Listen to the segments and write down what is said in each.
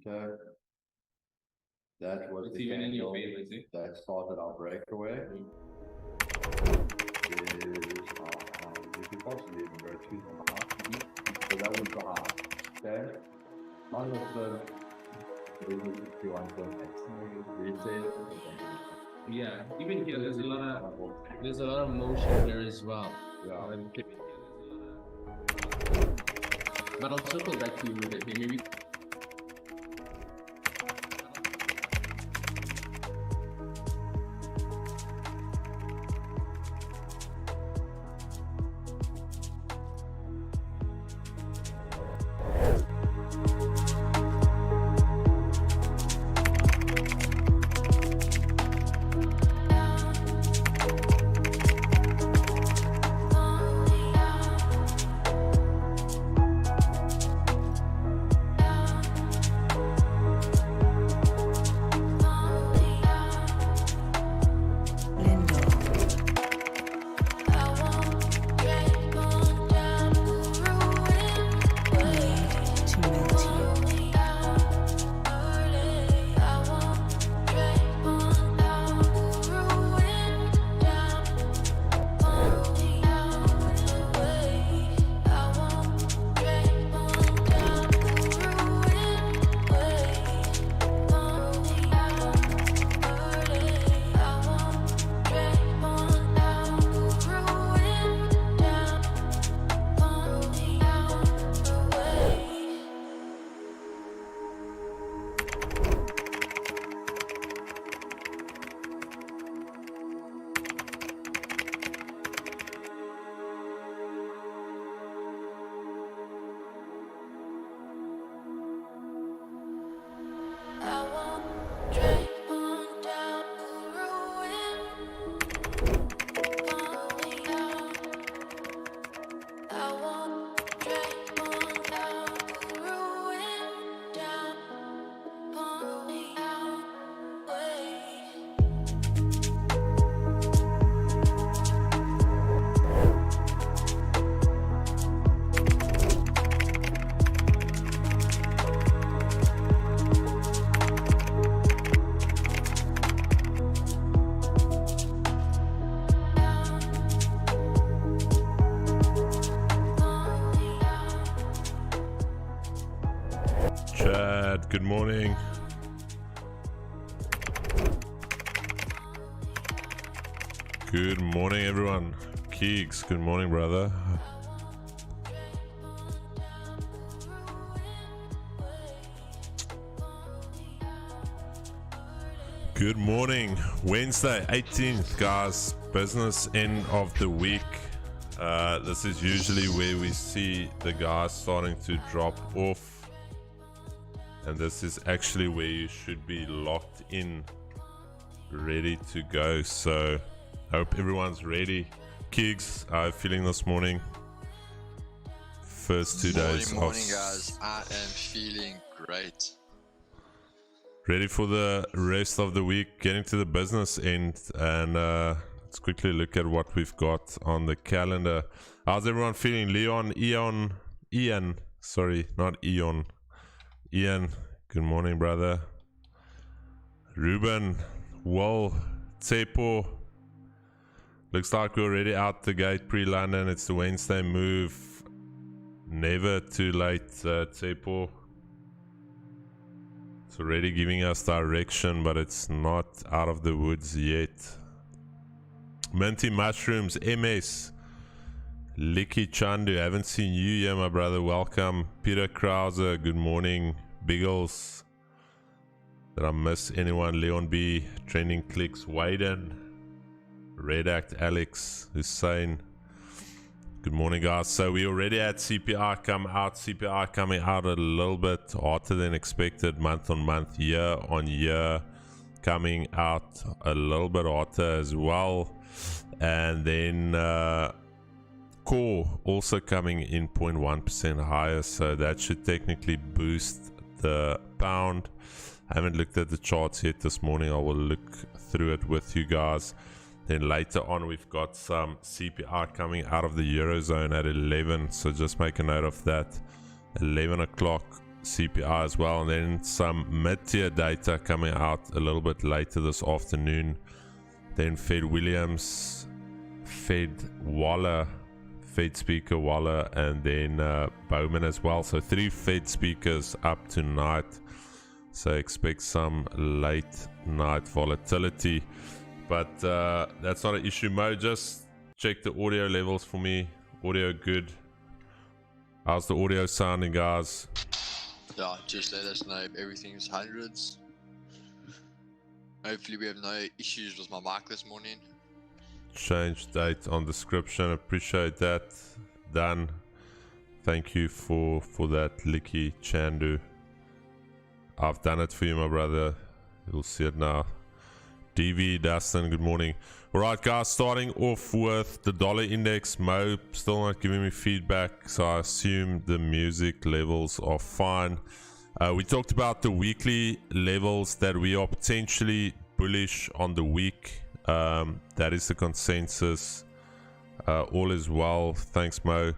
Okay. That was It's the even in your candle favor, see? that started our breakaway. You could possibly even go 2.5. So that was the high. Okay. On the third, we will do one point reset. Yeah, even here there's a lot of motion here as well. Yeah. But I'll circle back to you with it. Maybe Chad, good morning. Good morning, everyone. Keegs, good morning, brother. Good morning. Wednesday, 18th, guys. Business end of the week. This is usually where we see the guys starting to drop off. And this is actually where you should be locked in, ready to go. So I hope everyone's ready. Keegs, how are you feeling this morning? First 2 days. Morning, guys. I am feeling great. Ready for the rest of the week, getting to the business end, and let's quickly look at what we've got on the calendar. How's everyone feeling? Leon, Ian, sorry, not Eon. Ian, good morning, brother. Ruben, Wall, Tsepo. Looks like we're already out the gate pre-London. It's the Wednesday move. Never too late, Tsepo. It's already giving us direction, but it's not out of the woods yet. Minty Mushrooms, MS. Licky Chandu, haven't seen you yet, my brother. Welcome. Peter Krauser, good morning. Biggles. Did I miss anyone? Leon B, Trending Clicks, Waden, Red Act, Alex, Hussein. Good morning, guys. So we already had CPI come out. CPI coming out a little bit hotter than expected, month on month, year on year, coming out a little bit hotter as well. And then core also coming in 0.1% higher, so that should technically boost the pound. I haven't looked at the charts yet this morning. I will look through it with you guys. Then later on we've got some CPI coming out of the Eurozone at 11, so just make a note of that. 11 o'clock CPI as well, and then some mid-tier data coming out a little bit later this afternoon. Then Fed Williams, Fed Waller, Fed speaker Waller, and then Bowman as well. So 3 Fed speakers up tonight, so expect some late night volatility, but that's not an issue. Mo, just check the audio levels for me. Audio good? How's the audio sounding, guys? Yeah, just let us know if everything's hundreds. Hopefully we have no issues with my mic this morning. Change date on description, appreciate that. Done. Thank you for that, Licky Chandu. I've done it for you, my brother. You'll see it now. DV Dustin, good morning. All right, guys, starting off with the dollar index. Mo still not giving me feedback, so I assume the music levels are fine. We talked about the weekly levels, that we are potentially bullish on the week. That is the consensus. All is well, thanks Mo.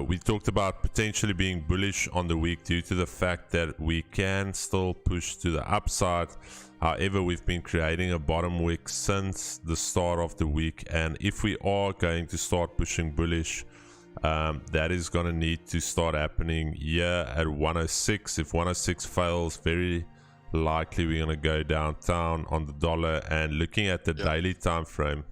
We talked about potentially being bullish on the week due to the fact that we can still push to the upside. However, we've been creating a bottom wick since the start of the week, and if we are going to start pushing bullish, that is going to need to start happening here at 106. If 106 fails, very likely we're going to go downtown on the dollar. And looking at the daily time frame,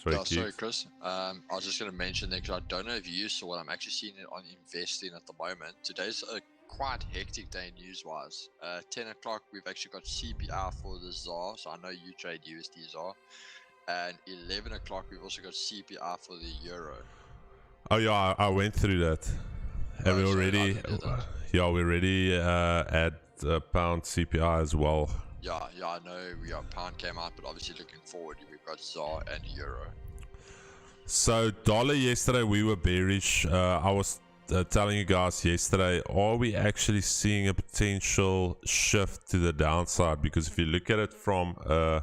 sorry Chris, I was just going to mention that, because I don't know if you saw what I'm actually seeing it on investing at the moment. Today's a quite hectic day news wise. 10 o'clock we've actually got CPI for the ZAR, so I know you trade USD ZAR, and 11 o'clock we've also got CPI for the euro. Oh yeah, I went through that. And we already, yeah, we're already at pound CPI as well. Yeah, I know pound came out, but obviously looking forward, we've got ZAR and euro. So dollar yesterday we were bearish. I was telling you guys yesterday, are we actually seeing a potential shift to the downside? Because if you look at it from a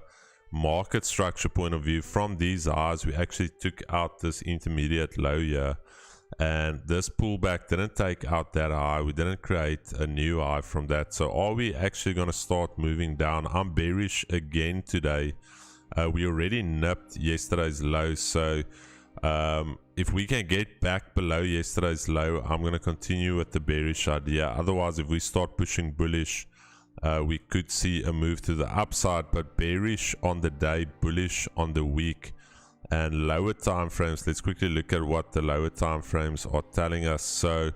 market structure point of view, from these highs we actually took out this intermediate low here, and this pullback didn't take out that high. We didn't create a new high from that. So are we actually going to start moving down? I'm bearish again today. We already nipped yesterday's low, so if we can get back below yesterday's low, I'm going to continue with the bearish idea. Otherwise, if we start pushing bullish, we could see a move to the upside, but bearish on the day, bullish on the week. And lower time frames, let's quickly look at what the lower time frames are telling us. So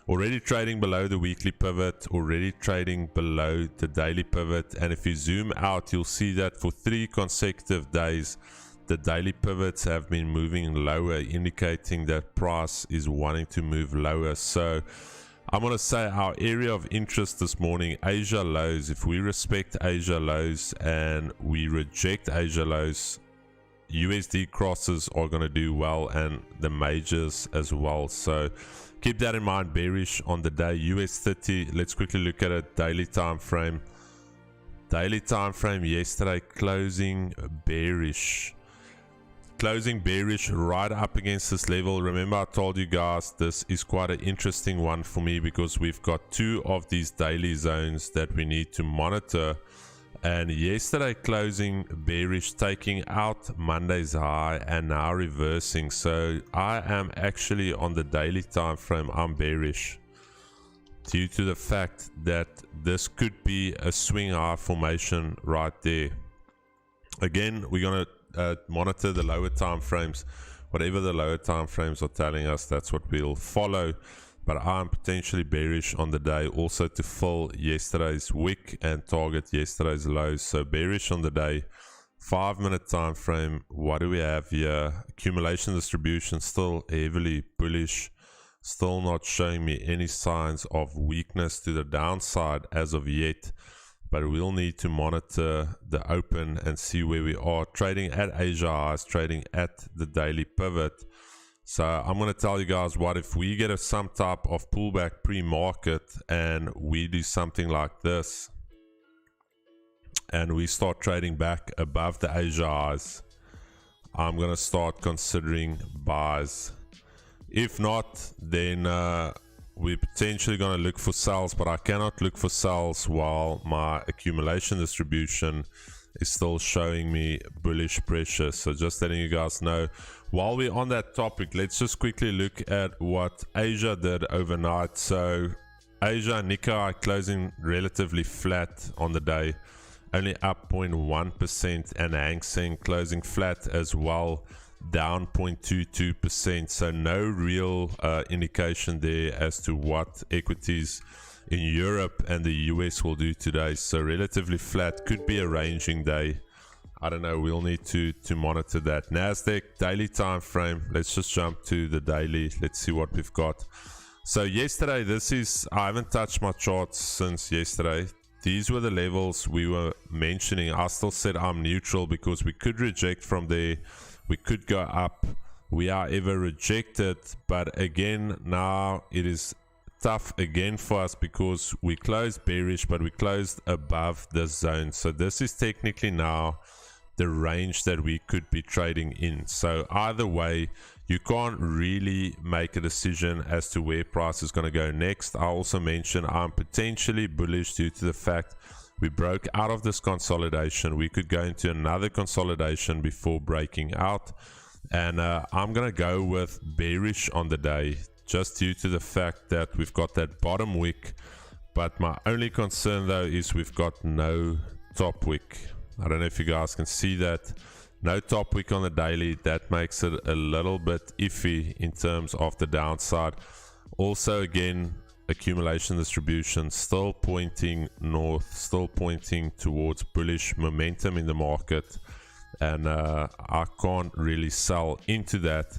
already trading below the weekly pivot, already trading below the daily pivot, and if you zoom out, you'll see that for 3 consecutive days the daily pivots have been moving lower, indicating that price is wanting to move lower. So I'm going to say our area of interest this morning, Asia lows. If we respect Asia lows and we reject Asia lows, USD crosses are going to do well, and the majors as well. So keep that in mind. Bearish on the day. US30, let's quickly look at it. Daily time frame. Daily time frame yesterday closing bearish. Closing bearish right up against this level. Remember, I told you guys this is quite an interesting one for me, because we've got 2 of these daily zones that we need to monitor. And yesterday closing bearish, taking out Monday's high and now reversing. So I am actually on the daily time frame, I'm bearish due to the fact that this could be a swing high formation right there. Again, we're going to monitor the lower time frames. Whatever the lower time frames are telling us, that's what we'll follow. But I'm potentially bearish on the day, also to fill yesterday's wick and target yesterday's lows. So bearish on the day. 5-minute time frame, what do we have here? Accumulation distribution still heavily bullish, still not showing me any signs of weakness to the downside as of yet. But we'll need to monitor the open and see where we are. Trading at Asia highs, trading at the daily pivot. So I'm going to tell you guys what, if we get some type of pullback pre-market and we do something like this and we start trading back above the Asia highs, I'm going to start considering buys. If not, then we're potentially going to look for sells, but I cannot look for sells while my accumulation distribution is still showing me bullish pressure. So just letting you guys know. While we're on that topic, let's just quickly look at what Asia did overnight. So Asia, Nikkei closing relatively flat on the day, only up 0.1%, and Hang Seng closing flat as well, down 0.22%. So no real indication there as to what equities in Europe and the US will do today. So relatively flat, could be a ranging day. I don't know, we'll need to monitor that. Nasdaq daily time frame, let's just jump to the daily. Let's see what we've got. So yesterday, I haven't touched my charts since yesterday. These were the levels we were mentioning. I still said I'm neutral because we could reject from there, we could go up. We are ever rejected, but again, now it is tough again for us because we closed bearish, but we closed above this zone. So this is technically now the range that we could be trading in. So either way, you can't really make a decision as to where price is going to go next. I also mentioned I'm potentially bullish due to the fact we broke out of this consolidation. We could go into another consolidation before breaking out, and I'm going to go with bearish on the day, just due to the fact that we've got that bottom wick. But my only concern though is we've got no top wick. I don't know if you guys can see that. No top wick on the daily. That makes it a little bit iffy in terms of the downside. Also, again, accumulation distribution still pointing north, still pointing towards bullish momentum in the market. And I can't really sell into that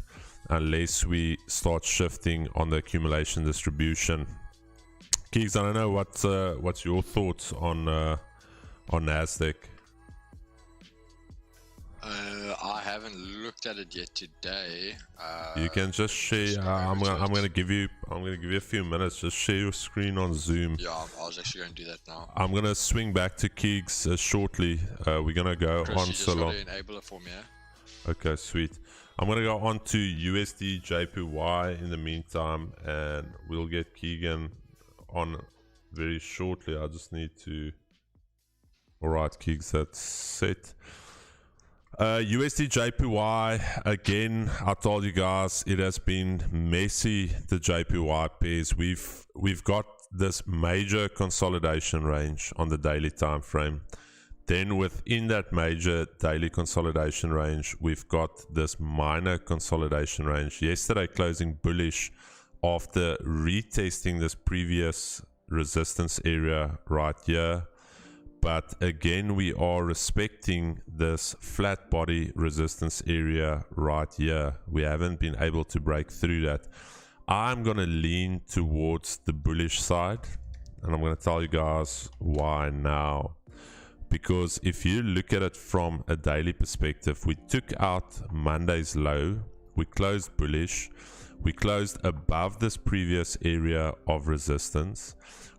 unless we start shifting on the accumulation distribution. Keeks, I don't know what's your thoughts on Nasdaq. I haven't looked at it yet today. You can just share. I'm gonna give you a few minutes. Just share your screen on Zoom. Yeah, I was actually going to do that now. I'm gonna swing back to Keeks shortly. We're gonna go Chris, on you so just long. gotta enable it for me, eh? Okay, sweet. I'm gonna go on to USD JPY in the meantime, and we'll get Keegan on very shortly. I just need to. All right, Keeks, that's set. USD JPY, again, I told you guys it has been messy, the JPY pairs. We've got this major consolidation range on the daily time frame. Then within that major daily consolidation range, we've got this minor consolidation range. Yesterday closing bullish after retesting this previous resistance area right here. But again, we are respecting this flat body resistance area right here. We haven't been able to break through that. I'm going to lean towards the bullish side, and I'm going to tell you guys why now. Because if you look at it from a daily perspective, we took out Monday's low, we closed bullish, we closed above this previous area of resistance.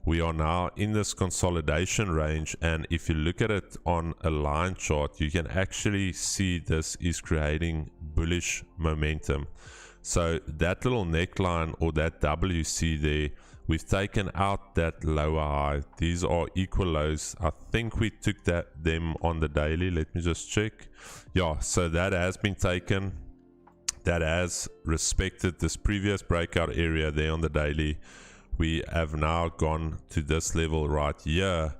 We are now in this consolidation range, and if you look at it on a line chart, you can actually see this is creating bullish momentum. So that little neckline or that WC there, we've taken out that lower high. These are equal lows. I think we took them on the daily. Let me just check. Yeah, so that has been taken. That has respected this previous breakout area there on the daily. We have now gone to this level right here,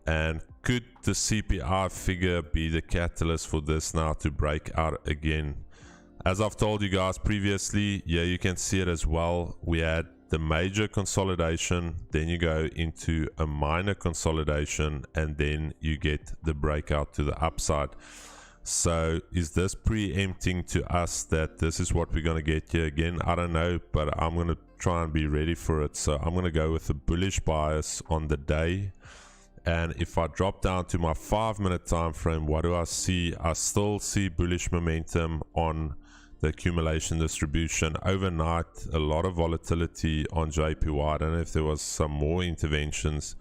and could the CPI figure be the catalyst for this now to break out again? As I've told you guys previously, yeah, you can see it as well. We had the major consolidation, then you go into a minor consolidation, and then you get the breakout to the upside. So is this preempting to us that this is what we're going to get here again? I don't know, but I'm going to try and be ready for it. So I'm going to go with a bullish bias on the day. And if I drop down to my 5-minute time frame, what do I see? I still see bullish momentum on the accumulation distribution. Overnight, a lot of volatility on JPY. I don't know if there was some more interventions.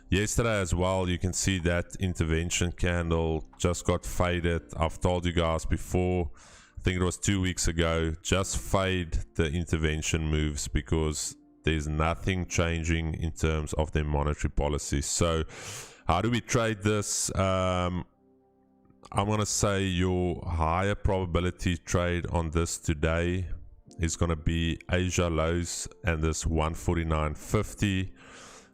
Yesterday as well, you can see that intervention candle just got faded. I've told you guys before, I think it was 2 weeks ago, just fade the intervention moves, because there's nothing changing in terms of their monetary policy. So how do we trade this? I'm going to say your higher probability trade on this today is going to be Asia lows and this 149.50.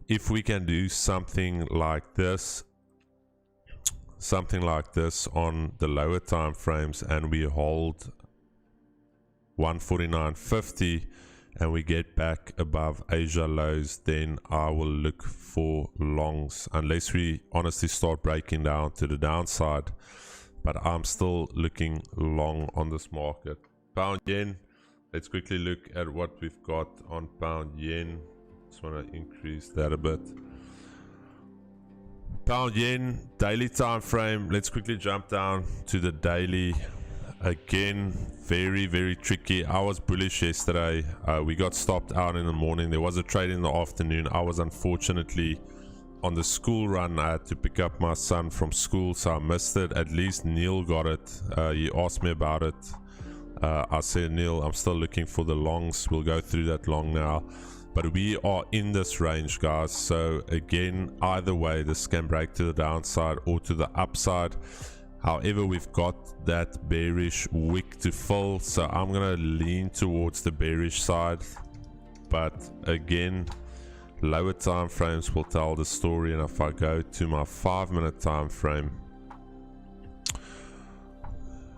If we can do something like this on the lower time frames, and we hold 149.50 and we get back above Asia lows, then I will look for longs, unless we honestly start breaking down to the downside. But I'm still looking long on this market. Pound yen, let's quickly look at what we've got on pound yen. Just want to increase that a bit. Pound yen daily time frame, let's quickly jump down to the daily. Again, very tricky. I was bullish yesterday. We got stopped out in the morning. There was a trade in the afternoon. I was unfortunately on the school run. I had to pick up my son from school, so I missed it. At least Neil got it. He asked me about it. I said, Neil, I'm still looking for the longs. We'll go through that long now. But we are in this range, guys. So again, either way, this can break to the downside or to the upside. However, we've got that bearish wick to fill, so I'm going to lean towards the bearish side. But again, lower time frames will tell the story. And if I go to my 5-minute time frame,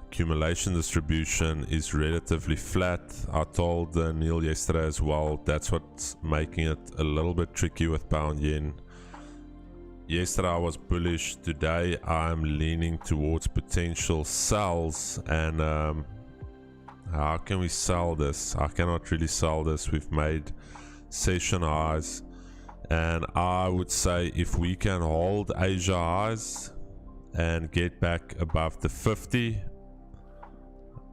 accumulation distribution is relatively flat. I told Neil yesterday as well, that's what's making it a little bit tricky with pound yen. Yesterday I was bullish. Today I'm leaning towards potential sells. And how can we sell this? I cannot really sell this. We've made session highs, and I would say if we can hold Asia highs and get back above the 50,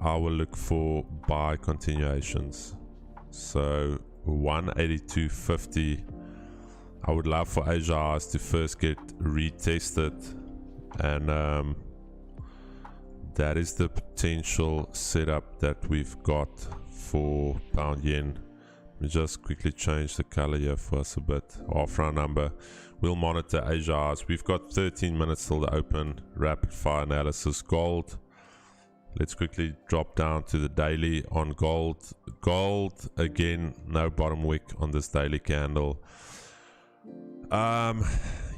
I will look for buy continuations. So 182.50, I would love for Asia highs to first get retested, and that is the potential setup that we've got for pound yen. Let me just quickly change the color here for us a bit. Half round number. We'll monitor Asia highs. We've got 13 minutes till the open. Rapid fire analysis. Gold. Let's quickly drop down to the daily on gold. Gold, again, no bottom wick on this daily candle.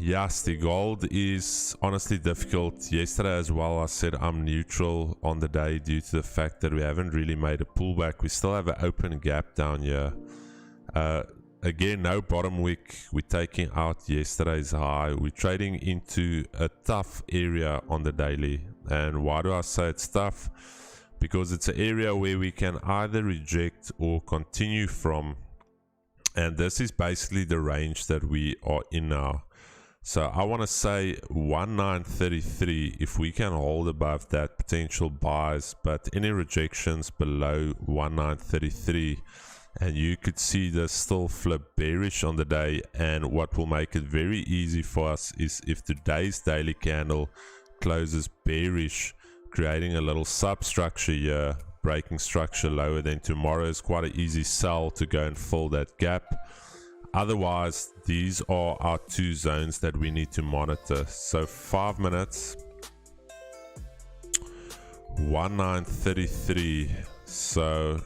Yes, the gold is honestly difficult. Yesterday as well, I said I'm neutral on the day due to the fact that we haven't really made a pullback. We still have an open gap down here. Again, no bottom wick. We're taking out yesterday's high. We're trading into a tough area on the daily. And why do I say it's tough? Because it's an area where we can either reject or continue from. And this is basically the range that we are in now. So I want to say 1933, if we can hold above that, potential buys, but any rejections below 1933, and you could see this still flip bearish on the day. And what will make it very easy for us is if today's daily candle closes bearish, creating a little substructure here, breaking structure lower, then tomorrow is quite an easy sell to go and fill that gap. Otherwise, these are our two zones that we need to monitor. So 5 minutes, 1933. So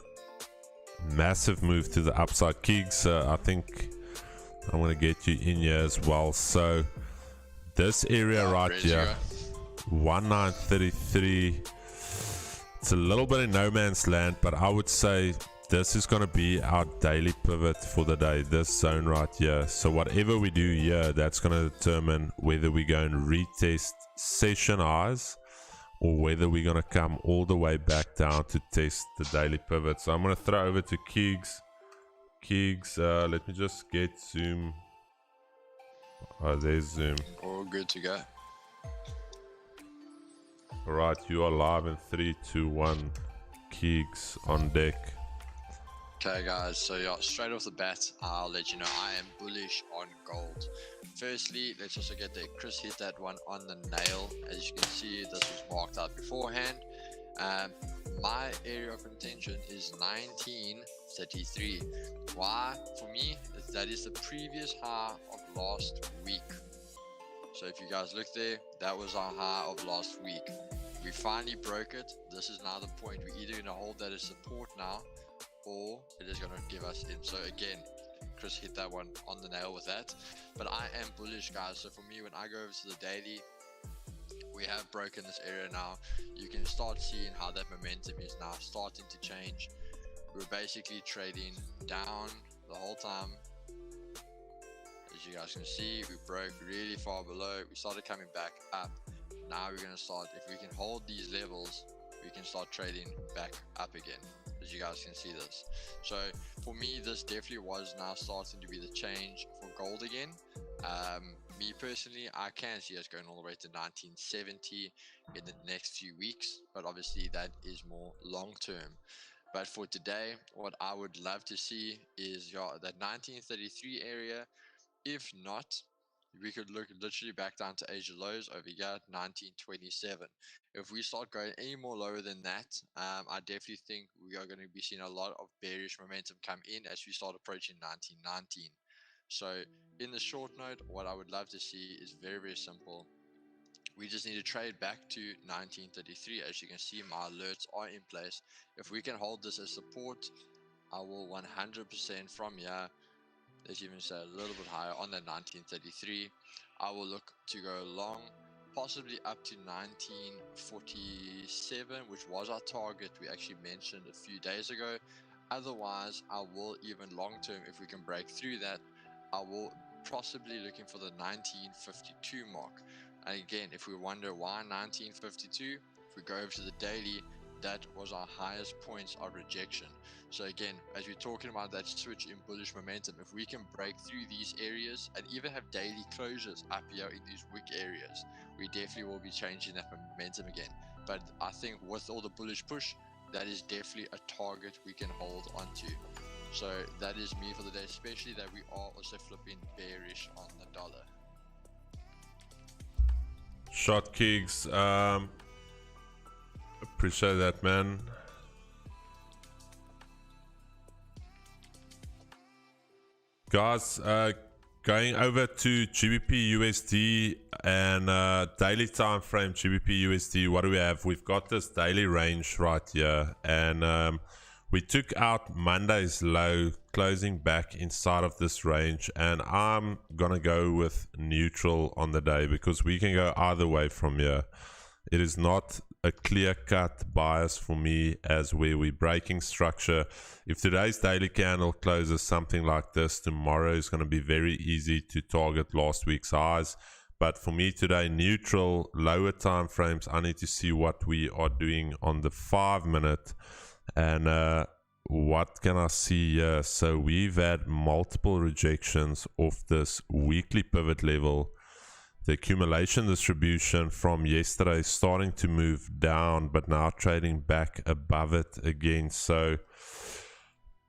massive move to the upside. Keegs, I think I'm going to get you in here as well. So this area right here, 1933, it's a little bit in no man's land, but I would say this is going to be our daily pivot for the day, this zone right here. So whatever we do here, that's going to determine whether we go and retest session highs or whether we're going to come all the way back down to test the daily pivot. So I'm going to throw over to Keegs. Keegs, let me just get Zoom. Oh, there's Zoom. All good to go. All right, you are live in 3, 2, 1. Keegs on deck. Okay guys, so yeah, straight off the bat, I'll let you know I am bullish on gold. Firstly, let's also get there. Chris hit that one on the nail. As you can see, this was marked out beforehand. my area of contention is 1933. Why? For me, that is the previous high of last week. So if you guys look there, that was our high of last week. We finally broke it. This is now the point. We're either going to hold that as support now, or it is going to give us in. So again, Chris hit that one on the nail with that. But I am bullish, guys. So for me, when I go over to the daily, we have broken this area now. You can start seeing how that momentum is now starting to change. We're basically trading down the whole time. As you guys can see, we broke really far below. We started coming back up. Now we're going to start, if we can hold these levels, we can start trading back up again, as you guys can see this. So for me, this definitely was now starting to be the change for gold again. Me personally, I can see us going all the way to 1970 in the next few weeks, but obviously that is more long term. But for today, what I would love to see is that 1933 area. If not, we could look literally back down to Asia lows over here, 1927. If we start going any more lower than that, I definitely think we are going to be seeing a lot of bearish momentum come in as we start approaching 1919. So in the short note, what I would love to see is very, very simple. We just need to trade back to 1933. As you can see, my alerts are in place. If we can hold this as support, I will 100% from here, let's even say a little bit higher on that 1933, I will look to go long, possibly up to 1947, which was our target we actually mentioned a few days ago. Otherwise, I will even long term, if we can break through that, I will possibly looking for the 1952 mark. And again, if we wonder why 1952, if we go over to the daily, that was our highest points of rejection. So again, as we're talking about that switch in bullish momentum, if we can break through these areas and even have daily closures up here in these wick areas, we definitely will be changing that momentum again. But I think with all the bullish push, that is definitely a target we can hold onto. So that is me for the day, especially that we are also flipping bearish on the dollar. Shot kicks, appreciate that, man. Guys, going over to GBP USD and daily time frame GBP USD, what do we have? We've got this daily range right here, and we took out Monday's low, closing back inside of this range, and I'm gonna go with neutral on the day because we can go either way from here. It is not a clear-cut bias for me as where we're breaking structure. If today's daily candle closes something like this, tomorrow is going to be very easy to target last week's highs. But for me today, neutral, lower time frames, I need to see what we are doing on the 5-minute. And what can I see here? So we've had multiple rejections of this weekly pivot level. The accumulation distribution from yesterday is starting to move down, but now trading back above it again. So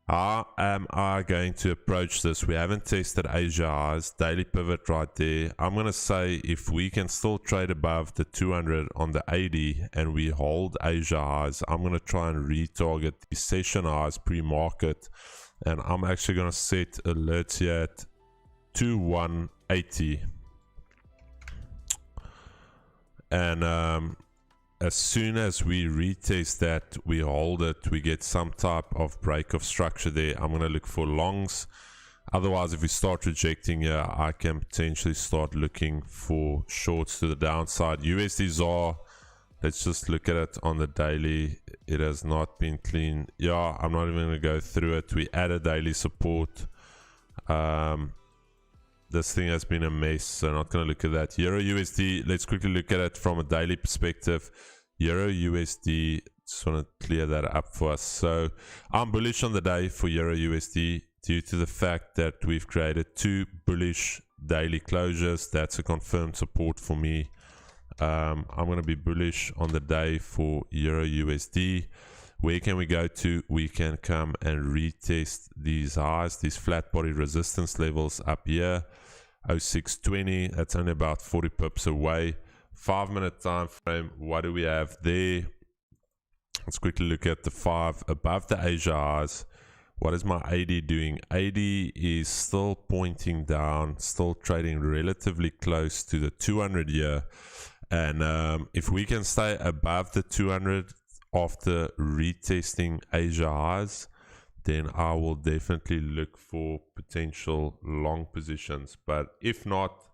how am I going to approach this? We haven't tested Asia highs, daily pivot right there. I'm going to say if we can still trade above the 200 on the 80 and we hold Asia highs, I'm going to try and retarget the session highs pre-market. And I'm actually going to set alerts here at 2180. And as soon as we retest that, we hold it, we get some type of break of structure there, I'm going to look for longs. Otherwise, if we start rejecting here, I can potentially start looking for shorts to the downside. USD, let's just look at it on the daily. It has not been clean. Yeah, I'm not even going to go through it. We added daily support. This thing has been a mess, so not going to look at that. Euro USD, let's quickly look at it from a daily perspective. Euro USD, just want to clear that up for us. So I'm bullish on the day for Euro USD due to the fact that we've created 2 bullish daily closures. That's a confirmed support for me. I'm going to be bullish on the day for Euro USD. Where can we go to? We can come and retest these highs, these flat body resistance levels up here. 0620, that's only about 40 pips away. 5-minute time frame, what do we have there? Let's quickly look at the 5 above the Asia highs. What is my AD doing? AD is still pointing down, still trading relatively close to the 200 year. And if we can stay above the 200 after retesting Asia highs, then I will definitely look for potential long positions. But if not,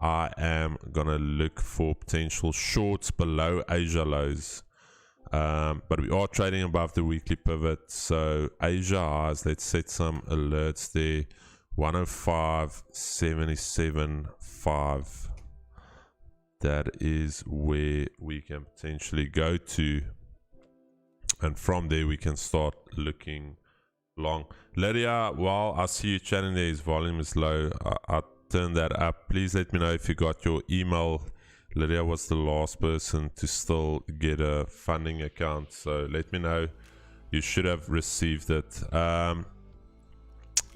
I am gonna look for potential shorts below Asia lows. But we are trading above the weekly pivot, so Asia highs, let's set some alerts there. 105.77.5. that is where we can potentially go to, and from there we can start looking long. Lydia, while I see you chatting there, his volume is low. I turn that up. Please let me know if you got your email. Lydia was the last person to still get a funding account, so let me know. You should have received it.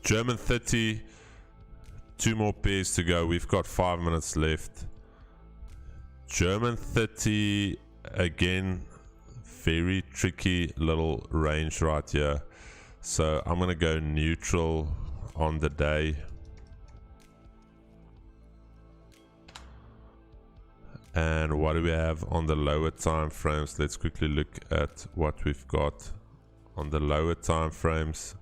German 30, 2 more pairs to go. We've got 5 minutes left. German 30, again, very tricky little range right here. So I'm gonna go neutral on the day. And what do we have on the lower time frames? Let's quickly look at what we've got on the lower time frames.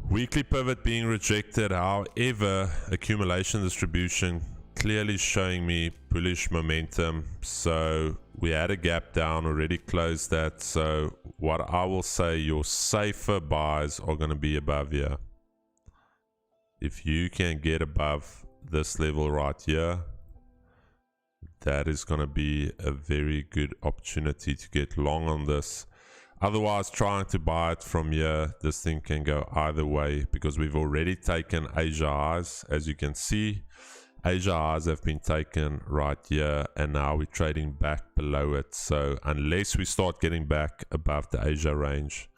Weekly pivot being rejected, however, accumulation distribution clearly showing me bullish momentum. So we had a gap down, already closed that. So what I will say, your safer buys are going to be above here. If you can get above this level right here, that is going to be a very good opportunity to get long on this. Otherwise, trying to buy it from here, this thing can go either way, because we've already taken Asia highs. As you can see, Asia highs have been taken right here, and now we're trading back below it. So unless we start getting back above the Asia range,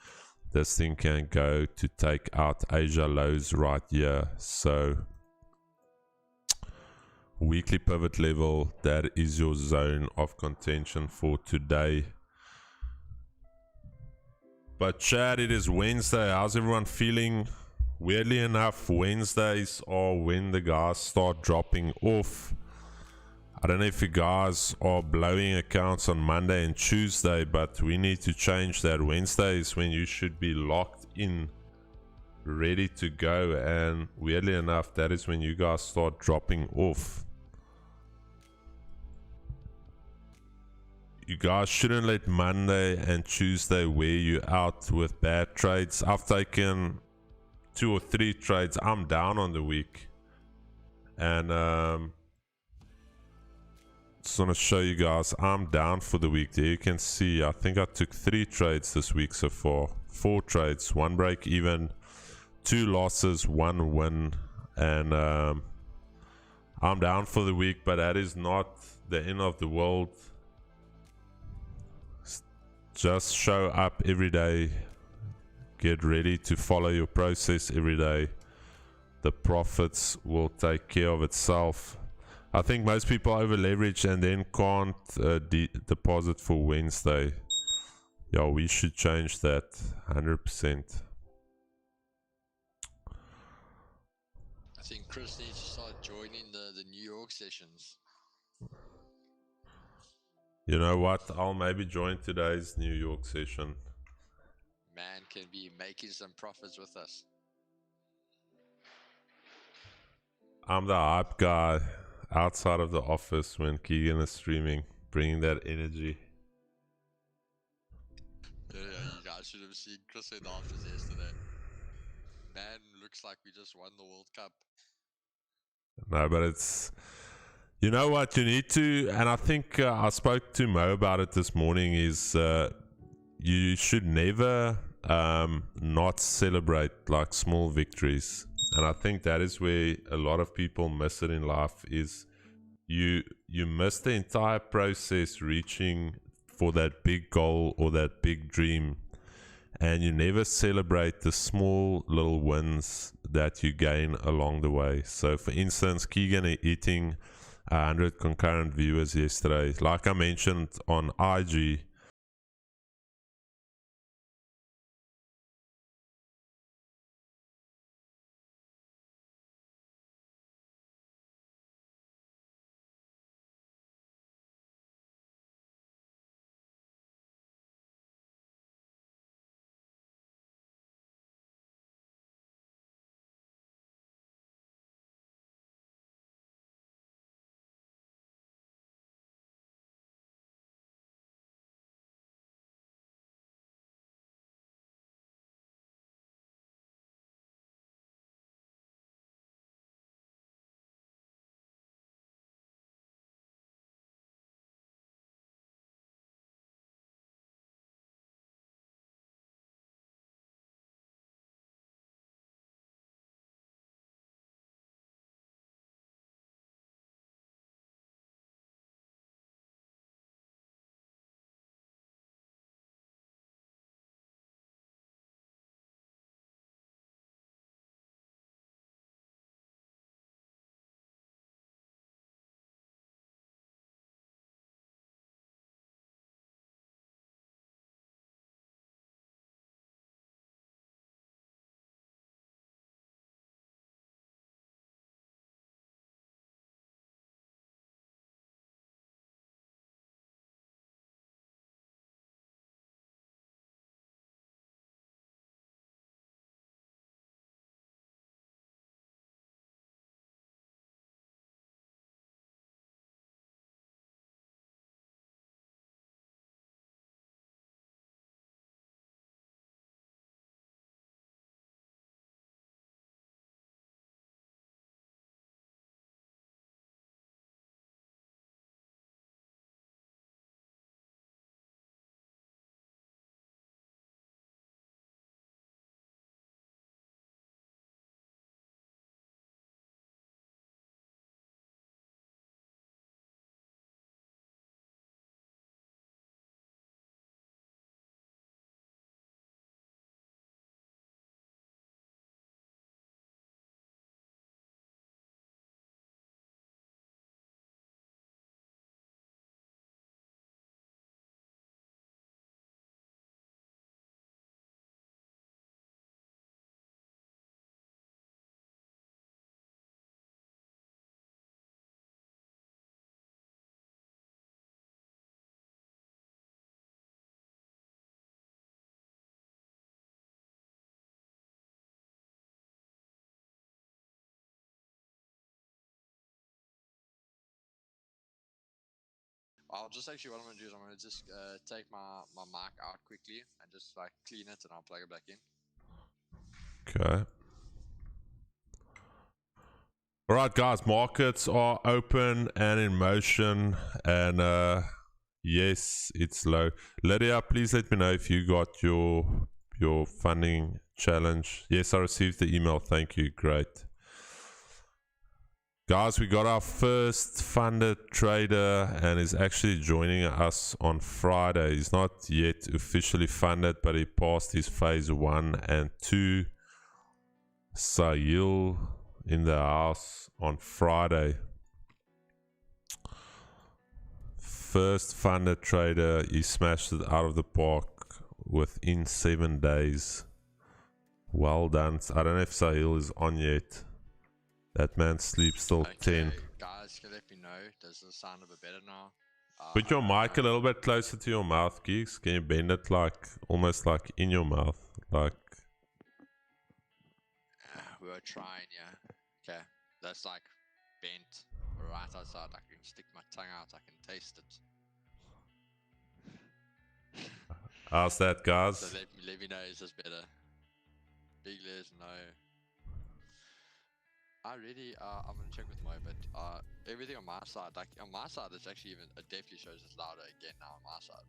this thing can go to take out Asia lows right here. So weekly pivot level, that is your zone of contention for today. But Chad, it is Wednesday. How's everyone feeling? Weirdly enough, Wednesdays are when the guys start dropping off. I don't know if you guys are blowing accounts on Monday and Tuesday, but we need to change that. Wednesday is when you should be locked in, ready to go, and weirdly enough, that is when you guys start dropping off. You guys shouldn't let Monday and Tuesday wear you out with bad trades. I've taken 2 or 3 trades. I'm down on the week, and just want to show you guys I'm down for the week. There you can see I think I took 3 trades this week so far. 4 trades, 1 break even, 2 losses, 1 win, and I'm down for the week. But that is not the end of the world. Just show up every day, get ready to follow your process every day. The profits will take care of itself. I think most people over leverage and then can't deposit for Wednesday. Yeah, we should change that 100%. I think Chris needs to start joining the New York sessions. You know what? I'll maybe join today's New York session. Man can be making some profits with us. I'm the hype guy outside of the office when Keegan is streaming, bringing that energy. Yeah, you guys should have seen Chris in the office yesterday. Man, looks like we just won the World Cup. No, but it's... You know what you need to, and I think I spoke to Mo about it this morning, is you should never not celebrate like small victories. And I think that is where a lot of people miss it in life, is you miss the entire process reaching for that big goal or that big dream, and you never celebrate the small little wins that you gain along the way. So for instance, Keegan eating 100 concurrent viewers yesterday. Like I mentioned on IG, I'll just actually, what I'm gonna do is I'm gonna just take my mic out quickly and just like clean it, and I'll plug it back in. Okay. All right, guys, markets are open and in motion, and yes, it's low. Lydia, please let me know if you got your funding challenge. Yes, I received the email. Thank you. Great. Guys, we got our first funded trader, and he's actually joining us on Friday. He's not yet officially funded, but he passed his phase 1 and 2. Sahil in the house on Friday. First funded trader, he smashed it out of the park within 7 days. Well done. I don't know if Sahil is on yet. That man sleeps till 10. Guys, can let me know. Does it sound a bit better now? Put your mic a little bit closer to your mouth, Geeks. Can you bend it like almost like in your mouth? Like we were trying, yeah. Okay, that's like bent right outside. I can stick my tongue out. I can taste it. how's that, guys? So let me know. Is this better? Big Les, no. I'm gonna check with Mo, but everything on my side, like on my side, it's actually even it definitely shows it's louder again now on my side.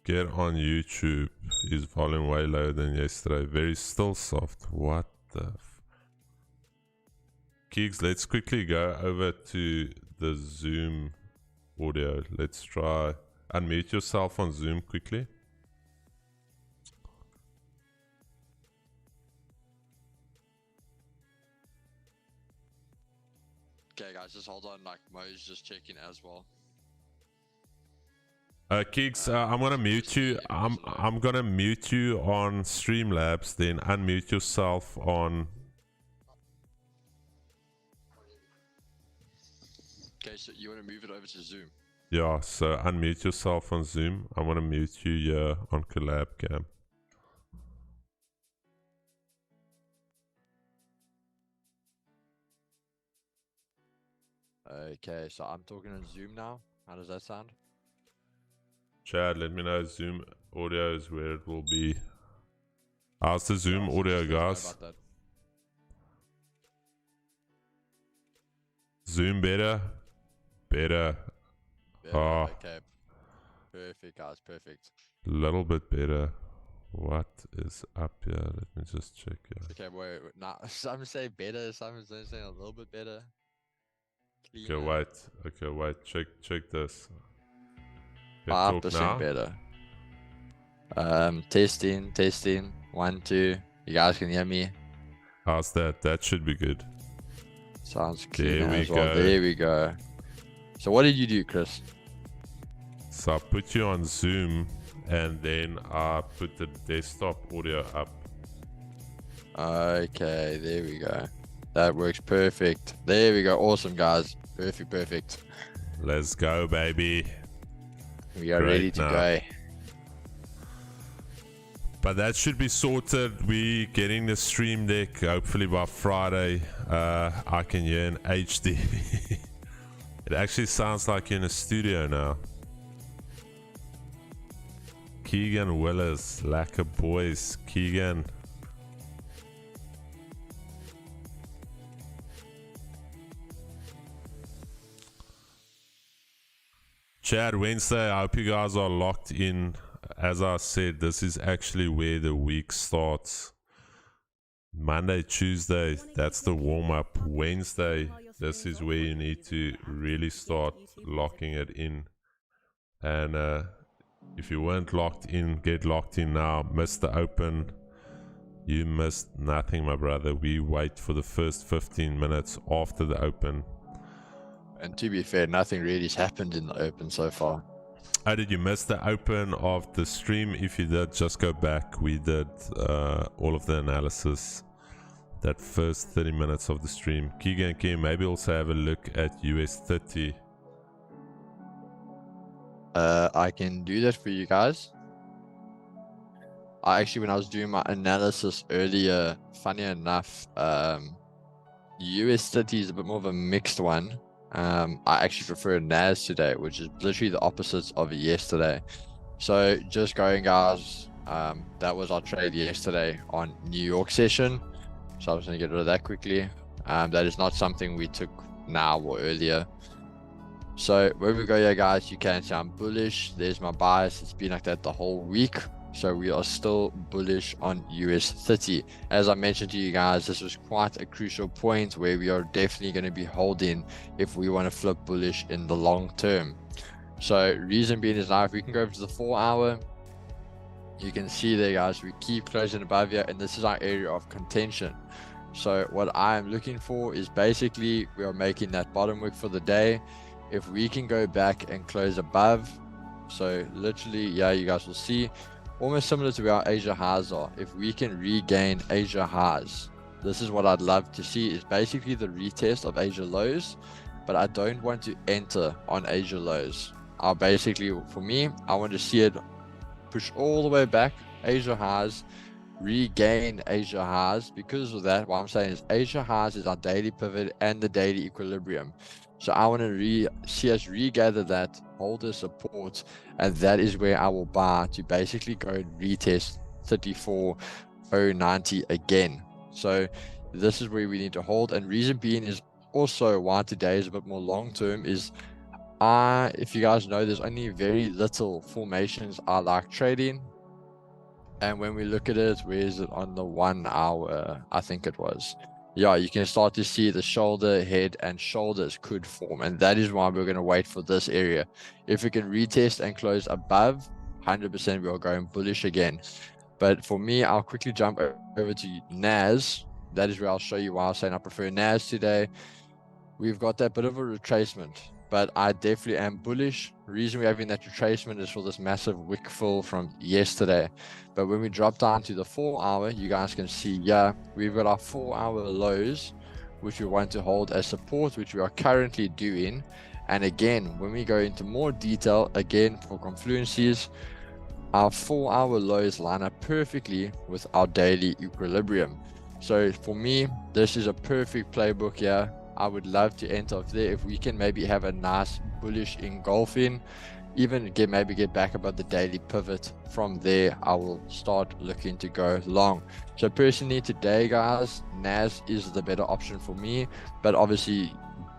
Get on YouTube. Is volume way lower than yesterday? Very still soft. What the? Keeks, let's quickly go over to the Zoom audio. Let's try unmute yourself on Zoom quickly. Okay, guys, just hold on. Like Mo's just checking as well. Keeks, I'm gonna mute you. I'm gonna mute you on Streamlabs, then unmute yourself on. Okay, so you want to move it over to Zoom? Yeah, so unmute yourself on Zoom. I'm gonna mute you here on Collab Cam. Okay, so I'm talking on Zoom now. How does that sound? Chad, let me know Zoom audio is where it will be. How's the Zoom audio, guys? Zoom better? Better. Oh, okay. Perfect, guys. Perfect. Little bit better. What is up here? Let me just check here. Okay, wait. Nah, some say better. Some say a little bit better. Cleaner. Okay, wait. Okay, wait. Check this. 5% better. Testing. 1, 2. You guys can hear me? How's that? That should be good. Sounds clear as well. There we go. So what did you do, Chris? So I put you on Zoom, and then I put the desktop audio up. Okay, there we go. That works perfect. There we go. Awesome, guys. Perfect. Let's go, baby. We are ready to go. But that should be sorted. We getting the stream deck hopefully by Friday. I can hear in HD. It actually sounds like you're in a studio now. Keegan Willis, lacquer boys. Keegan. Chad, Wednesday, I hope you guys are locked in. As I said, this is actually where the week starts. Monday, Tuesday, that's the warm-up. Wednesday, this is where you need to really start locking it in. And if you weren't locked in, get locked in now. Missed the open, you missed nothing, my brother. We wait for the first 15 minutes after the open. And to be fair, nothing really has happened in the open so far. Oh, did you miss the open of the stream? If you did, just go back. We did all of the analysis that first 30 minutes of the stream. Keegan, can you maybe also have a look at US30? I can do that for you guys. When I was doing my analysis earlier, funny enough, US30 is a bit more of a mixed one. I actually prefer Nas today, which is literally the opposite of yesterday. So just going, guys, that was our trade yesterday on New York session. So I was going to get rid of that quickly. That is not something we took now or earlier. So where we go here, guys, you can see I'm bullish. There's my bias. It's been like that the whole week. So we are still bullish on US30. As I mentioned to you guys, this was quite a crucial point where we are definitely going to be holding if we want to flip bullish in the long term. So reason being is now if we can go over to the 4 hour, you can see there, guys, we keep closing above here, and this is our area of contention. So what I am looking for is basically we are making that bottom wick for the day. If we can go back and close above, so literally, yeah, you guys will see almost similar to where our Asia highs are. If we can regain Asia highs, this is what I'd love to see, is basically the retest of Asia lows, but I don't want to enter on Asia lows. I'll basically, for me, I want to see it push all the way back, Asia highs, regain Asia highs. Because of that, what I'm saying is Asia highs is our daily pivot and the daily equilibrium. So I want to see us regather that, hold the support, and that is where I will buy to basically go and retest 34.090 again. So this is where we need to hold, and reason being is also why today is a bit more long term is if you guys know, there's only very little formations I like trading. And when we look at it, where is it on the 1 hour? I think it was. Yeah, you can start to see the shoulder, head, and shoulders could form. And that is why we're going to wait for this area. If we can retest and close above, 100% we'll go bullish again. But for me, I'll quickly jump over to Nas. That is where I'll show you why I was saying I prefer Nas today. We've got that bit of a retracement, but I definitely am bullish. The reason we're having that retracement is for this massive wick fill from yesterday. But when we drop down to the 4 hour, you guys can see, yeah, we've got our 4 hour lows, which we want to hold as support, which we are currently doing. And again, when we go into more detail, again, for confluencies, our 4 hour lows line up perfectly with our daily equilibrium. So for me, this is a perfect playbook here. I would love to enter off there if we can maybe have a nice bullish engulfing, even maybe get back above the daily pivot. From there, I will start looking to go long. So personally today, guys, Nas is the better option for me, but obviously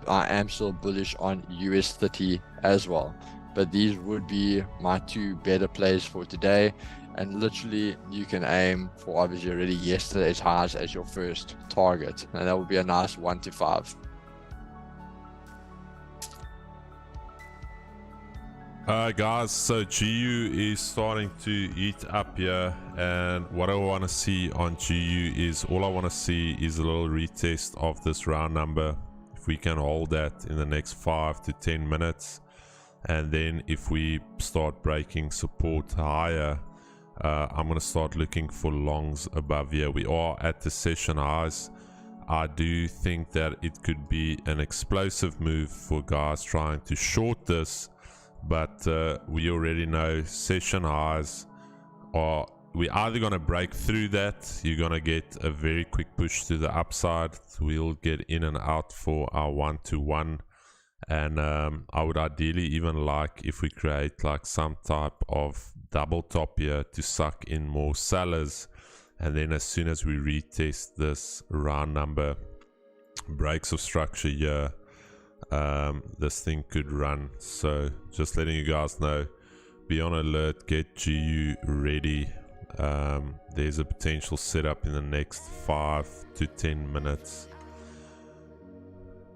I am still bullish on US30 as well. But these would be my two better plays for today. And literally you can aim for obviously already yesterday's highs as your first target, and that would be a nice 1 to 5. Guys, so GU is starting to eat up here, and what I want to see on GU is, all I want to see is a little retest of this round number. If we can hold that in the next 5 to 10 minutes, and then if we start breaking support higher, I'm going to start looking for longs above here. We are at the session highs. I do think that it could be an explosive move for guys trying to short this, but we already know session highs are, we're either going to break through that, you're going to get a very quick push to the upside, we'll get in and out for our 1-to-1, and I would ideally even like if we create like some type of double top here to suck in more sellers, and then as soon as we retest this round number, breaks of structure here, this thing could run. So just letting you guys know, be on alert, get GU ready. There's a potential setup in the next 5 to 10 minutes.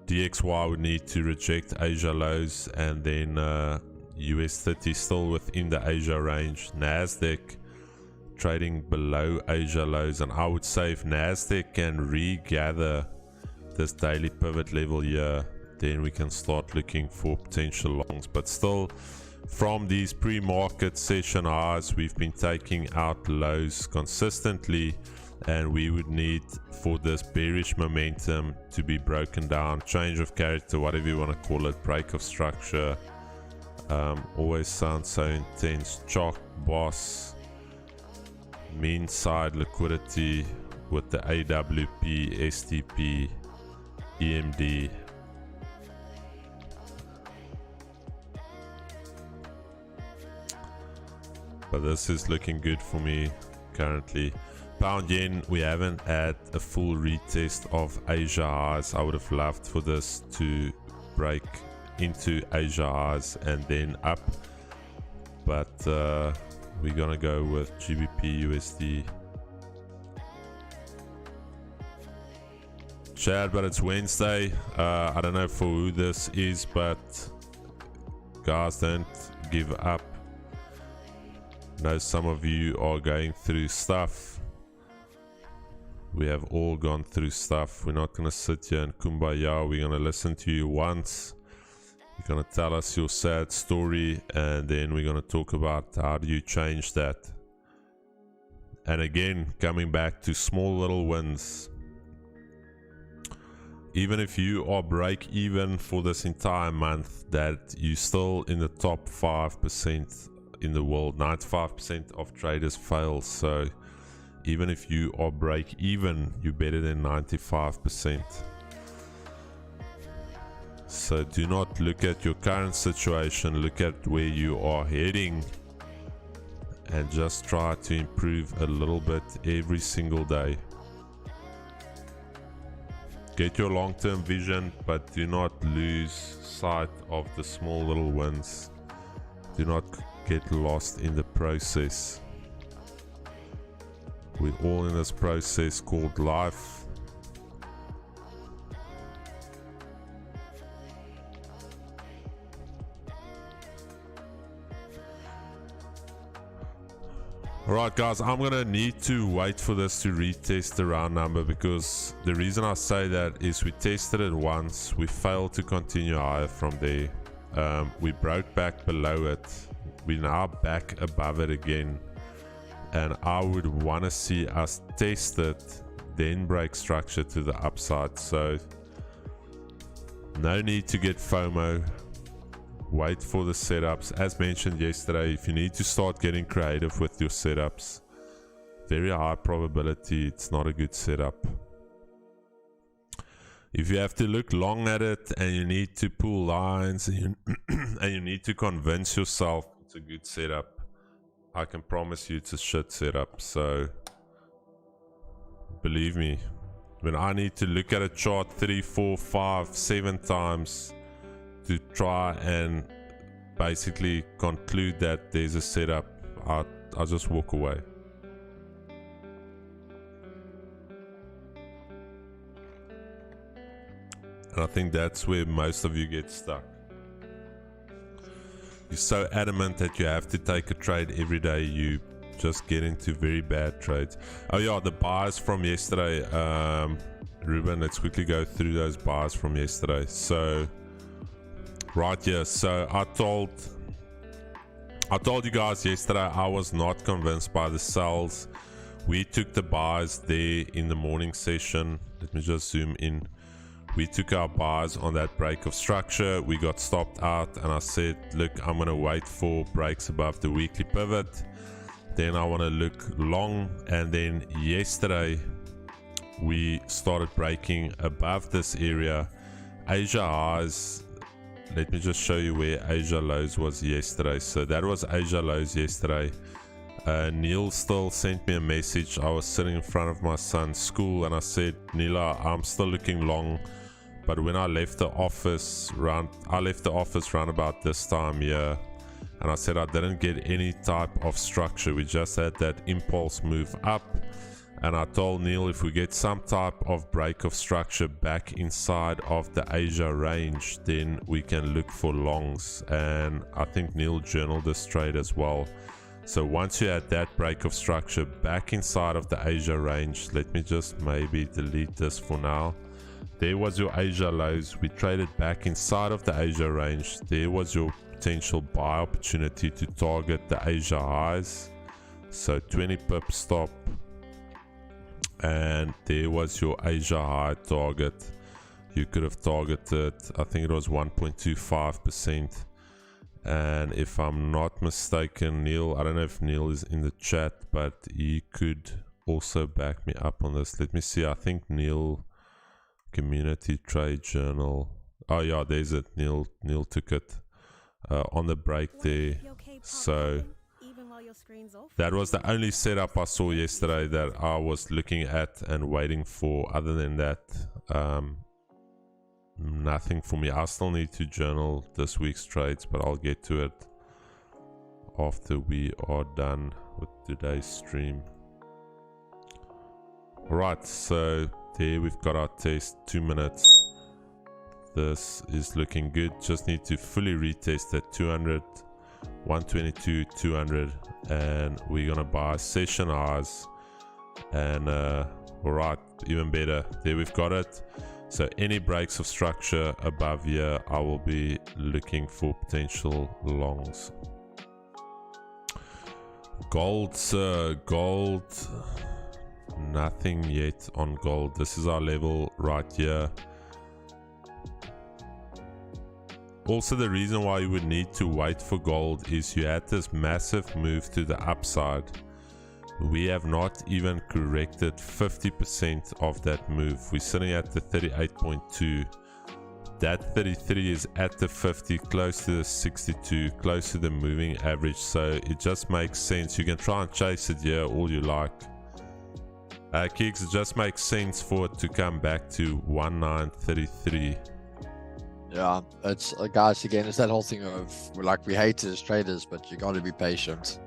DXY would need to reject Asia lows, and then US30 still within the Asia range. Nasdaq trading below Asia lows, and I would say if Nasdaq can regather this daily pivot level here, then we can start looking for potential longs. But still, from these pre-market session highs, we've been taking out lows consistently, and we would need for this bearish momentum to be broken down, change of character, whatever you want to call it, break of structure. Always sounds so intense. Chalk, boss, mean side liquidity with the AWP, STP, EMD. But this is looking good for me currently. Pound yen, we haven't had a full retest of Asia highs. I would have loved for this to break into Asia highs and then up, but we're gonna go with GBP USD. Chad, but it's Wednesday. I don't know for who this is, but guys, don't give up. I know some of you are going through stuff. We have all gone through stuff. We're not gonna sit here and kumbaya. We're gonna listen to you once. You're gonna tell us your sad story, and then we're gonna talk about how do you change that. And again, coming back to small little wins. Even if you are break even for this entire month, that you're still in the top 5% in the world. 95% of traders fail, so even if you are break even, you're better than 95%. So do not look at your current situation, look at where you are heading, and just try to improve a little bit every single day. Get your long-term vision, but do not lose sight of the small little wins. Do not get lost in the process. We're all in this process called life. Alright guys, I'm gonna need to wait for this to retest the round number, because the reason I say that is we tested it once, we failed to continue higher from there. We broke back below it, we're now back above it again, and I would want to see us test it, then break structure to the upside. So no need to get FOMO. Wait for the setups. As mentioned yesterday, if you need to start getting creative with your setups, very high probability it's not a good setup. If you have to look long at it and you need to pull lines and you need to convince yourself it's a good setup, I can promise you it's a shit setup. So believe me, when I need to look at a chart 3, 4, 5, 7 times to try and basically conclude that there's a setup, I'll just walk away. And I think that's where most of you get stuck. You're so adamant that you have to take a trade every day, you just get into very bad trades. Oh yeah, the buys from yesterday, Ruben, let's quickly go through those buys from yesterday. So right here, so I told you guys yesterday I was not convinced by the sells. We took the buys there in the morning session. Let me just zoom in. We took our buys on that break of structure. We got stopped out, and I said, look, I'm gonna wait for breaks above the weekly pivot, then I want to look long. And then yesterday we started breaking above this area. Asia highs, let me just show you where Asia lows was yesterday. So that was Asia lows yesterday. Neil still sent me a message. I was sitting in front of my son's school and I said, Neela, I'm still looking long, but when I left the office round about this time here, and I said I didn't get any type of structure, we just had that impulse move up. And I told Neil, if we get some type of break of structure back inside of the Asia range, then we can look for longs. And I think Neil journaled this trade as well. So once you had that break of structure back inside of the Asia range, let me just maybe delete this for now. There was your Asia lows. We traded back inside of the Asia range. There was your potential buy opportunity to target the Asia highs. So 20 pip stop. And there was your Asia high target. You could have targeted, I think it was 1.25%. And if I'm not mistaken, Neil, I don't know if Neil is in the chat, but he could also back me up on this. Let me see. I think Neil community trade journal. Oh yeah, there's it. Neil took it on the break there. So that was the only setup I saw yesterday that I was looking at and waiting for. Other than that, nothing for me. I still need to journal this week's trades, but I'll get to it after we are done with today's stream. Alright, so there we've got our test, 2 minutes. This is looking good. Just need to fully retest at 200, 122, 200, and we're gonna buy session hours. And alright, even better, there we've got it. So any breaks of structure above here, I will be looking for potential longs. Gold, sir, gold. Nothing yet on gold. This is our level right here. Also, the reason why you would need to wait for gold is you had this massive move to the upside. We have not even corrected 50% of that move. We're sitting at the 38.2. That 33 is at the 50, close to the 62, close to the moving average. So it just makes sense. You can try and chase it here all you like. Kicks, it just makes sense for it to come back to 1933. Yeah, it's guys, again, it's that whole thing of like, we hate it as traders, but you got to be patient.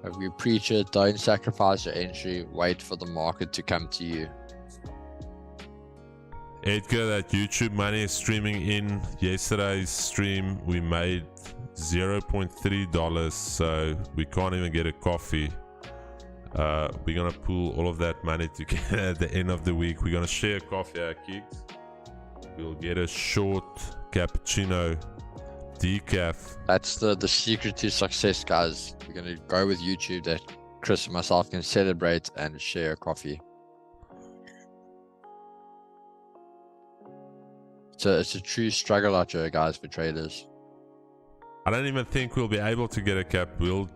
If we preach it, don't sacrifice your entry, wait for the market to come to you. Edgar, that YouTube money is streaming in. Yesterday's stream we made $0.3, so we can't even get a coffee. We're gonna pool all of that money together at the end of the week. We're gonna share a coffee, our kids. We'll get a short cappuccino decaf. That's the secret to success, guys. We're gonna go with YouTube that Chris and myself can celebrate and share a coffee. So it's a true struggle out here, guys, for traders. I don't even think we'll be able to get a cap. We'll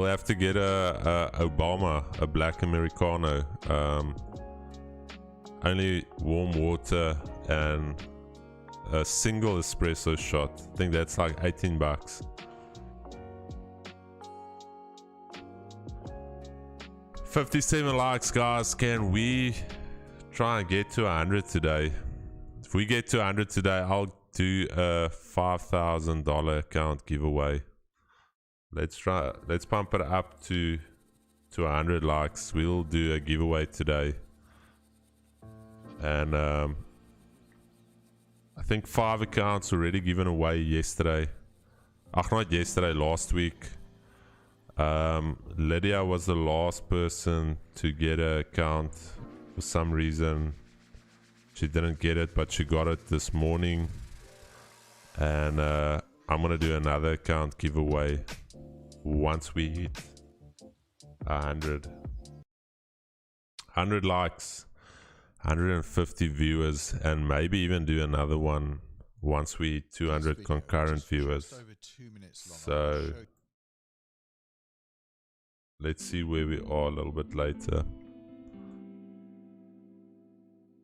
have to get a Obama, a black Americano. Only warm water and a single espresso shot. I think that's like $18. $57 likes, guys. Can we try and get to 100 today? If we get to 100 today, I'll do a $5,000 account giveaway. Let's pump it up to 100 likes. We'll do a giveaway today. And I think 5 accounts already given away yesterday. Not yesterday, last week. Lydia was the last person to get an account for some reason. She didn't get it, but she got it this morning. And I'm gonna do another account giveaway once we hit 100 likes, 150 viewers, and maybe even do another one once we hit 200 concurrent viewers. So let's see where we are a little bit later.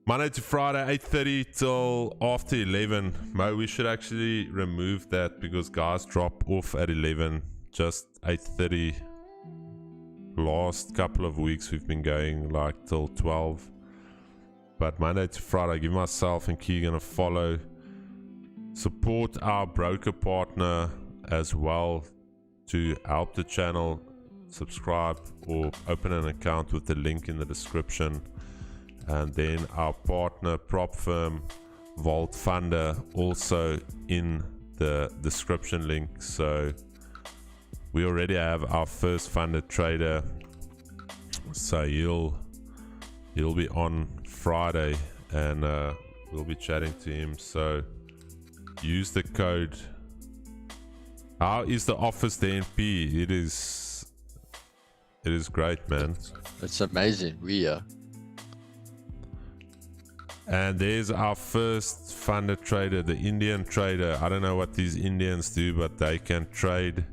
Monday to Friday, 8:30 till after 11. Mo, we should actually remove that because guys drop off at 11, just 8:30. Last couple of weeks we've been going like till 12. But Monday to Friday, give myself and Keegan a follow. Support our broker partner as well to help the channel. Subscribe or open an account with the link in the description. And then our partner prop firm Vault Funder also in the description link. So we already have our first funded trader, so he'll be on Friday and we'll be chatting to him. So use the code. How is the office DNP? It is great, man. It's amazing. We are. And there's our first funded trader, the Indian trader. I don't know what these Indians do, but they can trade.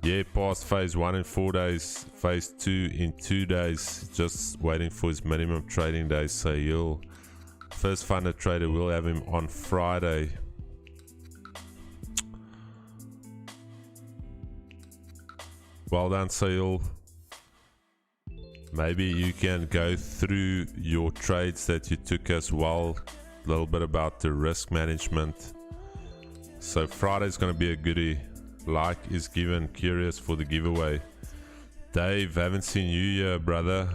Yeah, past phase 1 in 4 days, phase 2 in 2 days, just waiting for his minimum trading days. So he'll first funded trader. We'll have him on Friday. Well done, Sahil. Maybe you can go through your trades that you took as well. A little bit about the risk management. So Friday's going to be a goodie. Like is given. Curious for the giveaway. Dave, haven't seen you here, brother.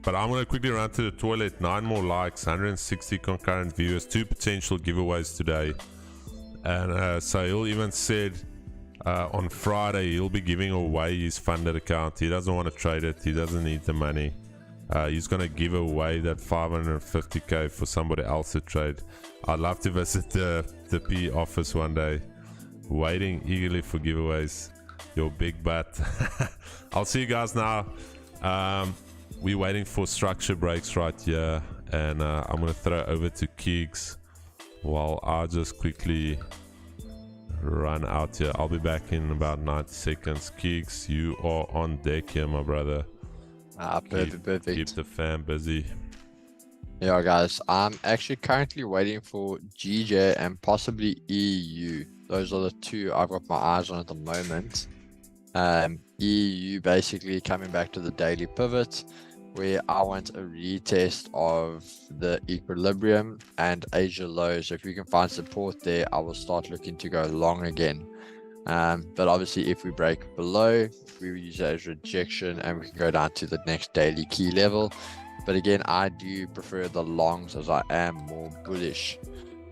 But I'm going to quickly run to the toilet. 9 more likes, 160 concurrent viewers, 2 potential giveaways today. And Sahil even said on Friday he'll be giving away his funded account. He doesn't want to trade it. He doesn't need the money. He's going to give away that 550k for somebody else to trade. I'd love to visit the P office one day. Waiting eagerly for giveaways. Your big butt. I'll see you guys now. We're waiting for structure breaks right here. And I'm going to throw over to Keegs while I just quickly run out here. I'll be back in about 90 seconds. Keegs, you are on deck here, my brother. Perfect. Keep the fan busy. Yeah, guys, I'm actually currently waiting for GJ and possibly EU. Those are the 2 I've got my eyes on at the moment. EU basically coming back to the daily pivot, where I want a retest of the equilibrium and Asia low. So if we can find support there, I will start looking to go long again. But obviously if we break below, we use it as rejection and we can go down to the next daily key level. But again, I do prefer the longs as I am more bullish.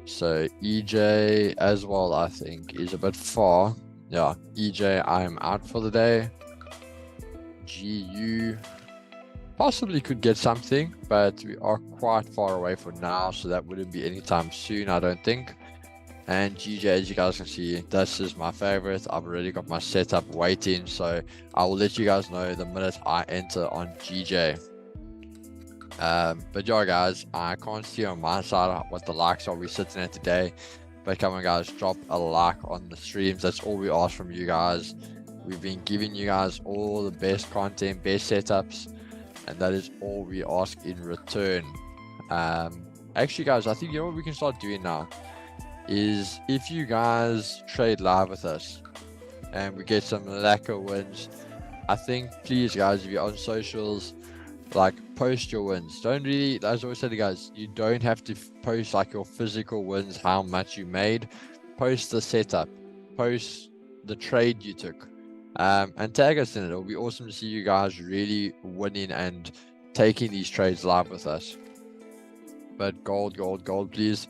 So EJ as well, I think, is a bit far. Yeah, EJ, I am out for the day. GU possibly could get something, but we are quite far away for now, so that wouldn't be anytime soon, I don't think. And GJ, as you guys can see, this is my favorite. I've already got my setup waiting, so I will let you guys know the minute I enter on GJ. But yeah, guys, I can't see on my side what the likes are we're sitting at today. But come on, guys, drop a like on the streams. That's all we ask from you guys. We've been giving you guys all the best content, best setups, and that is all we ask in return. Actually, guys, I think you know what we can start doing now is if you guys trade live with us and we get some lacquer wins, I think please, guys, if you're on socials, like, post your wins. Don't really, as I always say to guys, you don't have to post like your physical wins, how much you made. Post the setup, post the trade you took, and tag us in it. It'll be awesome to see you guys really winning and taking these trades live with us. But gold, please.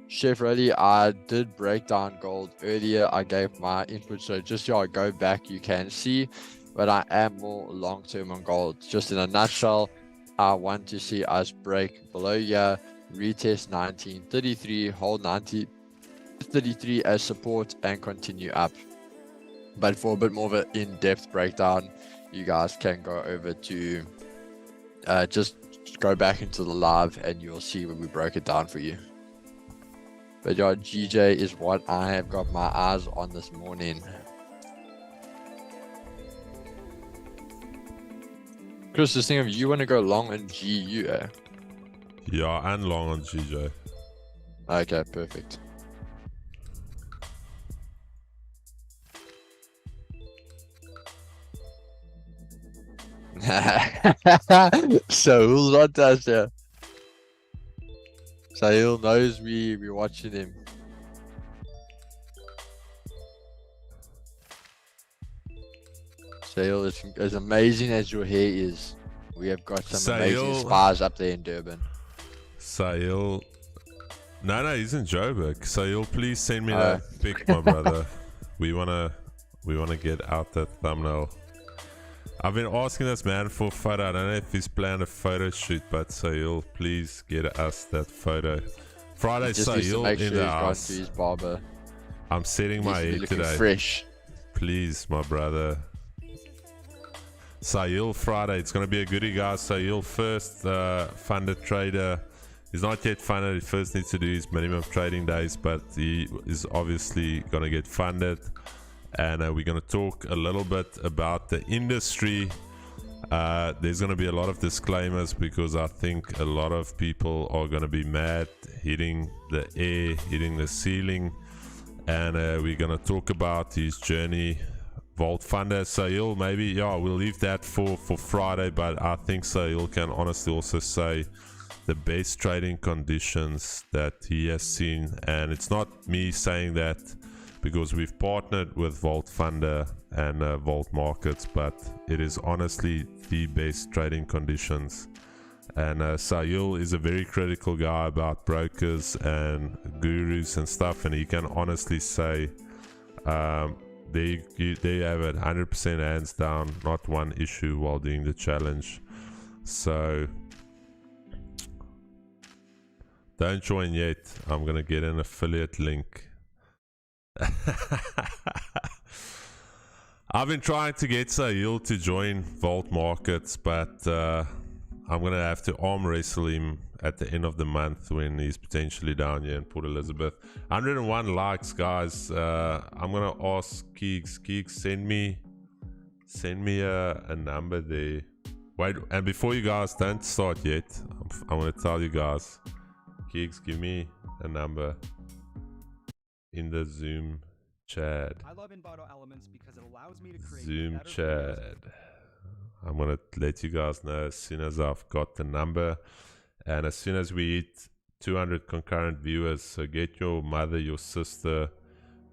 Chef Ready, I did break down gold earlier. I gave my input, so just go back, you can see. But I am more long-term on gold. Just in a nutshell, I want to see us break below here, retest 1933, hold 1933 as support, and continue up. But for a bit more of an in-depth breakdown, you guys can go over to just go back into the live and you'll see when we broke it down for you. But yeah, GJ is what I have got my eyes on this morning. Chris, this thing of you want to go long on GU, eh? Yeah, and long on GJ. Okay, perfect. So who's not touched there? Sahil knows we're watching him. Sahil, as amazing as your hair is, we have got some amazing spies up there in Durban. Sahil, no, he's in Joburg. Sahil, please send me that pic, my brother. We wanna get out that thumbnail. I've been asking this man for a photo. I don't know if he's planned a photo shoot, but Sahil, please get us that photo. Friday, Sahil in the house. To his barber. I'm setting my hair today. Fresh. Please, my brother. Sahil Friday, it's going to be a goodie, guys. Sahil first funded trader. He's not yet funded. He first needs to do his minimum trading days, but he is obviously going to get funded. And we're going to talk a little bit about the industry There's going to be a lot of disclaimers because I think a lot of people are going to be mad, hitting the air, hitting the ceiling, and we're going to talk about his journey, Vault Funder. Sahil, maybe, yeah, we'll leave that for Friday, but I think Sahil can honestly also say the best trading conditions that he has seen, and it's not me saying that because we've partnered with Vault Funder and Vault Markets, but it is honestly the best trading conditions. And Sahil is a very critical guy about brokers and gurus and stuff, and he can honestly say they have it 100% hands down, not one issue while doing the challenge. So don't join yet. I'm gonna get an affiliate link. I've been trying to get Sahil to join Vault Markets, but I'm gonna have to arm wrestle him at the end of the month when he's potentially down here in Port Elizabeth. 101 likes, guys. I'm gonna ask Keeks, send me a number there. Wait, and before you guys don't start yet, I'm gonna tell you guys. Keeks, give me a number in the Zoom chat. I love Envato Elements because it allows me to create Zoom chat. I'm gonna let you guys know as soon as I've got the number, and as soon as we hit 200 concurrent viewers. So get your mother, your sister,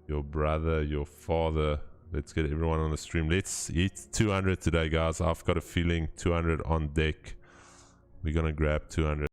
your brother, your father. Let's get everyone on the stream. Let's hit 200 today, guys. I've got a feeling 200 on deck. We're gonna grab 200.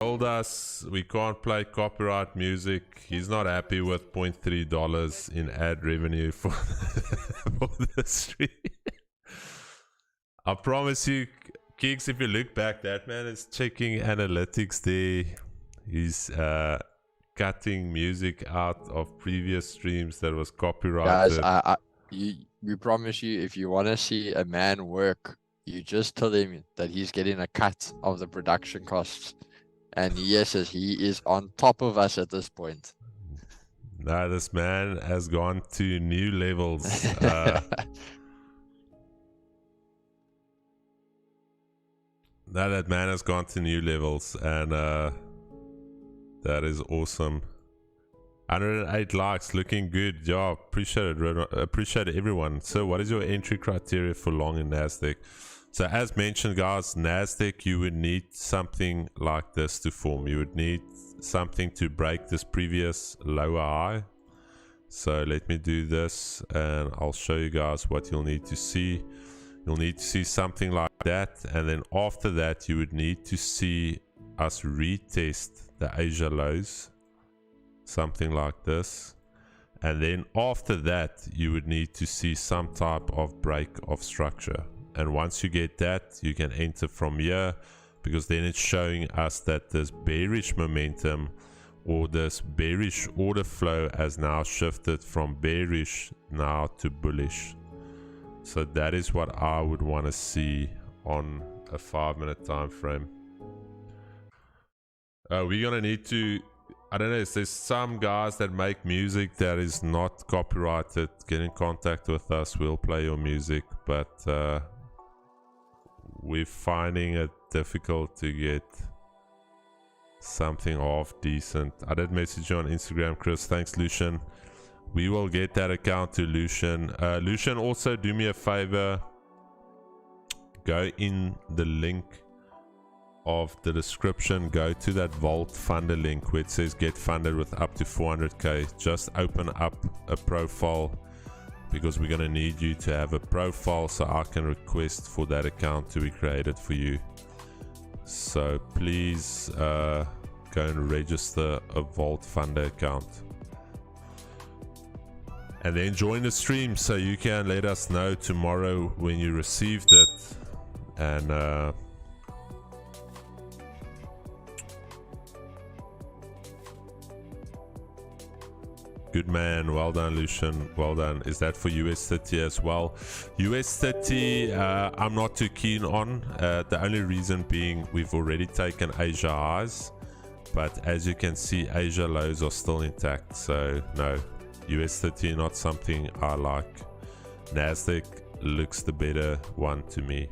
Told us we can't play copyright music. He's not happy with $0.3 in ad revenue for, for the stream. I promise you, Kicks, if you look back, that man is checking analytics there. He's cutting music out of previous streams that was Guys, copyrighted. we promise you, if you want to see a man work, you just tell him that he's getting a cut of the production costs. And yes, he is on top of us at this point. No, this man has gone to new levels. Now that man has gone to new levels, and that is awesome. 108 likes, looking good. Yeah, appreciate it. Appreciate everyone. So, what is your entry criteria for long in Nasdaq? So, as mentioned, guys, Nasdaq, you would need something like this to form. You would need something to break this previous lower high. So, let me do this, and I'll show you guys what you'll need to see. You'll need to see something like that, and then after that you would need to see us retest the Asia lows, something like this, and then after that you would need to see some type of break of structure. And once you get that, you can enter from here, because then it's showing us that this bearish momentum or this bearish order flow has now shifted from bearish now to bullish. So that is what I would want to see on a 5-minute time frame. We're gonna need to, I don't know, there's some guys that make music that is not copyrighted. Get in contact with us, we'll play your music, but we're finding it difficult to get something half decent. I did message you on Instagram, Chris. Thanks, Lucian. We will get that account to Lucian. Lucian, also do me a favor. Go in the link of the description. Go to that Vault Funder link where it says get funded with up to 400k. Just open up a profile, because we're going to need you to have a profile so I can request for that account to be created for you. So please go and register a Vault Funder account. And then join the stream so you can let us know tomorrow when you received it. And good man, well done, Lucian, well done. Is that for US30 as well? US30 I'm not too keen on, the only reason being we've already taken Asia highs, but as you can see Asia lows are still intact, so no, US30 not something I like. Nasdaq looks the better one to me,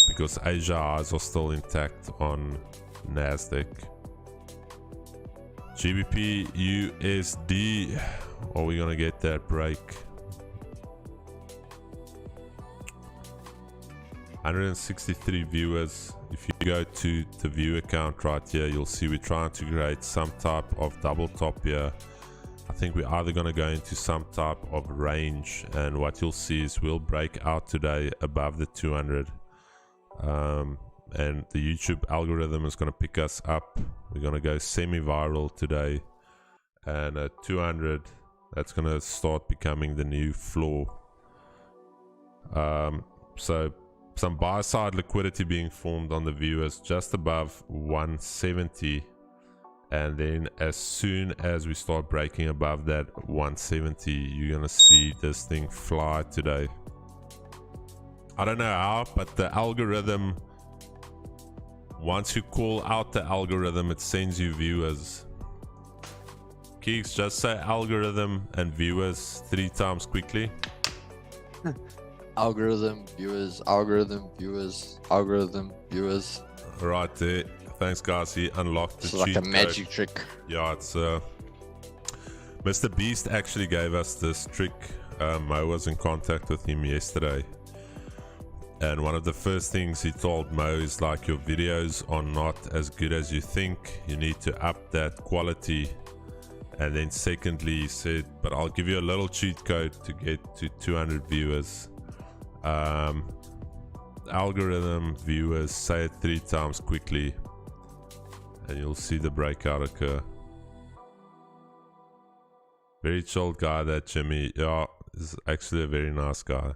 because Asia highs are still intact on Nasdaq. GBP USD, are we gonna get that break? 163 viewers. If you go to the view account right here, you'll see we're trying to create some type of double top here. I think we're either going to go into some type of range, and what you'll see is we'll break out today above the 200, and the YouTube algorithm is going to pick us up. We're going to go semi-viral today, and at 200 that's going to start becoming the new floor. So some buy side liquidity being formed on the viewers just above 170, and then as soon as we start breaking above that 170, you're gonna see this thing fly today. I don't know how, but the algorithm, once you call out the algorithm, it sends you viewers. Keeks, just say algorithm and viewers 3 times quickly. Algorithm, viewers, algorithm, viewers, algorithm, viewers. Right there. Thanks, guys. He unlocked the It's cheat like a code. magic trick. Yeah, it's Mr. Beast actually gave us this trick. Mo was in contact with him yesterday, and one of the first things he told Mo is like, your videos are not as good as you think, you need to up that quality. And then secondly, he said, but I'll give you a little cheat code to get to 200 viewers. Algorithm, viewers, say it 3 times quickly, and you'll see the breakout occur. Very chilled guy, that Jimmy. Yeah, is actually a very nice guy.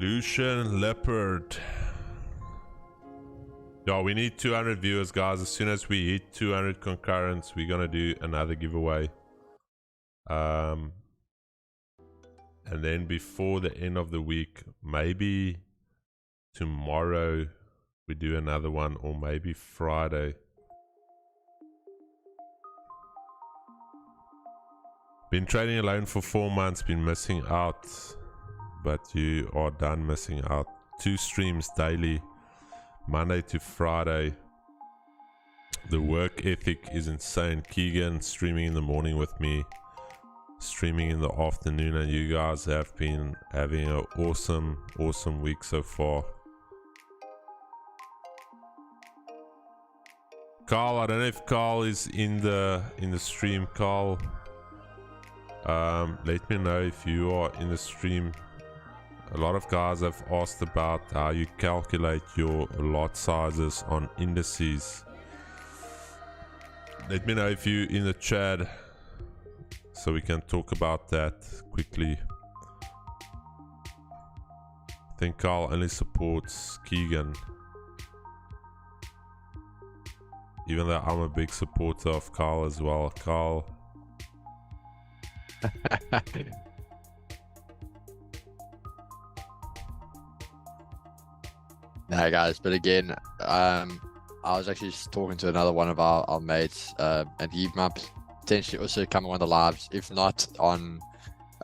Evolution Leopard. Yeah, we need 200 viewers, guys. As soon as we hit 200 concurrents, we're gonna do another giveaway. And then before the end of the week, maybe tomorrow we do another one, or maybe Friday. Been trading alone for 4 months, been missing out. But you are done missing out. 2 streams daily, Monday to Friday. The work ethic is insane. Keegan streaming in the morning with me, streaming in the afternoon, and you guys have been having an awesome week so far. Carl, I don't know if Carl is in the stream. Carl, let me know if you are in the stream. A lot of guys have asked about how you calculate your lot sizes on indices. Let me know if you're in the chat so we can talk about that quickly. I think Carl only supports Keegan, even though I'm a big supporter of Carl as well. Carl. Nah, guys, but again, I was actually just talking to another one of our mates, and he might potentially also come on the lives. If not on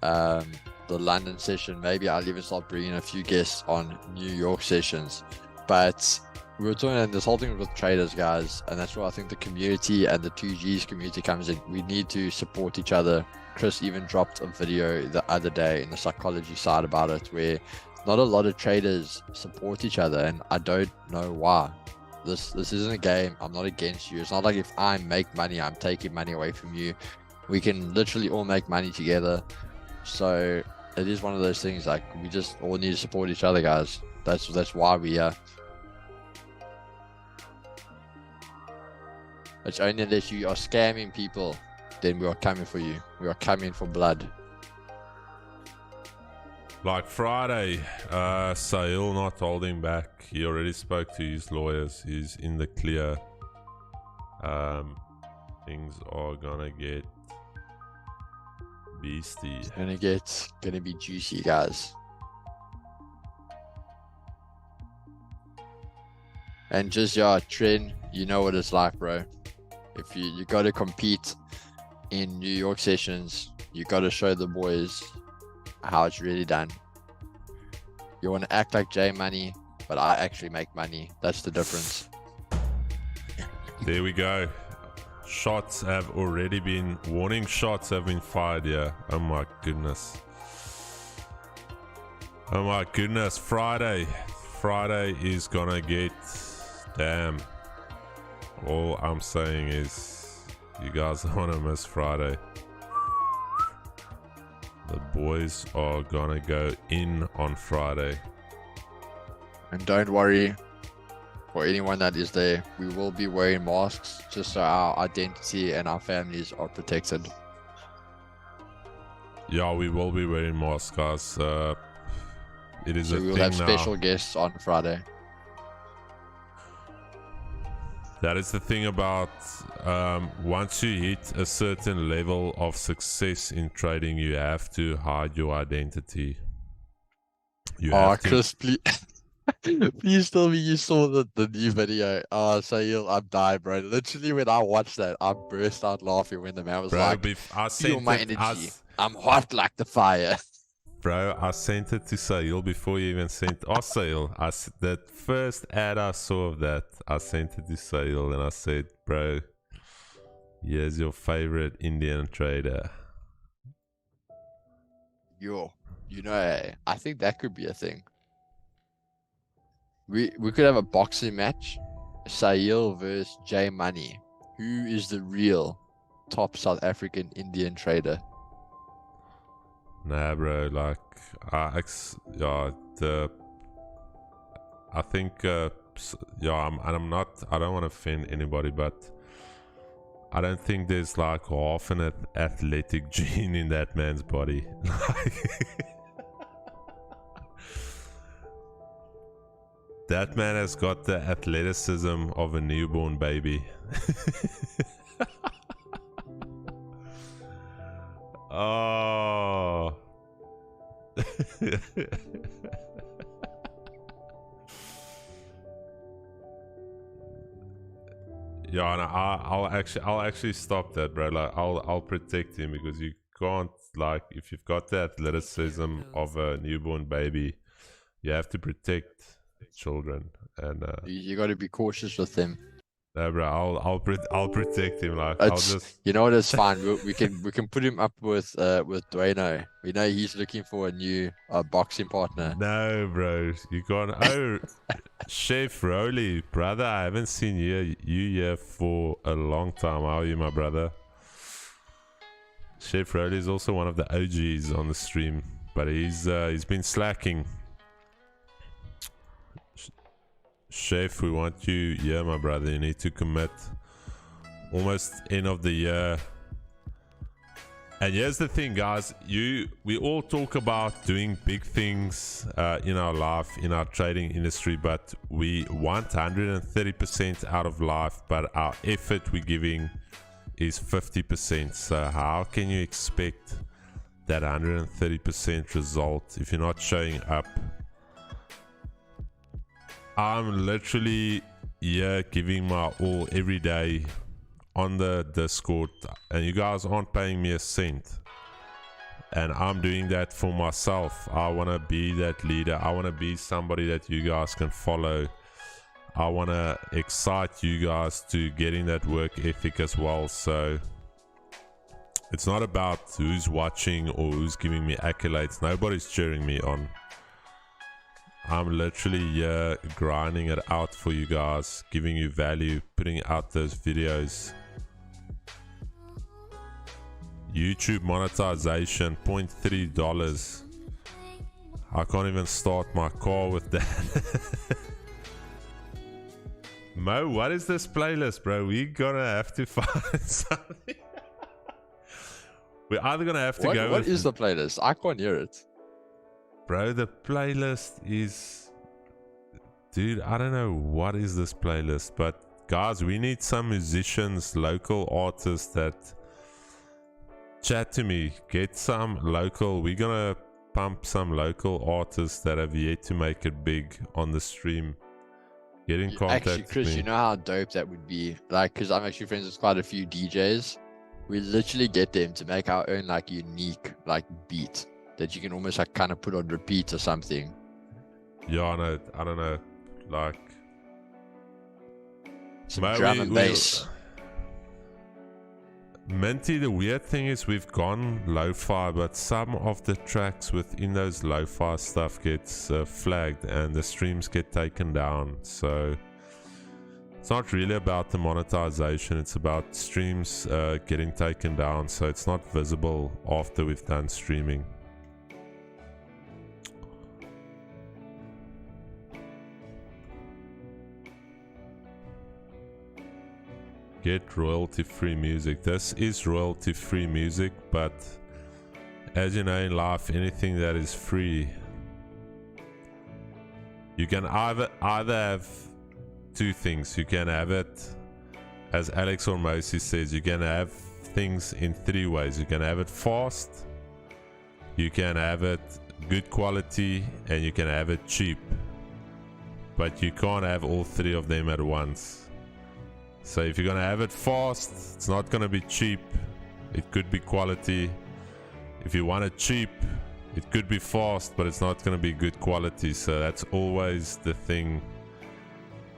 the London session, maybe I'll even start bringing a few guests on New York sessions. But we were talking this whole thing with traders, guys, and that's where I think the community and the 2Gs community comes in. We need to support each other. Chris even dropped a video the other day in the psychology side about it, where not a lot of traders support each other, and I don't know why. This isn't a game. I'm not against you. It's not like if I make money, I'm taking money away from you. We can literally all make money together. So it is one of those things, like, we just all need to support each other, guys. That's why we are. It's only unless you are scamming people, then we are coming for you. We are coming for blood. Like Friday, Sahil not holding back. He already spoke to his lawyers. He's in the clear. Things are gonna get beastie. It's gonna be juicy, guys. And just trend, you know what it's like, bro. If you got to compete in New York sessions, you got to show the boys how it's really done. You want to act like J Money, but I actually make money. That's the difference. There we go. Shots have already been, warning shots have been fired here. Oh my goodness. Oh my goodness. Friday is gonna get, damn. All I'm saying is you guys don't want to miss Friday. The boys are gonna go in on Friday. And don't worry, for anyone that is there, we will be wearing masks just so our identity and our families are protected. Yeah, we will be wearing masks, guys. It is so a we'll thing have now. special guests on Friday. That is the thing about once you hit a certain level of success in trading, you have to hide your identity. Chris, please, please tell me you saw the new video. Sahil, I'm dying, bro. Literally, when I watched that, I burst out laughing when the man was like, feel my energy. I'm hot like the fire. Bro, I sent it to Sahil before you even sent Sahil. That first ad I saw of that, I sent it to Sahil and I said, bro, here's your favorite Indian trader. Yo, I think that could be a thing. We could have a boxing match, Sahil versus J Money. Who is the real top South African Indian trader? Nah, bro, like, I think, I don't want to offend anybody, but I don't think there's like half an athletic gene in that man's body. That man has got the athleticism of a newborn baby. Oh. Yeah, no, I'll actually stop that, bro. Like, I'll protect him, because you can't, like, if you've got the athleticism of a newborn baby, you have to protect children, and you got to be cautious with them. no, bro, I'll protect him. Like, It's, you know what? It's fine. We can put him up with Dwayno. We know he's looking for a new boxing partner. No, bro, you can't. Oh, Chef Rolly, brother, I haven't seen you here for a long time. How are you, my brother? Chef Rolly is also one of the OGs on the stream, but he's been slacking. Chef, we want you here, my brother. You need to commit. Almost end of the year. And here's the thing, guys. We all talk about doing big things in our life, in our trading industry, but we want 130% out of life, but our effort we're giving is 50%. So how can you expect that 130% result if you're not showing up? I'm literally here giving my all every day on the Discord, and you guys aren't paying me a cent, and I'm doing that for myself. I want to be that leader. I want to be somebody that you guys can follow. I want to excite you guys to getting that work ethic as well. So it's not about who's watching or who's giving me accolades. Nobody's cheering me on. I'm literally here grinding it out for you guys, giving you value, putting out those videos. YouTube monetization, $0.3. I can't even start my car with that. Mo, what is this playlist, bro? We're gonna have to find something. We're either gonna have to go. What is the playlist? I can't hear it. Bro, the playlist is... Dude, I don't know what is this playlist, but guys, we need some musicians, local artists that chat to me. Get some local... We're gonna pump some local artists that have yet to make it big on the stream. Get in contact Actually, Chris, with me. you know how dope that would be? Like, because I'm actually friends with quite a few DJs. We literally get them to make our own, like, unique, like, beat that you can almost, like, kind of put on repeat or something. Yeah, I don't know. Like... Some drum and bass. Minty, the weird thing is we've gone lo-fi, but some of the tracks within those lo-fi stuff gets flagged and the streams get taken down. So it's not really about the monetization, it's about streams getting taken down, so it's not visible after we've done streaming. Get royalty-free music. This is royalty-free music, but as you know in life, anything that is free, you can either have two things. You can have it, as Alex Hormozy says, you can have things in three ways. You can have it fast, you can have it good quality, and you can have it cheap. But you can't have all three of them at once. So if you're gonna have it fast, it's not gonna be cheap. It could be quality. If you want it cheap, it could be fast, but it's not gonna be good quality. So that's always the thing,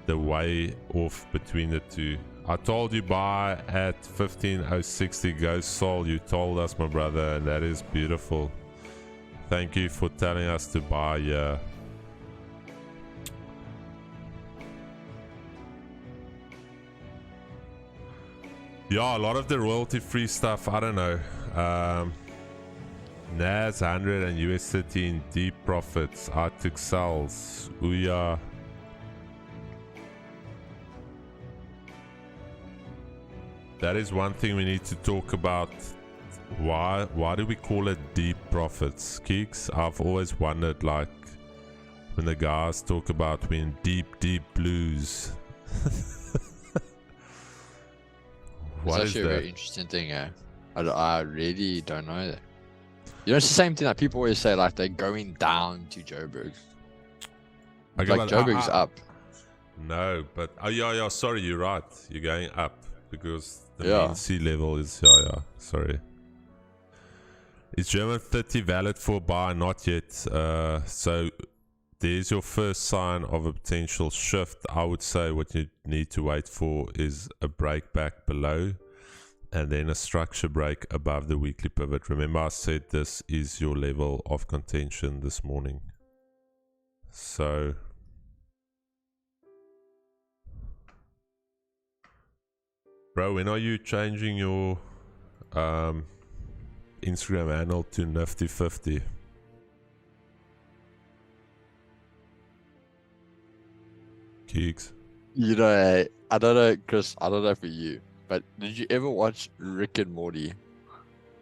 the way off between the two. I told you buy at 15,060 Ghost Soul. You told us, my brother, and that is beautiful. Thank you for telling us to buy. Yeah, a lot of the royalty-free stuff, I don't know. Nas100 and US30 in deep profits. I took sells. Ouya. That is one thing we need to talk about. Why do we call it deep profits? Keeks, I've always wondered, like, when the guys talk about when deep blues. What It's is actually a very that? interesting thing, eh? I really don't know that. You know, it's the same thing that people always say, like they're going down to Joburg. Okay, Like Joburg's up. No, but oh yeah, sorry, you're right. You're going up because the Yeah. mean sea level is yeah. Sorry. Is German 30 valid for buy? Not yet. So there's your first sign of a potential shift. I would say what you need to wait for is a break back below and then a structure break above the weekly pivot. Remember I said this is your level of contention this morning. So bro, when are you changing your Instagram handle to Nifty 50? Keeks. You know, I don't know, Chris. I don't know for you, but did you ever watch Rick and Morty?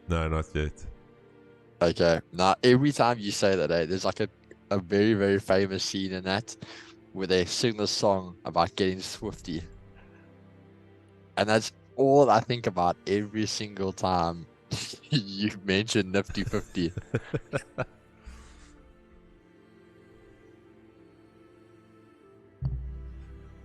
No, not yet. Okay. Now, every time you say that, there's like a very, very famous scene in that where they sing the song about getting swifty. And that's all I think about every single time you mention Nifty 50.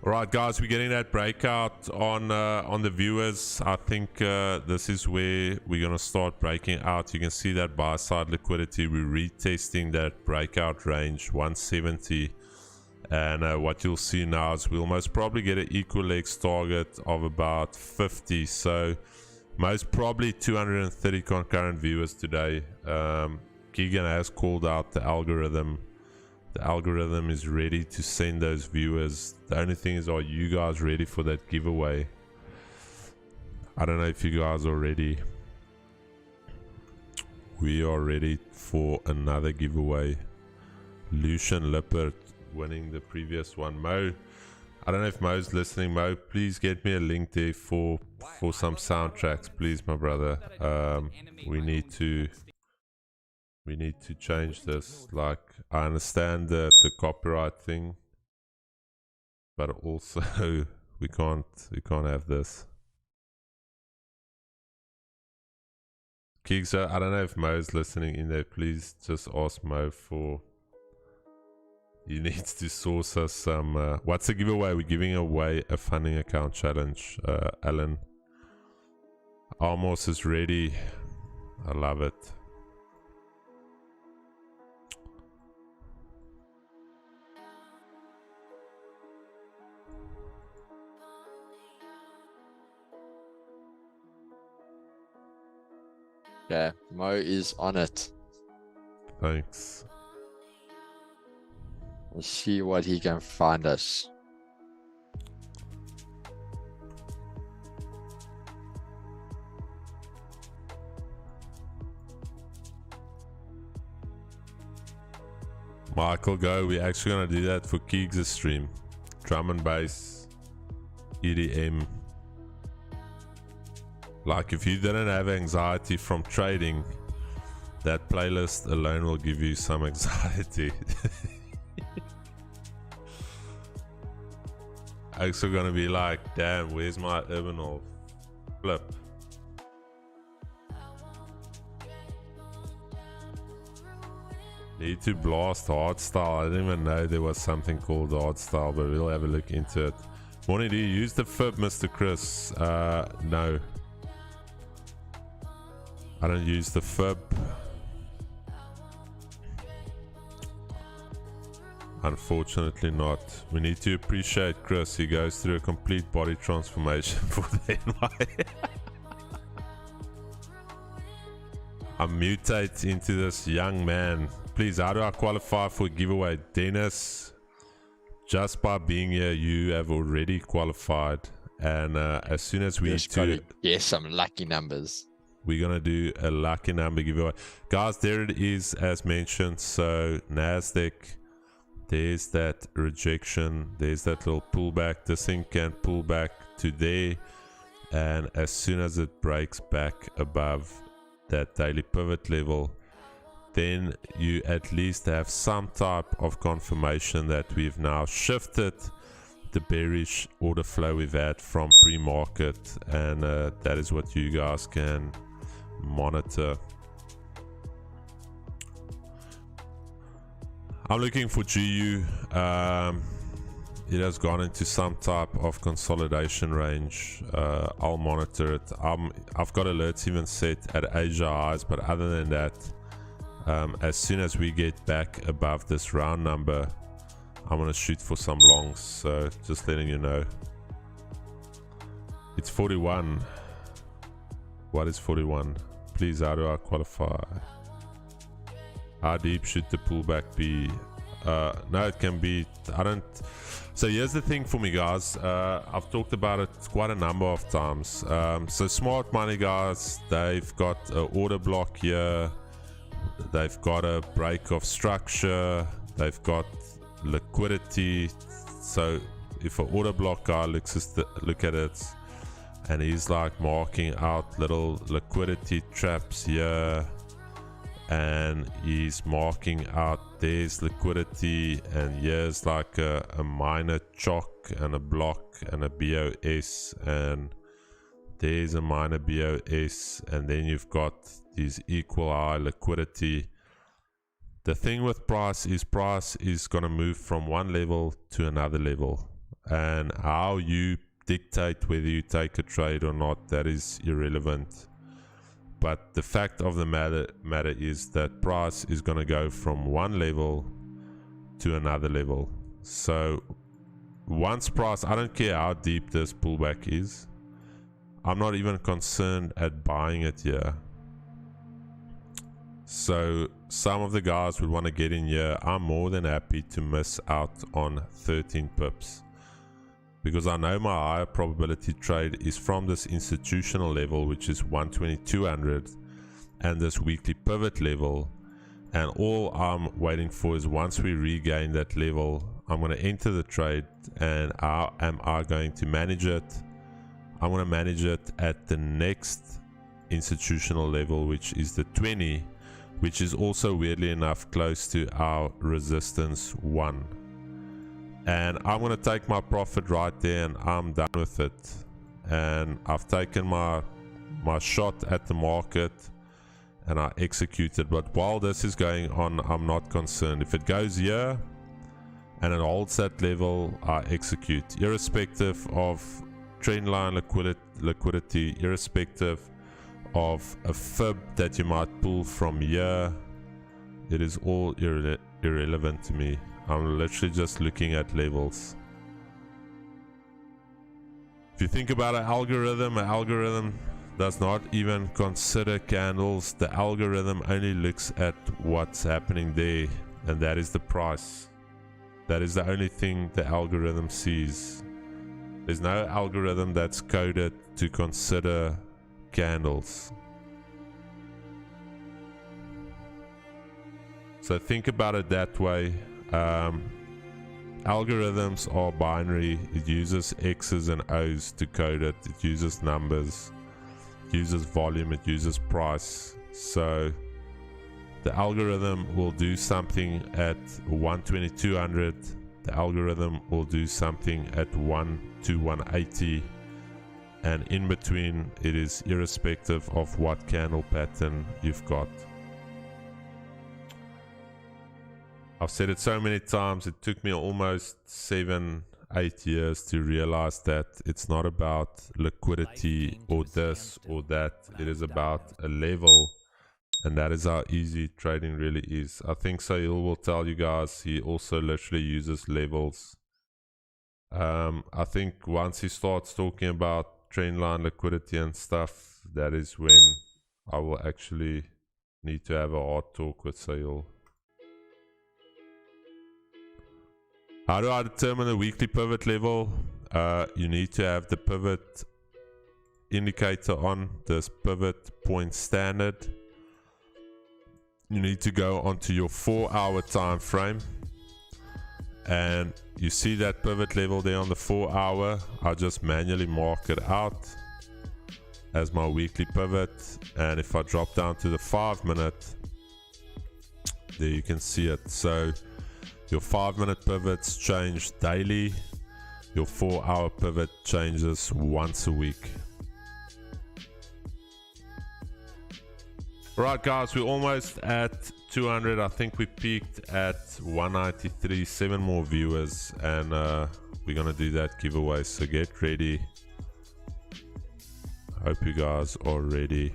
Alright guys, we're getting that breakout on the viewers. I think this is where we're going to start breaking out. You can see that buy side liquidity. We're retesting that breakout range 170. And what you'll see now is we'll most probably get an equal legs target of about 50. So most probably 230 concurrent viewers today. Keegan has called out the algorithm. The algorithm is ready to send those viewers. The only thing is, are you guys ready for that giveaway? I don't know if you guys are ready. We are ready for another giveaway. Lucian Lippert winning the previous one. Mo, I don't know if Mo's listening. Mo, please get me a link there for some soundtracks, please, my brother. We need to change this. Like, I understand the copyright thing, but also we can't have this. Keeks, I don't know if Mo's listening in there. Please just ask Mo for. He needs to source us some. What's the giveaway? We're giving away a funding account challenge. Alan, Almost is ready. I love it. Yeah, Mo is on it. Thanks. Let's see what he can find us. Michael, go. We're actually gonna do that for Keegs' stream. Drum and bass, EDM. Like, if you didn't have anxiety from trading, that playlist alone will give you some anxiety. Also gonna be like, damn, where's my Urbanol flip? Need to blast hardstyle. I didn't even know there was something called hardstyle, but we'll have a look into it. Morning, do you use the fib, Mr. Chris? No. I don't use the fib. Unfortunately not. We need to appreciate Chris. He goes through a complete body transformation for the NY. I mutate into this young man. Please, how do I qualify for a giveaway? Dennis, just by being here, you have already qualified. And as soon as we get some lucky numbers, we're gonna do a lucky number giveaway. Guys, there it is as mentioned. So NASDAQ, there's that rejection, there's that little pullback. This thing can pull back to there, and as soon as it breaks back above that daily pivot level, then you at least have some type of confirmation that we've now shifted the bearish order flow we've had from pre-market, and that is what you guys can monitor. I'm looking for GU. It has gone into some type of consolidation range. I'll monitor it. I've got alerts even set at Asia highs, but other than that, as soon as we get back above this round number, I'm gonna shoot for some longs. So just letting you know. It's 41. What is 41? Please, how do I qualify? How deep should the pullback be? No, it can be. I don't. So here's the thing for me, guys. I've talked about it quite a number of times. So smart money guys, they've got an order block here. They've got a break of structure. They've got liquidity. So if an order block guy look at it, and he's like marking out little liquidity traps here, and he's marking out there's liquidity, and here's like a minor chock and a block and a BOS, and there's a minor BOS, and then you've got these equal high liquidity. The thing with price is going to move from one level to another level, and how you dictate whether you take a trade or not, that is irrelevant. But the fact of the matter is that price is going to go from one level to another level. So once price, I don't care how deep this pullback is, I'm not even concerned at buying it here. So some of the guys would want to get in here. I'm more than happy to miss out on 13 pips, because I know my higher probability trade is from this institutional level, which is 120-200, and this weekly pivot level, and all I'm waiting for is once we regain that level, I'm going to enter the trade. And how am I going to manage it? I'm going to manage it at the next institutional level, which is the 20, which is also weirdly enough close to our resistance 1. And I'm going to take my profit right there, and I'm done with it. And I've taken my shot at the market, and I executed. But while this is going on, I'm not concerned. If it goes here and it holds that level, I execute, irrespective of trend line liquidity, irrespective of a fib that you might pull from here. It is all irrelevant to me. I'm literally just looking at levels. If you think about an algorithm does not even consider candles. The algorithm only looks at what's happening there, and that is the price. That is the only thing the algorithm sees. There's no algorithm that's coded to consider candles. So think about it that way. Algorithms are binary. It uses X's and O's to code it. It uses numbers, it uses volume, it uses price. So the algorithm will do something at 120-200. The algorithm will do something at 1 to 180, and in between it is irrespective of what candle pattern you've got. I've said it so many times, it took me almost 7-8 years to realize that it's not about liquidity or this or that. It is about a level, and that is how easy trading really is. I think Sahil will tell you guys he also literally uses levels. I think once he starts talking about trend line liquidity and stuff, that is when I will actually need to have a hard talk with Sahil. How do I determine a weekly pivot level? You need to have the pivot indicator on, this pivot point standard. You need to go onto your 4-hour time frame, and you see that pivot level there on the 4-hour. I just manually mark it out as my weekly pivot, and if I drop down to the 5-minute, there you can see it. So your 5-minute pivots change daily. Your 4-hour pivot changes once a week. Right guys, we're almost at 200. I think we peaked at 193. 7 more viewers, and we're gonna do that giveaway, so get ready. Hope you guys are ready.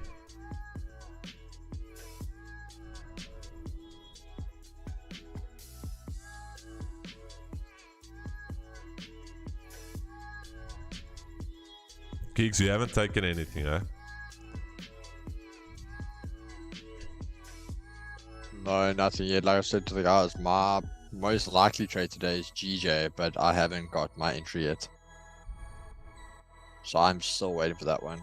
Geeks, you haven't taken anything, eh? No, nothing yet. Like I said to the guys, my most likely trade today is GJ, but I haven't got my entry yet. So I'm still waiting for that one.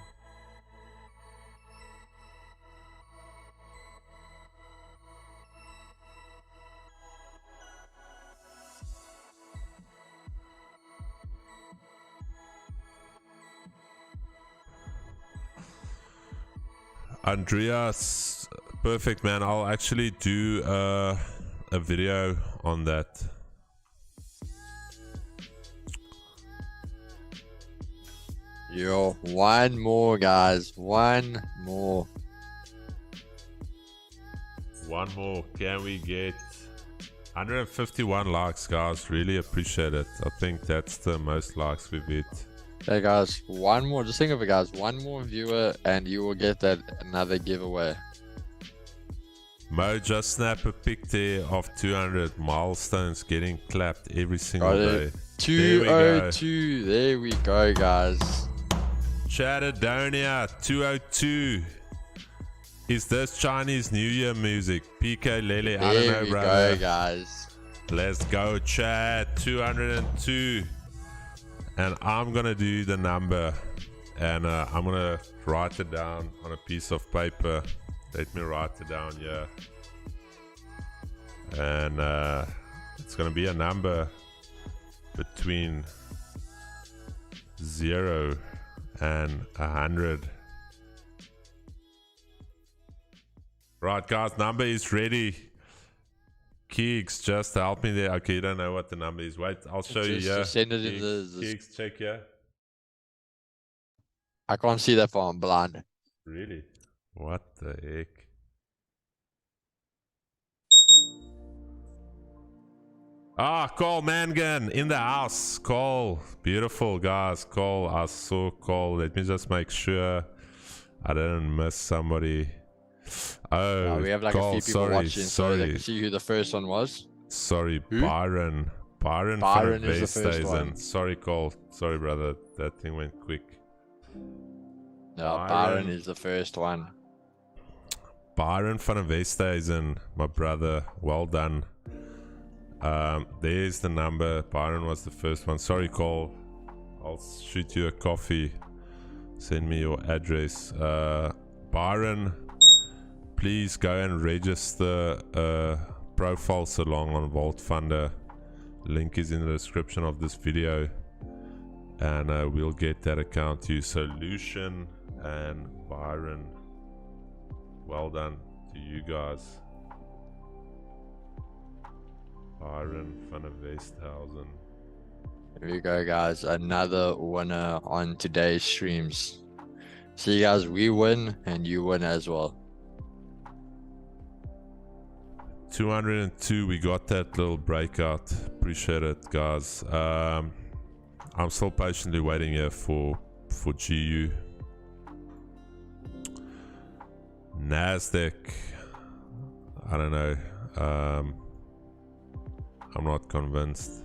Andreas, perfect man. I'll actually do a video on that. Yo, one more guys, one more. One more. Can we get 151 likes, guys? Really appreciate it. I think that's the most likes we've hit. Hey guys, one more. Just think of it, guys. One more viewer, and you will get that another giveaway. Mo, just snap a pic there of 200 milestones getting clapped every single day. 202. There we go, guys. Chatadonia 202. Is this Chinese New Year music? PK Lele, I don't know, brother. There we go, guys. Let's go, Chad. 202. And I'm gonna do the number, and I'm gonna write it down on a piece of paper. Let me write it down here. And it's gonna be a number between 0 and 100. Right guys, number is ready. Keeks, just help me there. Okay, you don't know what the number is. Wait, I'll show you here. Just send it in the... Keeks, check here. I can't see that far, I'm blind. Really? What the heck? Ah, Cole Mangan in the house. Cole, beautiful guys. Cole, I saw Cole. Let me just make sure I didn't miss somebody. Oh, we have like Cole, a few people watching, so they sorry. can see who the first one was. Sorry, Who? Byron. Byron is the first one. Sorry, Cole. Sorry, brother. That thing went quick. No, Byron is the first one. Byron van der Westhuizen, my brother. Well done. There's the number. Byron was the first one. Sorry, Cole. I'll shoot you a coffee. Send me your address. Byron, please go and register a profile salon on Vault Funder. Link is in the description of this video, and we'll get that account to you. So Lucian and Byron, well done to you guys. Byron van der Westhuizen. There we go, guys. Another winner on today's streams. See, guys, we win and you win as well. 202, we got that little breakout. Appreciate it, guys. I'm still patiently waiting here for GU. Nasdaq, I don't know. I'm not convinced.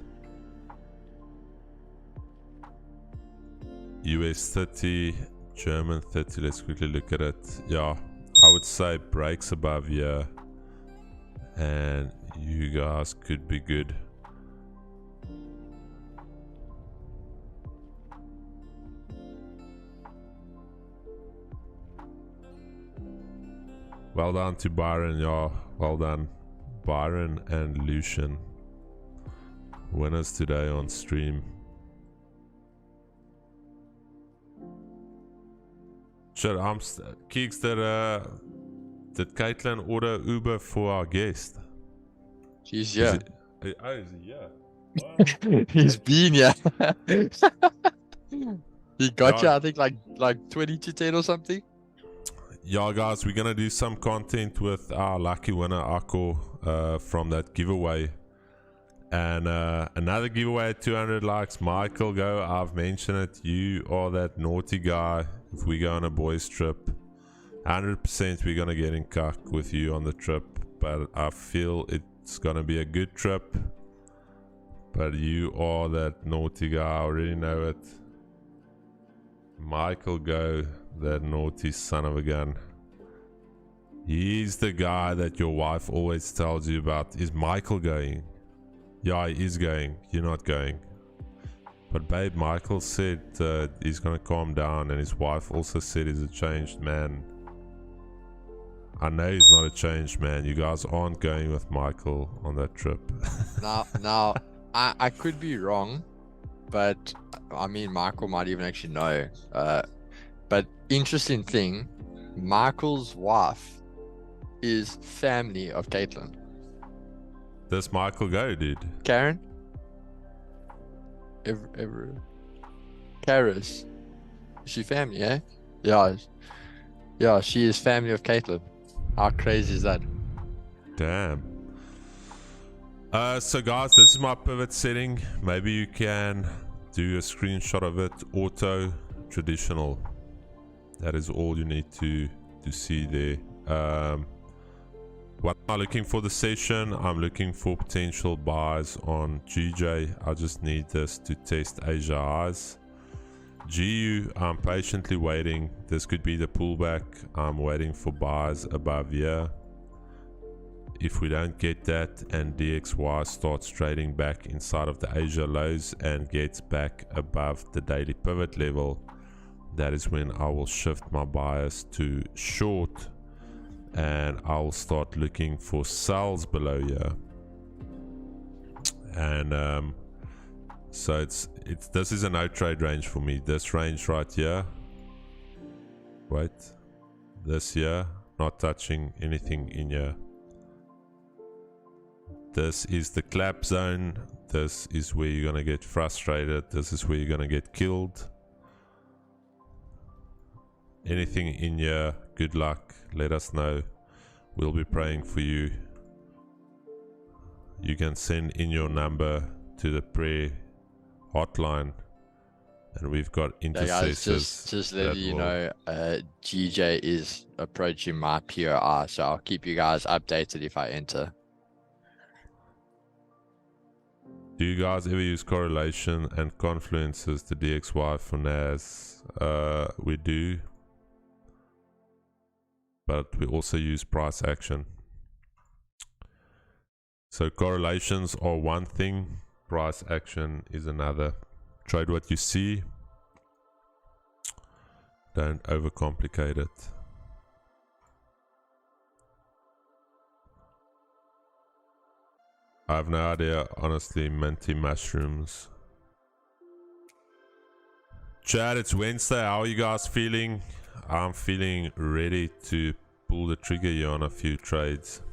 US30, German 30, let's quickly look at it. Yeah, I would say breaks above here, and you guys could be good. Well done to Byron, yeah, well done. Byron and Lucian, winners today on stream. Sure, Keeks, did Caitlin order Uber for our guest? She's here. Oh, is he? Yeah. Wow. He's been here. He got you, Yeah. I think, like 20 to 10 or something. Yeah, guys, we're gonna do some content with our lucky winner Akko from that giveaway. And another giveaway at 200 likes. Michael, go. I've mentioned it. You are that naughty guy. If we go on a boys trip, 100% we're gonna get in cuck with you on the trip. But I feel it's gonna be a good trip. But you are that naughty guy. I already know it. Michael, go. That naughty son of a gun. He's the guy that your wife always tells you about. Is Michael going? Yeah, he is going. You're not going. But babe, Michael said he's gonna calm down, and his wife also said he's a changed man. I know he's not a changed man. You guys aren't going with Michael on that trip. Now, I could be wrong, but I mean, Michael might even actually know. But interesting thing, Michael's wife is family of Caitlin. Does Michael go, dude? Karen? Karis. Is she family, eh? Yeah, she is family of Caitlin. How crazy is that? Damn. So guys, this is my pivot setting. Maybe you can do a screenshot of it. Auto, traditional. That is all you need to see there. What am I looking for the session? I'm looking for potential buys on GJ. I just need this to test Asia highs. GU, I'm patiently waiting. This could be the pullback. I'm waiting for buys above here. If we don't get that and DXY starts trading back inside of the Asia lows and gets back above the daily pivot level, that is when I will shift my bias to short, and I'll start looking for sells below here. And so it's this is a no trade range for me. This range right here, wait, this here, not touching anything in here. This is the clap zone. This is where you're gonna get frustrated. This is where you're gonna get killed. Anything in here, good luck. Let us know. We'll be praying for you. You can send in your number to the prayer hotline, and we've got intercessors. Yeah, guys, just letting you know, GJ is approaching my POR, so I'll keep you guys updated if I enter. Do you guys ever use correlation and confluences to DXY for NAS? We do, but we also use price action. So correlations are one thing, price action is another. Trade what you see, don't overcomplicate it. I have no idea, honestly. Minty mushrooms. Chad, it's Wednesday. How are you guys feeling? I'm feeling ready to pull the trigger here on a few trades.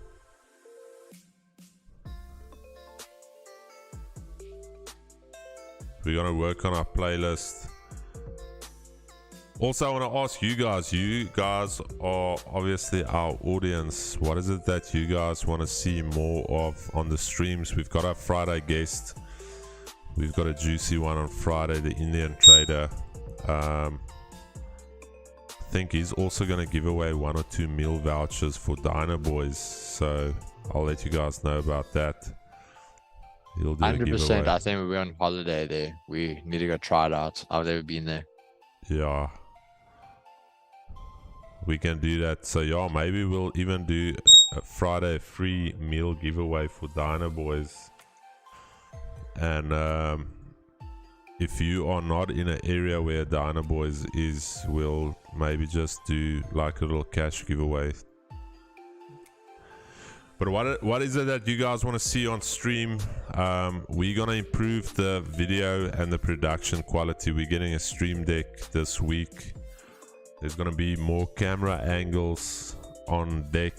We're gonna work on our playlist. Also, I want to ask you guys are obviously our audience. What is it that you guys want to see more of on the streams? We've got our Friday guest. We've got a juicy one on Friday, the Indian trader. I think he's also going to give away 1 or 2 meal vouchers for Diner Boys. So I'll let you guys know about that. He'll do 100%. I think we're on holiday there. We need to go try it out. I've never been there. Yeah. We can do that. So yeah, maybe we'll even do a Friday free meal giveaway for Diner Boys. And if you are not in an area where Diner Boys is, we'll maybe just do like a little cash giveaway. But what is it that you guys want to see on stream? We're gonna improve the video and the production quality. We're getting a stream deck this week. There's gonna be more camera angles on deck.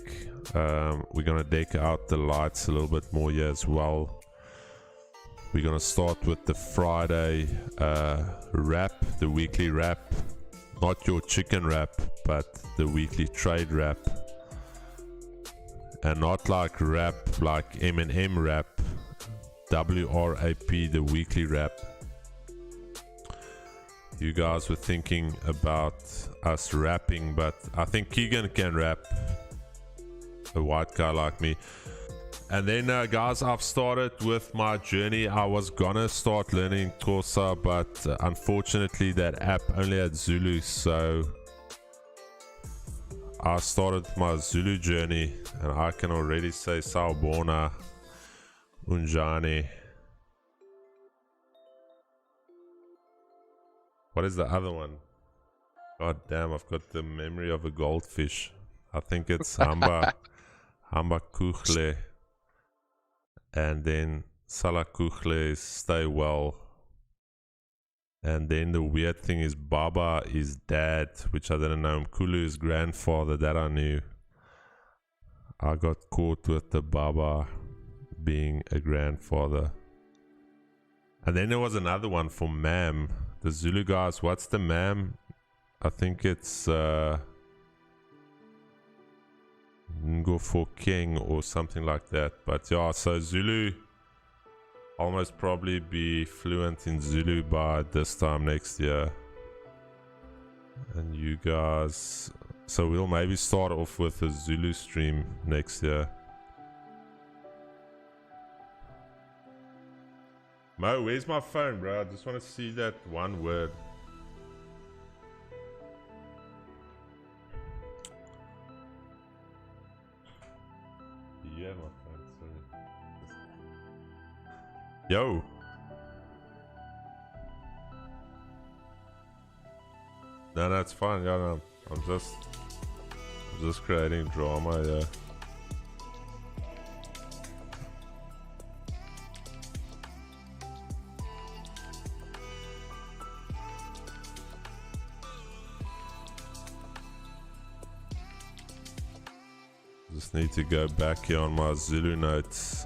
We're gonna deck out the lights a little bit more here as well. We're gonna start with the Friday wrap, the weekly wrap. Not your chicken wrap, but the weekly trade wrap. And not like wrap, like M&M wrap, WRAP, the weekly wrap. You guys were thinking about us rapping, but I think Keegan can rap, a white guy like me. And then guys, I've started with my journey. I was gonna start learning Xhosa, but unfortunately that app only had Zulu, so I started my Zulu journey, and I can already say Sawubona, Unjani. What is the other one? God damn, I've got the memory of a goldfish. I think it's Hamba Kuchle. And then Salakuchle is stay well. And then the weird thing is Baba is dad, which I didn't know. Mkulu is grandfather, that I knew. I got caught with the Baba being a grandfather. And then there was another one for Mam. The Zulu guys, what's the Mam? I think it's Ngo for King or something like that. But yeah, so Zulu, almost probably be fluent in Zulu by this time next year. And you guys, so we'll maybe start off with a Zulu stream next year. Mo, where's my phone, bro? I just want to see that one word. Yeah, my phone, sorry. Yo! No, that's fine. Yeah, no, I'm just creating drama. Yeah. Just need to go back here on my Zulu notes.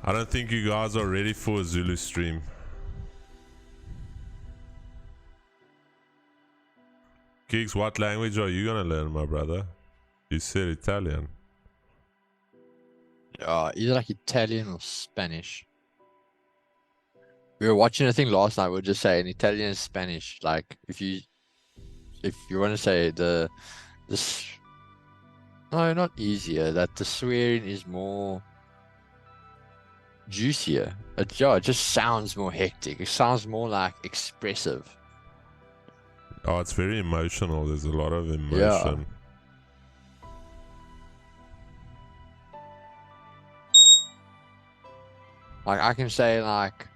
I don't think you guys are ready for a Zulu stream. Kicks, what language are you gonna learn, my brother? You said Italian. Either like Italian or Spanish. We were watching a thing last night. We were just saying Italian and Spanish. Like if you want to say this, no, not easier. That the swearing is more juicier. It just sounds more hectic. It sounds more like expressive. Oh, it's very emotional. There's a lot of emotion. Yeah. Like I can say like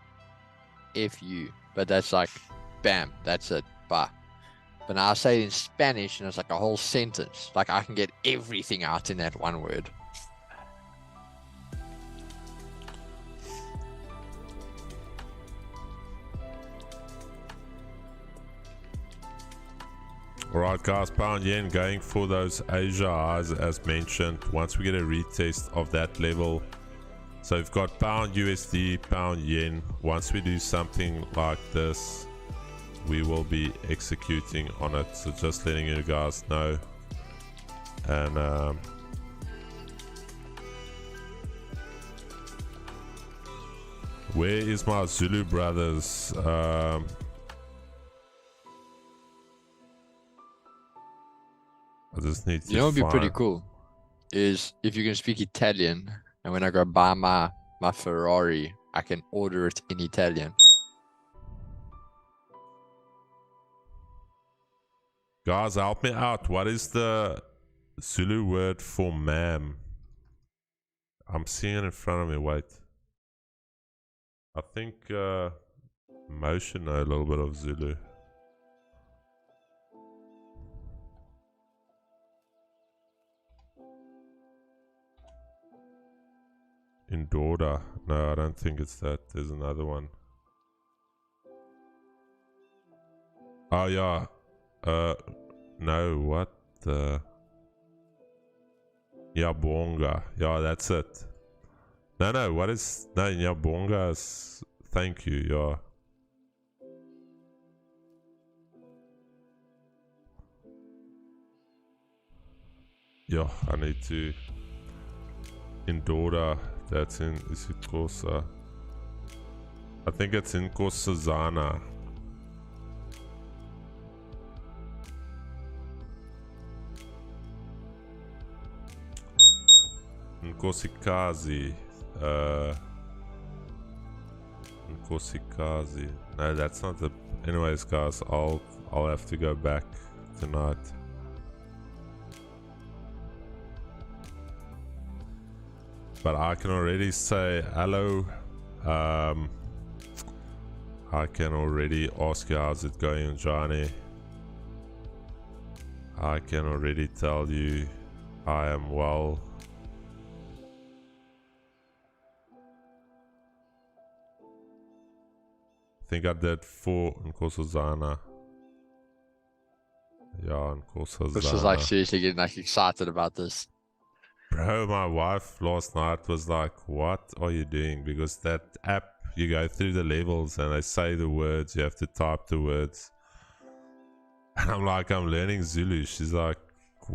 F you, but that's like bam, that's it. Bah. But now I say it in Spanish and it's like a whole sentence. Like I can get everything out in that one word. Alright guys, pound yen going for those Asia highs as mentioned. Once we get a retest of that level. So we've got pound USD, pound yen. Once we do something like this, we will be executing on it. So just letting you guys know. And where is my Zulu brothers? I just need to. You know what would be pretty cool is if you can speak Italian, and when I go buy my Ferrari, I can order it in Italian. Guys, help me out. What is the Zulu word for ma'am? I'm seeing it in front of me. Wait. I think Motion know a little bit of Zulu. in Dorda. No, I don't think it's that. There's another one. Oh yeah. No, what the? Yabonga. Yeah, that's it. No, what is... No, Yabonga is... Thank you, yeah. Yeah, I need to... In Dorda, that's in... Is it Kosa? I think it's in Kosazana. Nkosikazi. Nkosikazi. No, that's not the... Anyways, guys, I'll have to go back tonight. But I can already say hello. I can already ask you how's it going, Johnny. I can already tell you I am well. I think I did 4 in Nkosazana. Yeah, in Nkosazana. Chris is like seriously getting like excited about this. Bro, my wife last night was like, what are you doing? Because that app, you go through the levels and they say the words, you have to type the words. And I'm like, I'm learning Zulu. She's like,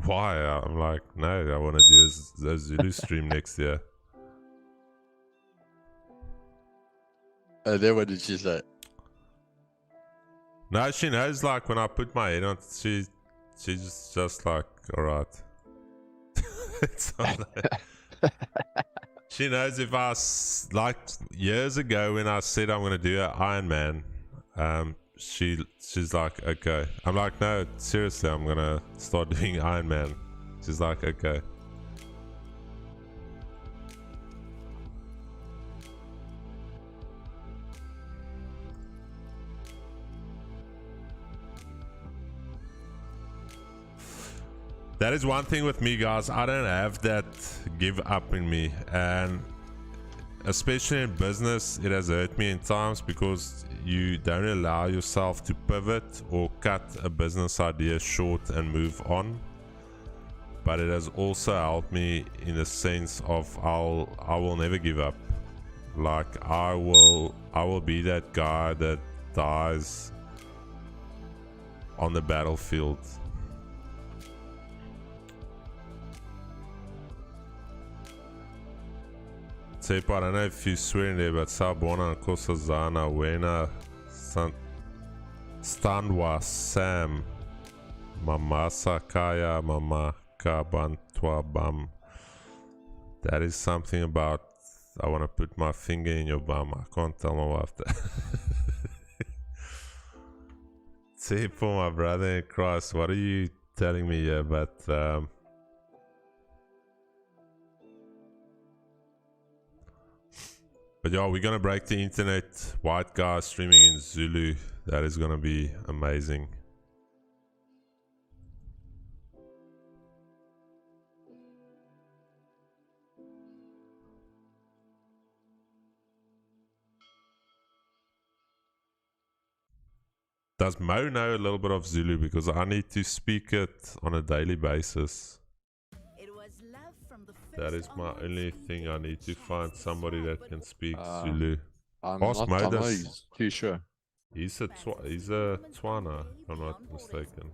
why? I'm like, no, I want to do a Zulu stream next year. And then what did she say? No, she knows, like, when I put my head on, she's just like, alright. It's not like, she knows if like, years ago when I said I'm going to do an Iron Man, she's like, okay. I'm like, no, seriously, I'm going to start doing Iron Man. She's like, okay. That is one thing with me, guys. I don't have that give up in me, and especially in business, it has hurt me in times because you don't allow yourself to pivot or cut a business idea short and move on. But it has also helped me in the sense of I will never give up. Like I will be that guy that dies on the battlefield. Tape, I don't know if you swear in there, but Sabona, Kosazana, Wena, Standwa, Sam, Mamasa, Kaya, Mama, Kabantwa, Bam. That is something about, I want to put my finger in your bum. I can't tell my wife that. Tape for my brother in Christ, what are you telling me here? But, yeah, we're gonna break the internet. White guy streaming in Zulu. That is gonna be amazing. Does Mo know a little bit of Zulu? Because I need to speak it on a daily basis. That is my only thing. I need to find somebody that can speak Zulu. I'm not too sure. He's a Tswana, if I'm not mistaken.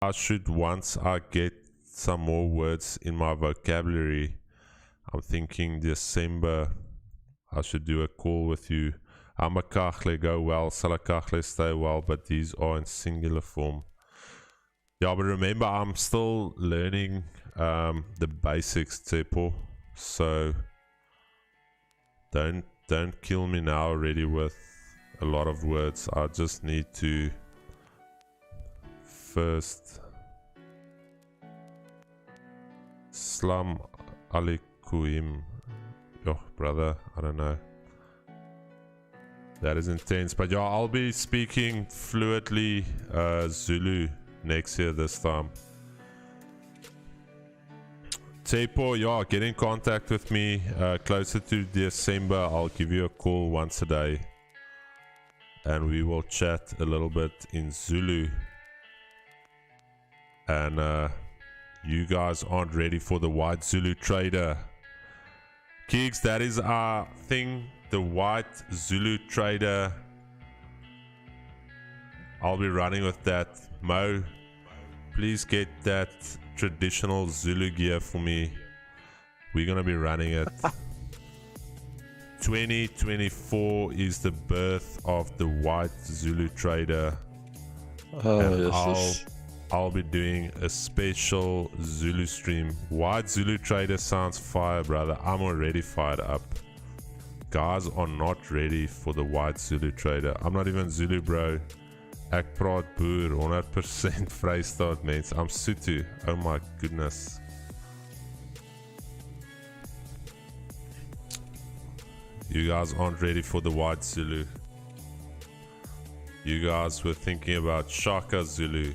I should, once I get some more words in my vocabulary, I'm thinking December I should do a call with you. Amakachle go well, Salakachle stay well, but these are in singular form. Yeah, but remember, I'm still learning the basics, Tepo. So don't kill me now already with a lot of words. I just need to first Slam alikuim. Yo, brother, I don't know. That is intense, but yeah, I'll be speaking fluently Zulu next year this time. Tepo, yeah, get in contact with me closer to December. I'll give you a call once a day and we will chat a little bit in Zulu. And you guys aren't ready for the white Zulu trader. Keeks, that is our thing, the white Zulu trader. I'll be running with that. Mo, please get that traditional Zulu gear for me. We're gonna be running it. 2024 is the birth of the white Zulu trader. And I'll be doing a special Zulu stream. White Zulu trader sounds fire, brother. I'm already fired up. Guys are not ready for the white Zulu trader. I'm not even Zulu, bro. Ek praat boer, 100% Vrystaat mens. I'm Sotho. Oh my goodness. You guys aren't ready for the white Zulu. You guys were thinking about Shaka Zulu.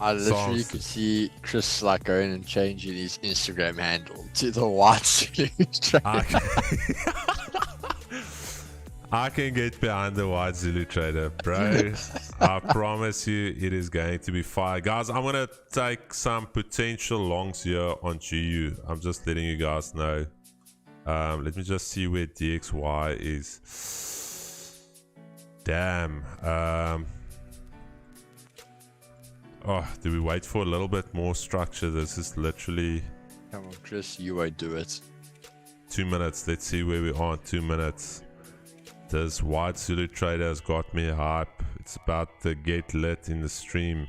I literally could see Chris like going and changing his Instagram handle to the white Zulu trader. I can get behind the white Zulu trader, bro. I promise you it is going to be fire. Guys, I'm going to take some potential longs here on GU. I'm just letting you guys know. Let me just see where DXY is. Damn. Oh, do we wait for a little bit more structure? This is literally... Come on, Chris, you won't do it. 2 minutes. Let's see where we are in 2 minutes. This white Zulu trader has got me hype. It's about to get lit in the stream.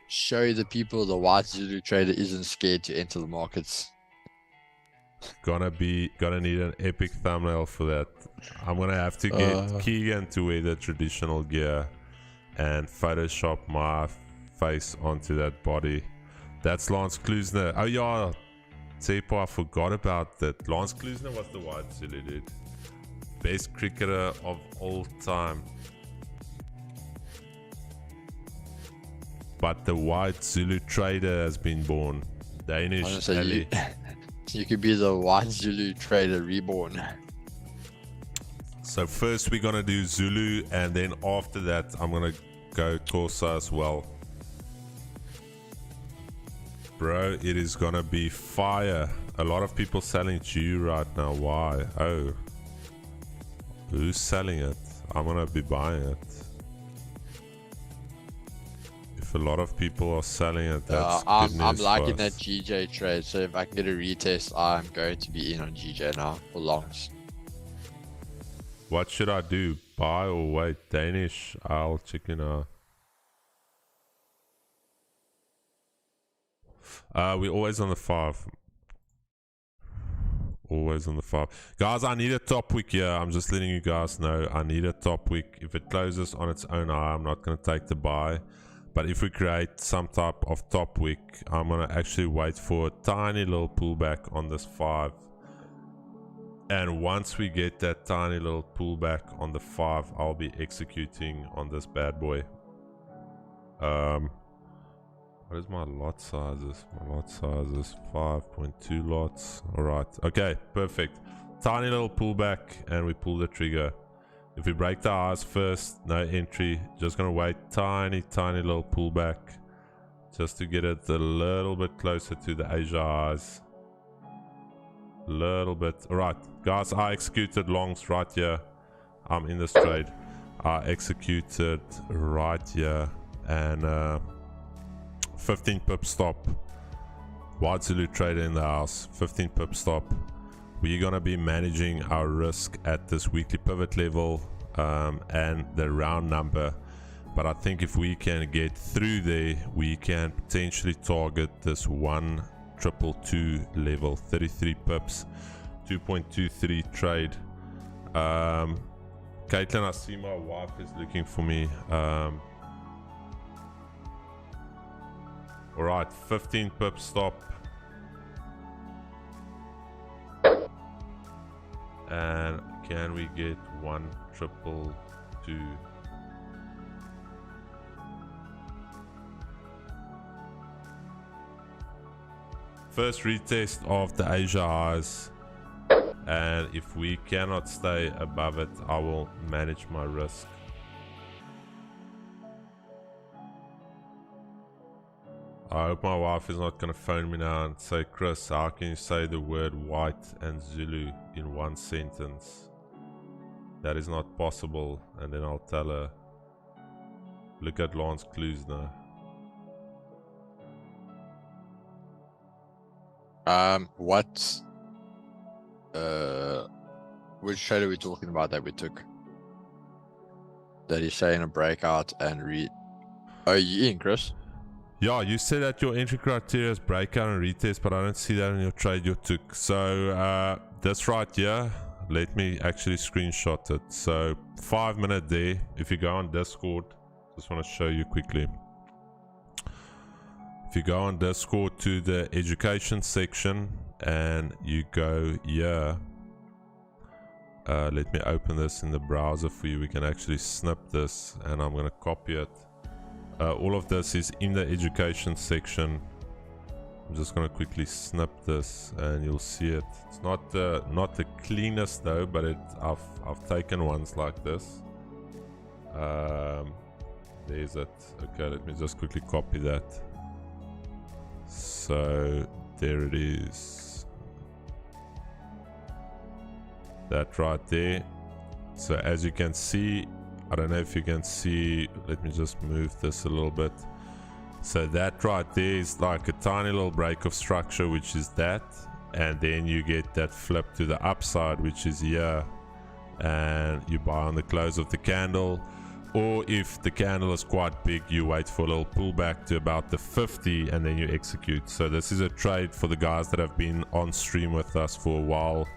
Show the people the white Zulu trader isn't scared to enter the markets. Gonna need an epic thumbnail for that. I'm gonna have to get Keegan to wear the traditional gear and Photoshop my face onto that body. That's Lance Klusner. Oh yeah, Tepo, I forgot about that. Lance Klusner was the white Zulu dude. Best cricketer of all time. But the white Zulu trader has been born. Danish Ali. You could be the white Zulu trader reborn. So first we're gonna do Zulu, and then after that I'm gonna go Xhosa as well. Bro, it is gonna be fire. A lot of people selling GU right now. Why? Oh, who's selling it? I'm gonna be buying it. If a lot of people are selling it, that's good news. I'm liking that GJ trade, so if I can get a retest, I'm going to be in on GJ now for longs. What should I do? Buy or wait? Danish, I'll check in out. We're always on the 5. Always on the 5. Guys, I need a top wick here. I'm just letting you guys know. I need a top wick. If it closes on its own eye, I'm not going to take the buy. But if we create some type of top wick, I'm going to actually wait for a tiny little pullback on this 5. And once we get that tiny little pullback on the 5, I'll be executing on this bad boy. What is my lot sizes? My lot size is 5.2 lots. Alright, okay, perfect. Tiny little pullback and we pull the trigger. If we break the eyes first, no entry. Just gonna wait, tiny little pullback. Just to get it a little bit closer to the Asia eyes. Little bit. Alright, guys, I executed longs right here. I'm in this trade. I executed right here, and 15 pip stop. White Zulu trader in the house, 15 pip stop. We're gonna be managing our risk at this weekly pivot level and the round number. But I think if we can get through there, we can potentially target this 1,222 level, 33 pips, 2.23 trade. Caitlin, I see my wife is looking for me. All right, 15 pip stop. And can we get 1,222? First retest of the Asia highs, and if we cannot stay above it, I will manage my risk. I hope my wife is not going to phone me now and say, Chris, how can you say the word white and Zulu in one sentence? That is not possible. And then I'll tell her, look at Lance clues now. Which trade are we talking about that we took? That he's saying a breakout and read. Are you in, Chris? Yeah, you said that your entry criteria is breakout and retest, but I don't see that in your trade you took. So this right here, let me actually screenshot it. So 5 minute there. If you go on Discord, just want to show you quickly. If you go on Discord to the education section and you go here, let me open this in the browser for you. We can actually snip this and I'm going to copy it. All of this is in the education section. I'm just going to quickly snip this and you'll see it. It's not the cleanest though, but I've taken ones like this. There's it. Okay, let me just quickly copy that. So there it is. That right there. So as you can see, I don't know if you can see, let me just move this a little bit. So that right there is like a tiny little break of structure, which is that, and then you get that flip to the upside, which is here, and you buy on the close of the candle. Or if the candle is quite big, you wait for a little pullback to about the 50 and then you execute. So this is a trade for the guys that have been on stream with us for a while.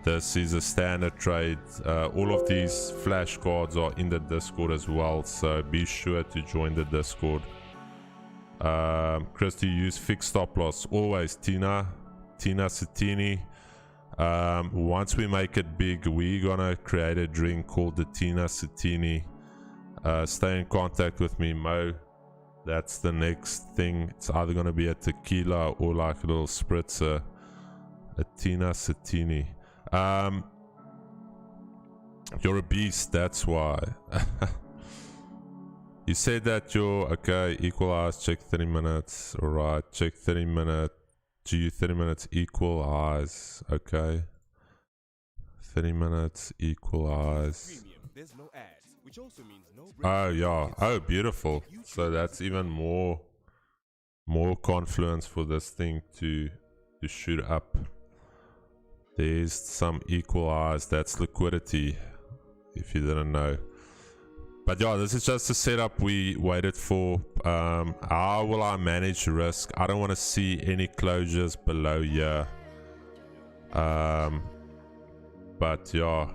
This is a standard trade. All of these flashcards are in the Discord as well, so be sure to join the Discord. Chris, do you use fixed stop loss? Always. Tina Satini. Once we make it big, we're gonna create a drink called the Tina Satini. Stay in contact with me, Mo. That's the next thing. It's either gonna be a tequila or like a little spritzer. A Tina Satini. You're a beast, that's why. You said that you're okay. Equal highs, check 30 minutes. Alright, check 30 minutes. GU 30 minutes equal highs. Okay, 30 minutes equal highs. Oh yeah, oh beautiful. So that's even more confluence for this thing to shoot up. There's some equal highs. That's liquidity, if you didn't know. But yeah, this is just a setup we waited for. How will I manage risk? I don't want to see any closures below here. But yeah,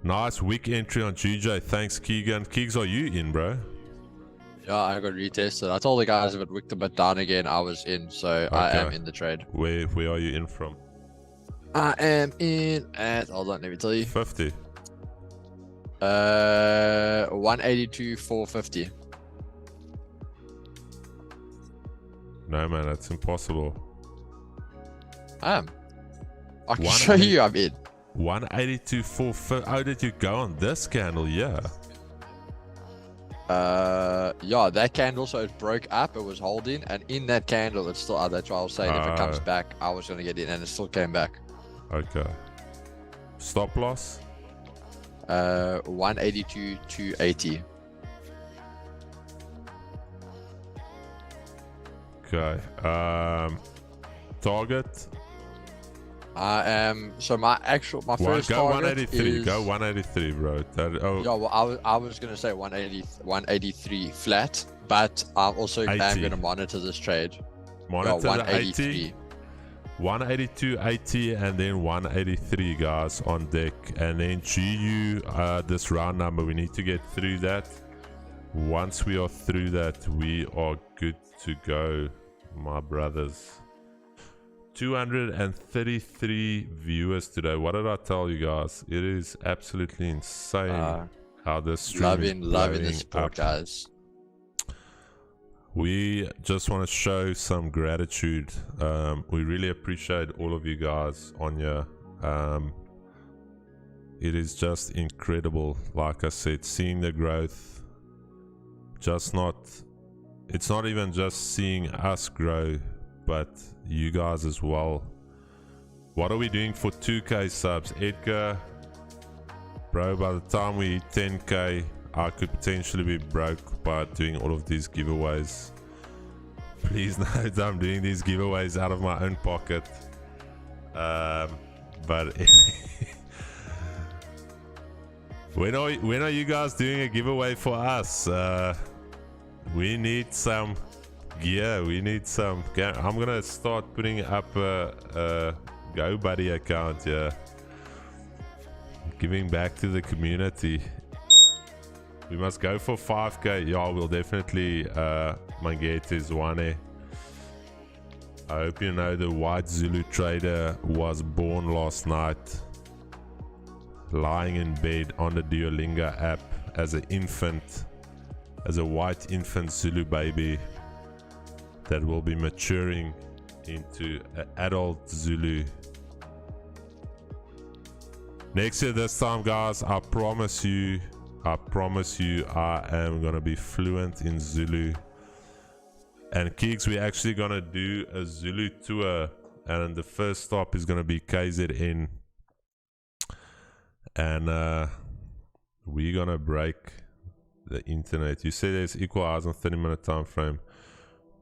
nice weak entry on GJ. Thanks, Keegan. Keegs, are you in, bro? Yeah, I got retested. I told the guys if it wicked a bit down again, I was in. So okay. I am in the trade. Where are you in from? I am in at, hold on, let me tell you. 50. 182.450. No man, that's impossible. I can show you I'm in. 182.450. How did you go on this candle? Yeah. Yeah, that candle, so it broke up, it was holding, and in that candle it's still, that's why I was saying if it comes back I was going to get in, and it still came back. Okay. Stop loss? 182 280. Okay. Target. So my first go target 183. is, Go 183, bro. yeah, well, I was gonna say 183 flat, but I also am 80. gonna monitor this trade. Monitor Yeah, the 80. 182, 80, and then 183, guys, on deck. And then GU, this round number, we need to get through that. Once we are through that, we are good to go, my brothers. 233 viewers today. What did I tell you guys? It is absolutely insane how this stream is Loving the support, up. guys. We just want to show some gratitude. We really appreciate all of you guys on here. It is just incredible. Like I said, seeing the growth. It's not even just seeing us grow, but you guys as well. What are we doing for 2k subs? Edgar, bro, by the time we hit 10k, I could potentially be broke by doing all of these giveaways. Please note I'm doing these giveaways out of my own pocket. But when are you guys doing a giveaway for us? We need some gear. We need some. I'm gonna start putting up a GoBuddy account here, giving back to the community. We must go for 5k. Yeah, we'll definitely Mangate is one. I hope you know the white Zulu trader was born last night, lying in bed on the Duolingo app as an infant, as a white infant Zulu baby that will be maturing into an adult Zulu. Next year this time, guys, I promise you I am gonna be fluent in Zulu. And Keeks, we're actually gonna do a Zulu tour, and the first stop is gonna be KZN, and we're gonna break the internet. You say there's equal highs on 30-minute time frame.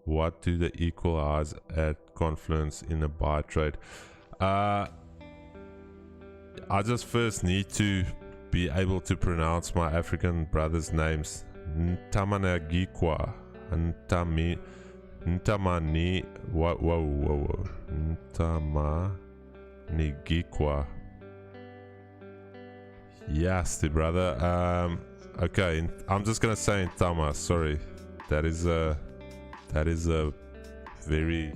What do the equal highs at Confluence in a buy trade? I just first need to be able to pronounce my African brothers' names. Ntamanagikwa, Ntamani, whoa, Ntamanigikwa. Yes, the brother. Okay, I'm just gonna say Ntama. Sorry, that is a very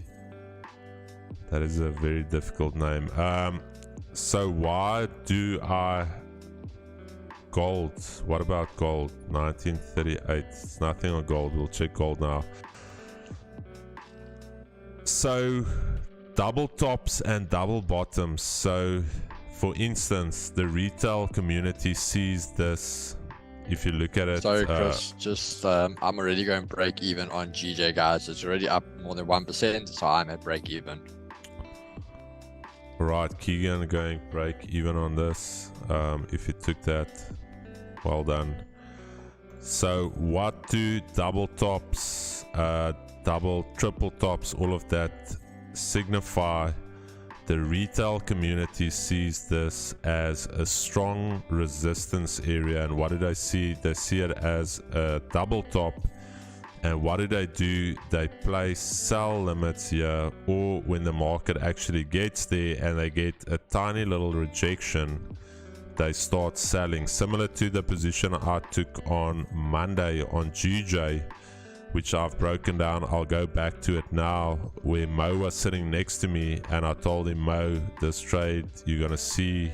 difficult name. So why do I gold? What about gold? 1938. It's nothing on gold. We'll check gold now. So double tops and double bottoms. So for instance, the retail community sees this. If you look at it, sorry Chris, just I'm already going break even on GJ, guys. It's already up more than 1%, so I'm at break even. Right, Keegan going break even on this. If you took that, well done. So what do double tops, double, triple tops, all of that signify? The retail community sees this as a strong resistance area, and what do they see? They see it as a double top. And what do? They place sell limits here, or when the market actually gets there and they get a tiny little rejection, they start selling, similar to the position I took on Monday on GJ, which I've broken down. I'll go back to it now, where Mo was sitting next to me, and I told him, Mo, this trade, you're gonna see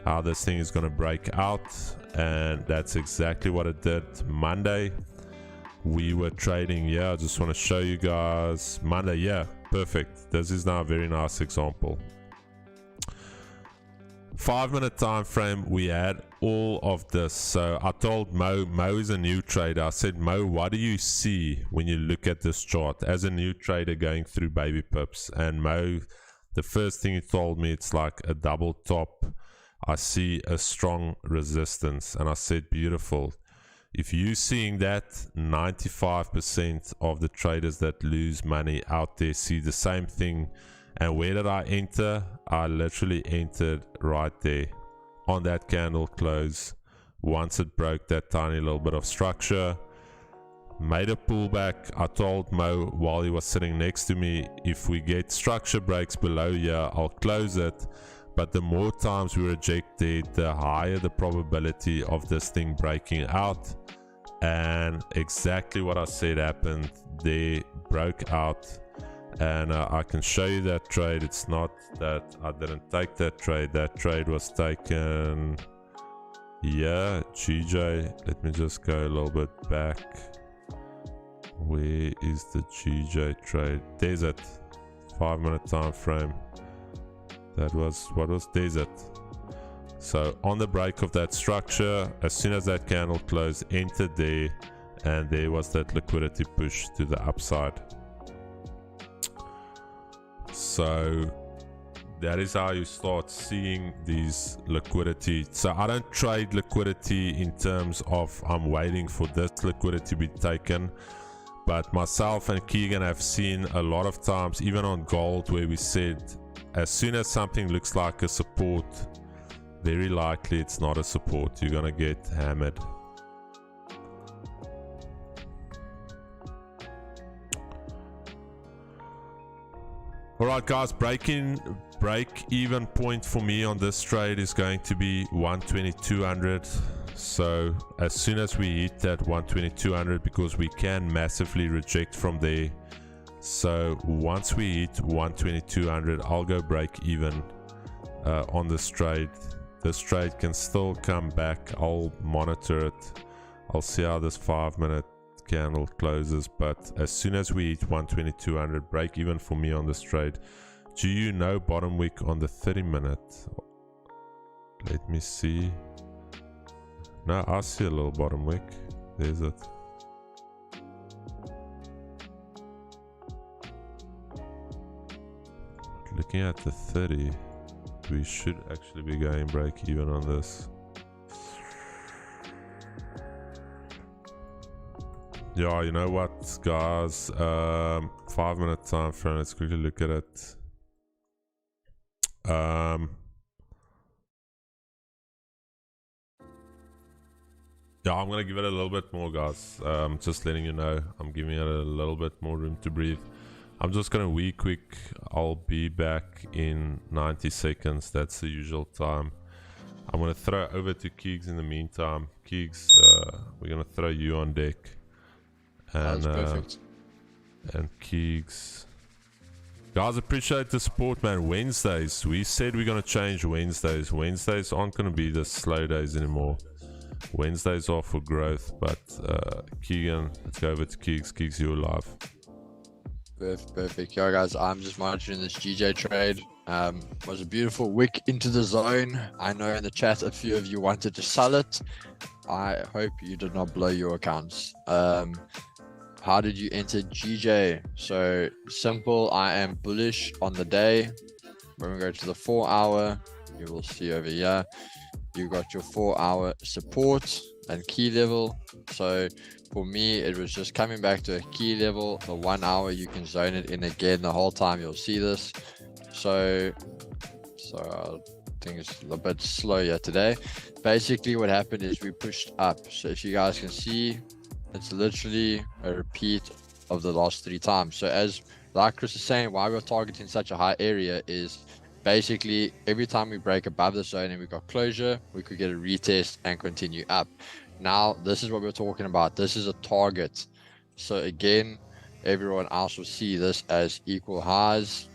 how this thing is gonna break out, and that's exactly what it did. Monday we were trading. Yeah, I just want to show you guys Monday. Yeah, perfect. This is now a very nice example. 5-minute time frame, we had all of this. So I told Mo is a new trader. I said, Mo, what do you see when you look at this chart as a new trader going through baby pips? And Mo, the first thing he told me, it's like a double top, I see a strong resistance, and I said, beautiful. If you're seeing that, 95% of the traders that lose money out there see the same thing. And where did I enter? I literally entered right there on that candle close. Once it broke that tiny little bit of structure, made a pullback. I told Mo while he was sitting next to me, if we get structure breaks below here, I'll close it. But the more times we reject it, the higher the probability of this thing breaking out. And exactly what I said happened. They broke out, and I can show you that trade. It's not that I didn't take that trade. That trade was taken, yeah, GJ. Let me just go a little bit back. Where is the GJ trade? There's it. 5-minute time frame. That was, what was, there's it. So on the break of that structure, as soon as that candle closed, entered there, and there was that liquidity push to the upside. So that is how you start seeing these liquidity. So I don't trade liquidity in terms of I'm waiting for this liquidity to be taken. But myself and Keegan have seen a lot of times, even on gold, where we said as soon as something looks like a support, very likely it's not a support. You're gonna get hammered. Alright guys, break even point for me on this trade is going to be 120,200. So as soon as we hit that 120,200, because we can massively reject from there, so once we hit 120,200, I'll go break even on this trade. This trade can still come back. I'll monitor it. I'll see how this 5-minute candle closes, but as soon as we hit 120,200, break even for me on this trade. Do you know bottom wick on the 30-minute? Let me see. No, I see a little bottom wick. There's it. Looking at the 30, we should actually be going break even on this. Yeah, you know what, guys? 5-minute time frame. Let's quickly look at it. Yeah, I'm gonna give it a little bit more, guys. Just letting you know, I'm giving it a little bit more room to breathe. I'm just gonna wee quick. I'll be back in 90 seconds. That's the usual time. I'm gonna throw over to Keegs in the meantime. Keegs, we're gonna throw you on deck. And, that's perfect. And Keegs. Guys, appreciate the support, man. Wednesdays, we said we're gonna change Wednesdays. Wednesdays aren't gonna be the slow days anymore. Wednesdays are for growth. But Keegan, let's go over to Keegs. Keegs, you're live. Perfect. Yo guys, I'm just monitoring this GJ trade. Was a beautiful wick into the zone. I know in the chat a few of you wanted to sell it. I hope you did not blow your accounts. How did you enter GJ? So simple, I am bullish on the day. When we go to the 4-hour, you will see over here, you got your 4-hour support and key level. So for me, it was just coming back to a key level. The 1 hour, you can zone it in again the whole time. You'll see this. So I think it's a bit slow here today. Basically, what happened is we pushed up. So if you guys can see, it's literally a repeat of the last 3 times. So as like Chris is saying, why we're targeting such a high area is basically every time we break above the zone and we got closure, we could get a retest and continue up. Now, this is what we're talking about. This is a target. So again, everyone else will see this as equal highs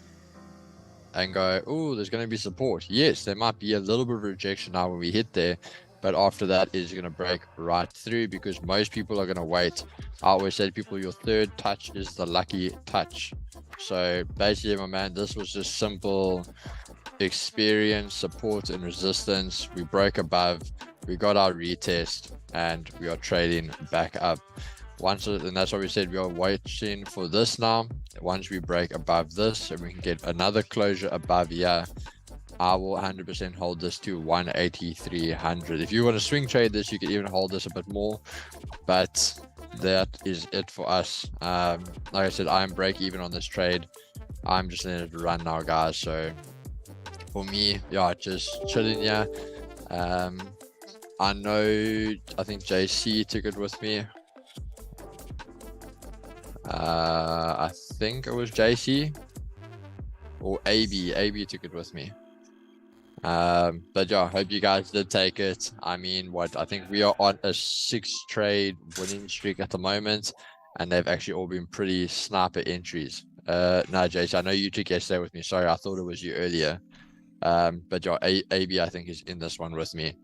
and go, oh, there's going to be support. Yes, there might be a little bit of rejection now when we hit there, but after that is going to break right through because most people are going to wait. I always say to people, your third touch is the lucky touch. So basically, my man, this was just simple experience, support and resistance. We broke above, we got our retest, and we are trading back up. And that's why we said we are waiting for this now. Once we break above this and we can get another closure above here, I will 100% hold this to 18300. If you want to swing trade this, you can even hold this a bit more, but that is it for us. Like I said, I'm break even on this trade. I'm just letting it run now, guys. So for me, yeah, just chilling here. I think JC took it with me. I think it was JC or AB took it with me. But yeah, hope you guys did take it. I mean, I think we are on a 6-trade winning streak at the moment, and they've actually all been pretty sniper entries. No, JC, I know you took yesterday with me. Sorry, I thought it was you earlier. But yeah, AB I think is in this one with me.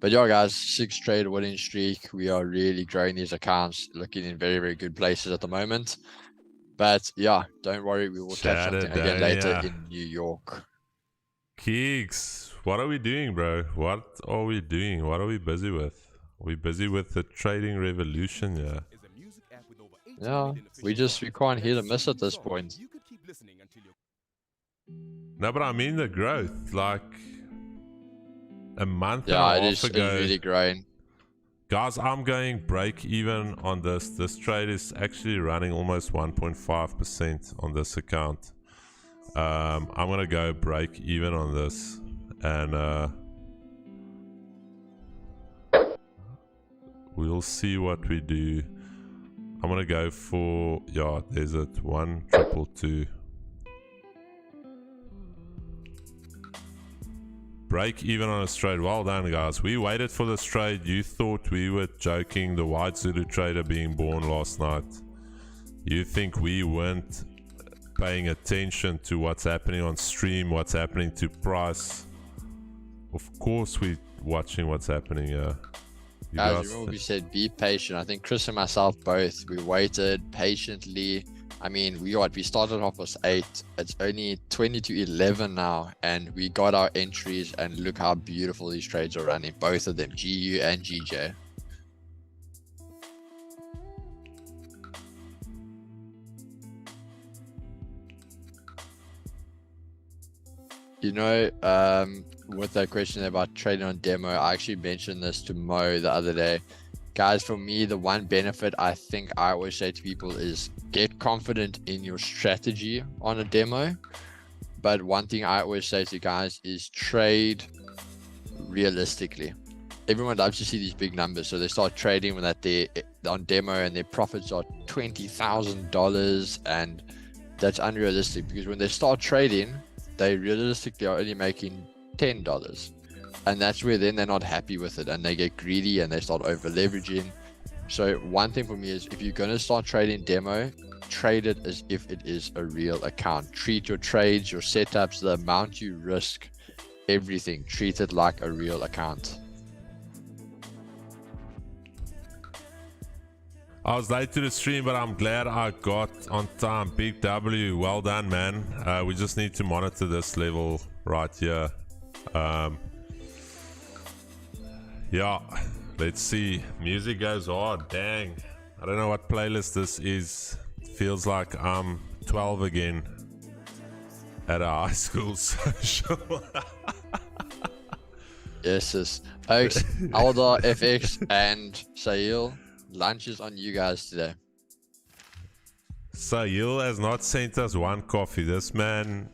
But yeah, guys, 6-trade winning streak. We are really growing these accounts, looking in very, very good places at the moment. But yeah, don't worry, we will catch something again later in New York. Keeks, what are we doing, bro? What are we doing? What are we busy with? Are we busy with the trading revolution, yeah? Yeah, we can't hit a miss at this point. No, but I mean the growth, like a month and a half ago. It's really growing. Guys, I'm going break even on this. This trade is actually running almost 1.5% on this account. I'm gonna go break even on this, and we'll see what we do. I'm gonna go for, yeah, there's it, 1,222. Break even on a trade. Well done, guys. We waited for this trade. You thought we were joking, the white Zulu trader being born last night. You think we weren't paying attention to what's happening on stream, what's happening to price? Of course we're watching what's happening here. Guys, remember we said be patient. I think Chris and myself both, we waited patiently. I mean, we started off with 8. It's only 20 to 11 now, and we got our entries, and look how beautiful these trades are running, both of them, GU and GJ. You know, with that question about trading on demo, I actually mentioned this to Mo the other day. Guys, for me, the one benefit I think I always say to people is get confident in your strategy on a demo. But one thing I always say to guys is trade realistically. Everyone loves to see these big numbers, so they start trading when they're on demo and their profits are $20,000, and that's unrealistic, because when they start trading, they realistically are only making $10, and that's where then they're not happy with it and they get greedy and they start over leveraging. So one thing for me is, if you're going to start trading demo, trade it as if it is a real account. Treat your trades, your setups, the amount you risk, everything, treat it like a real account. I was late to the stream, but I'm glad I got on time. Big W, well done, man. We just need to monitor this level right here. Yeah, let's see. Music goes hard, dang. I don't know what playlist this is. It feels like I'm 12 again at a high school social. Yes. Oaks, Aldar, FX, and Sahil. Lunch is on you guys today. Sahil has not sent us one coffee. This man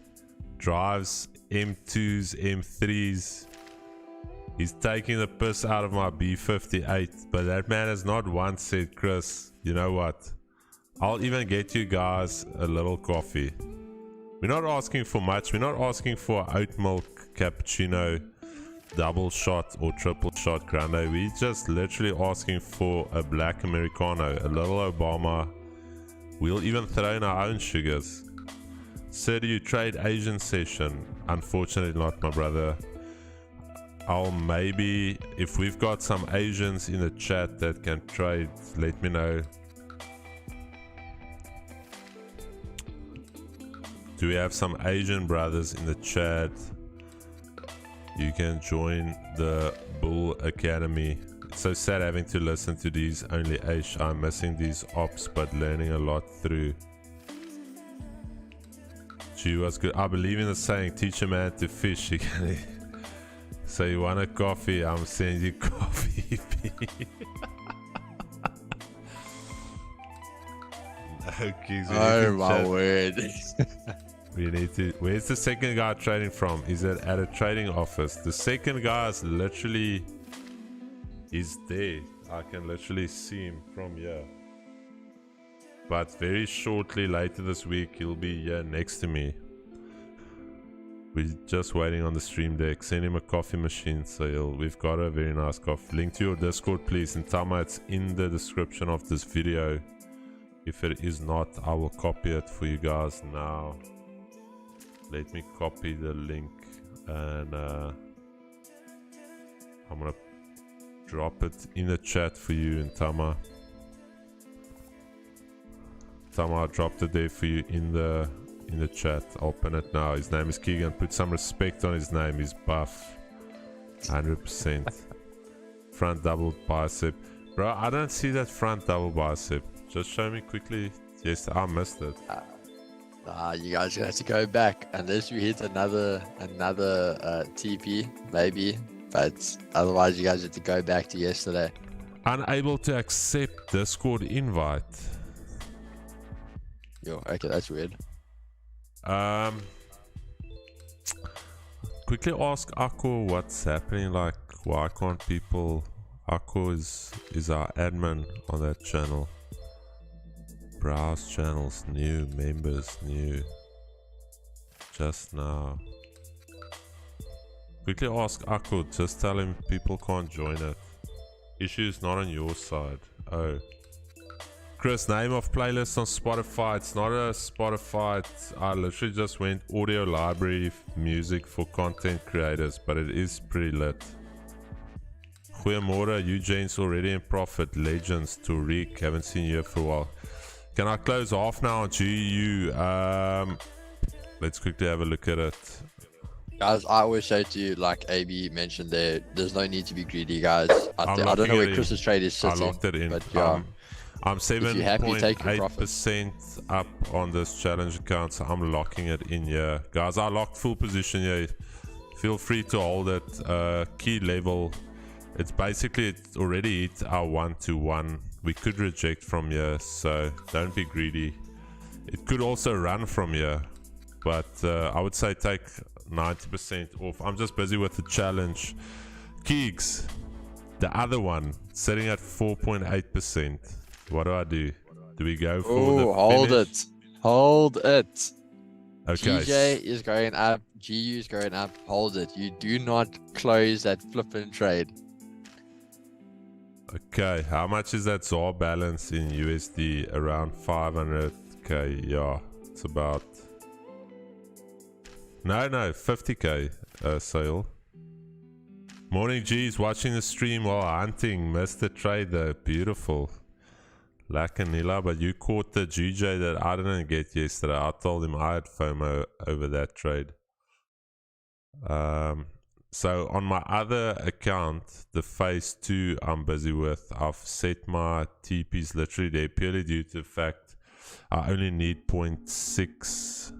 drives M2s, M3s. He's taking the piss out of my B58. But that man has not once said, Chris, you know what? I'll even get you guys a little coffee. We're not asking for much. We're not asking for oat milk, cappuccino, double shot or triple shot grande. We just literally asking for a black Americano, a little Obama. We'll even throw in our own sugars. Sir, do you trade Asian session? Unfortunately not, my brother. I'll maybe, if we've got some Asians in the chat that can trade, let me know. Do we have some Asian brothers in the chat? You can join the Bull Academy. It's so sad having to listen to these only H. I'm missing these ops, but learning a lot through. Gee was good. I believe in the saying, teach a man to fish. So you want a coffee? I'm sending you coffee. Okay, so Oh my word. we need to. Where's the second guy trading from? Is it at a trading office? The second guy is literally. He's there. I can literally see him from here. But very shortly later this week, he'll be here next to me. We're just waiting on the stream deck. Send him a coffee machine, so we've got a very nice coffee. Link to your Discord, please. And Tama, it's in the description of this video. If it is not, I will copy it for you guys now. Let me copy the link, and I'm gonna drop it in the chat for you. And Tama, I dropped it there for you in the chat. I'll pin it now. His name is Keegan. Put some respect on his name. He's buff, 100%. Front double bicep, bro. I don't see that front double bicep. Just show me quickly. Yes, I missed it. You guys gonna have to go back unless we hit another TP maybe, but otherwise you guys have to go back to yesterday. Unable to accept Discord invite. Yo, okay, that's weird. Quickly ask Akko what's happening. Like, why can't people? Akko is our admin on that channel. Browse channels, new members, new. Just now. Quickly ask Akko. Just tell him people can't join it. Issues not on your side. Oh. Chris, name of playlist on Spotify. It's not a Spotify. I literally just went audio library music for content creators, but it is pretty lit. Goeiemorgen, Eugene's already in profit. Legends, Tariq, haven't seen you for a while. Can I close off now on GU? Let's quickly have a look at it. Guys, I always say to you, like AB mentioned there's no need to be greedy, guys. I don't know where Chris's trade is sitting. I locked it in. But yeah. I'm 7.8% up on this challenge account, so I'm locking it in here. Guys, I locked full position here. Feel free to hold it. Key level. It's basically, it's already hit our 1-to-1. We could reject from here, so don't be greedy. It could also run from here, but I would say take 90% off. I'm just busy with the challenge. Keeks, the other one, sitting at 4.8%. What do? Do we go for the finish? Hold it. Okay. GJ is going up. GU is going up. Hold it. You do not close that flipping trade. Okay, how much is that ZAR balance in USD? Around 500k. Yeah, it's about. No, 50k sale. Morning G's, watching the stream while hunting. Missed the trade though. Beautiful. Lacanilla, but you caught the GJ that I didn't get yesterday. I told him I had FOMO over that trade. So on my other account, the phase 2 I'm busy with, I've set my TPs literally there purely due to the fact I only need 0.6.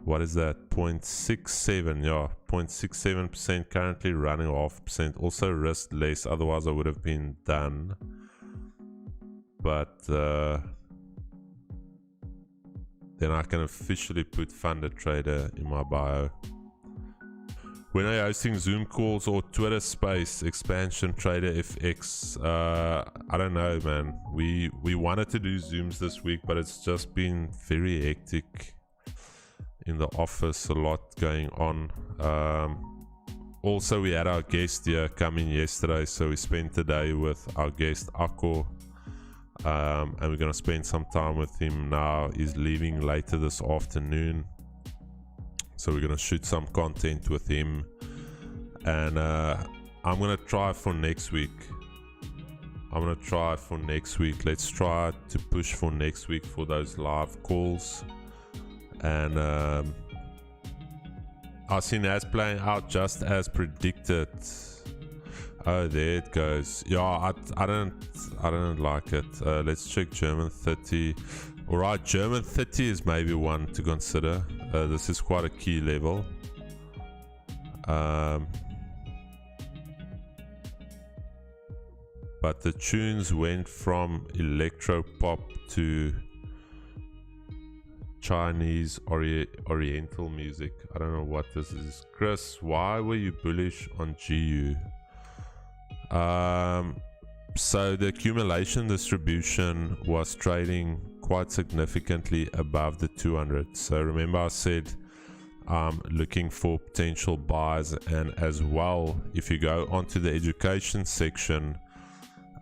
What is that? 0.67, yeah, 0.67%, currently running 0.5%. Also risk less, otherwise I would have been done. But then I can officially put funded trader in my bio. When are you hosting Zoom calls or Twitter space expansion trader FX? I don't know, man. We wanted to do Zooms this week, but it's just been very hectic in the office, a lot going on. Also, we had our guest here come in yesterday, so we spent the day with our guest Akko. And we're gonna spend some time with him now. He's leaving later this afternoon, so we're gonna shoot some content with him, and I'm gonna try for next week. Let's try to push for next week for those live calls. And I've seen Nas playing out just as predicted. Oh, there it goes. Yeah, I didn't like it. Let's check German 30. Alright, German 30 is maybe one to consider. This is quite a key level. But the tunes went from electro pop to Chinese oriental music. I don't know what this is. Chris, why were you bullish on GU? So the accumulation distribution was trading quite significantly above the 200. So remember I said looking for potential buys, and as well, if you go onto the education section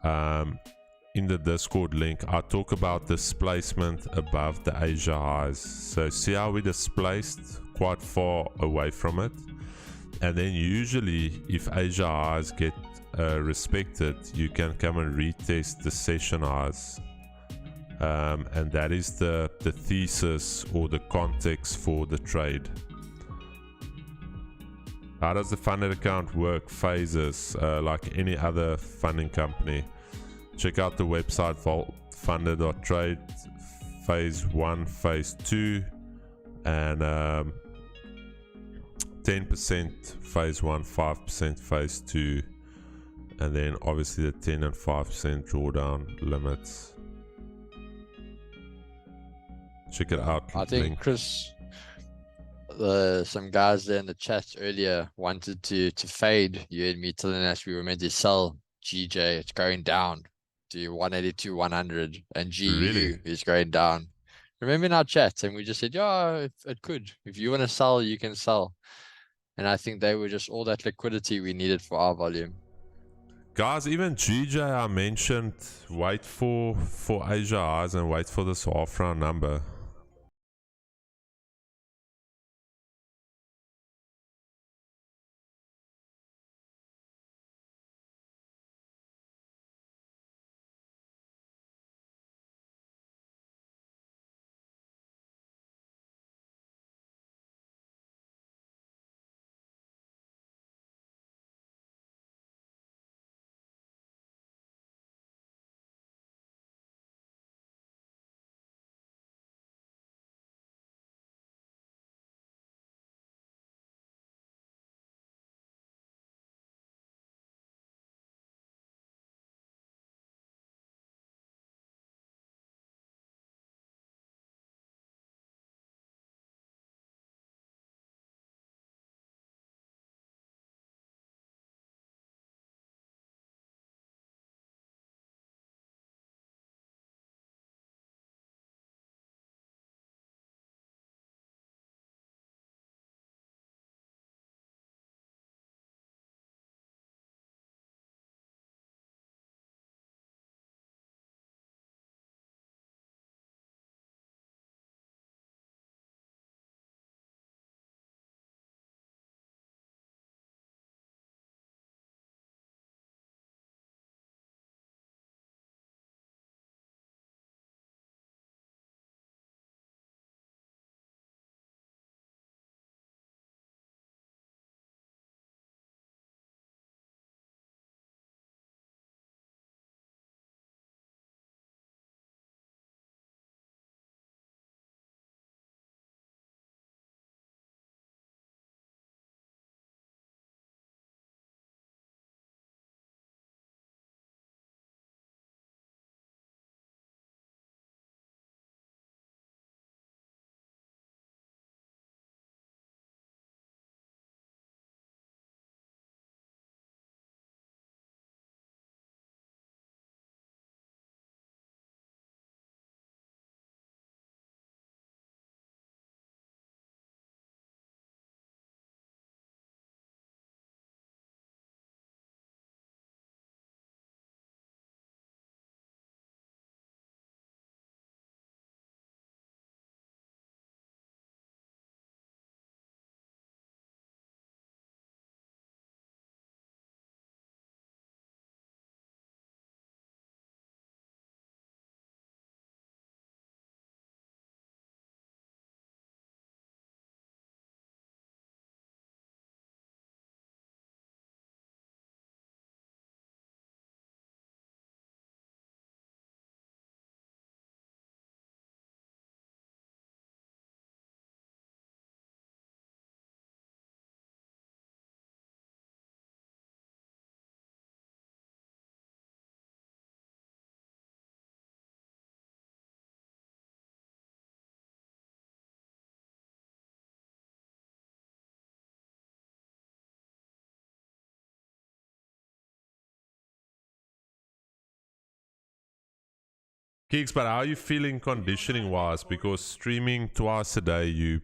in the Discord link, I talk about displacement above the Asia highs. So see how we displaced quite far away from it, and then usually if Asia highs get respected, you can come and retest the session highs, and that is the thesis or the context for the trade. How does the funded account work? Phases, like any other funding company. Check out the website vaultfunded.trade. Phase 1, phase 2, and 10% phase 1, 5% phase 2, and then obviously the 10 and 5% drawdown limits. Check it out. I think link. Chris, some guys there in the chat earlier wanted to fade you and me, telling us we were meant to sell GJ. It's going down to 182, 100, and GU really? Is going down. Remember in our chat, and we just said, yeah, it could. If you want to sell, you can sell. And I think they were just all that liquidity we needed for our volume. Guys, even GJ I mentioned, wait for Asia highs and wait for this half round number. Kicks, but how are you feeling conditioning wise? Because streaming twice a day,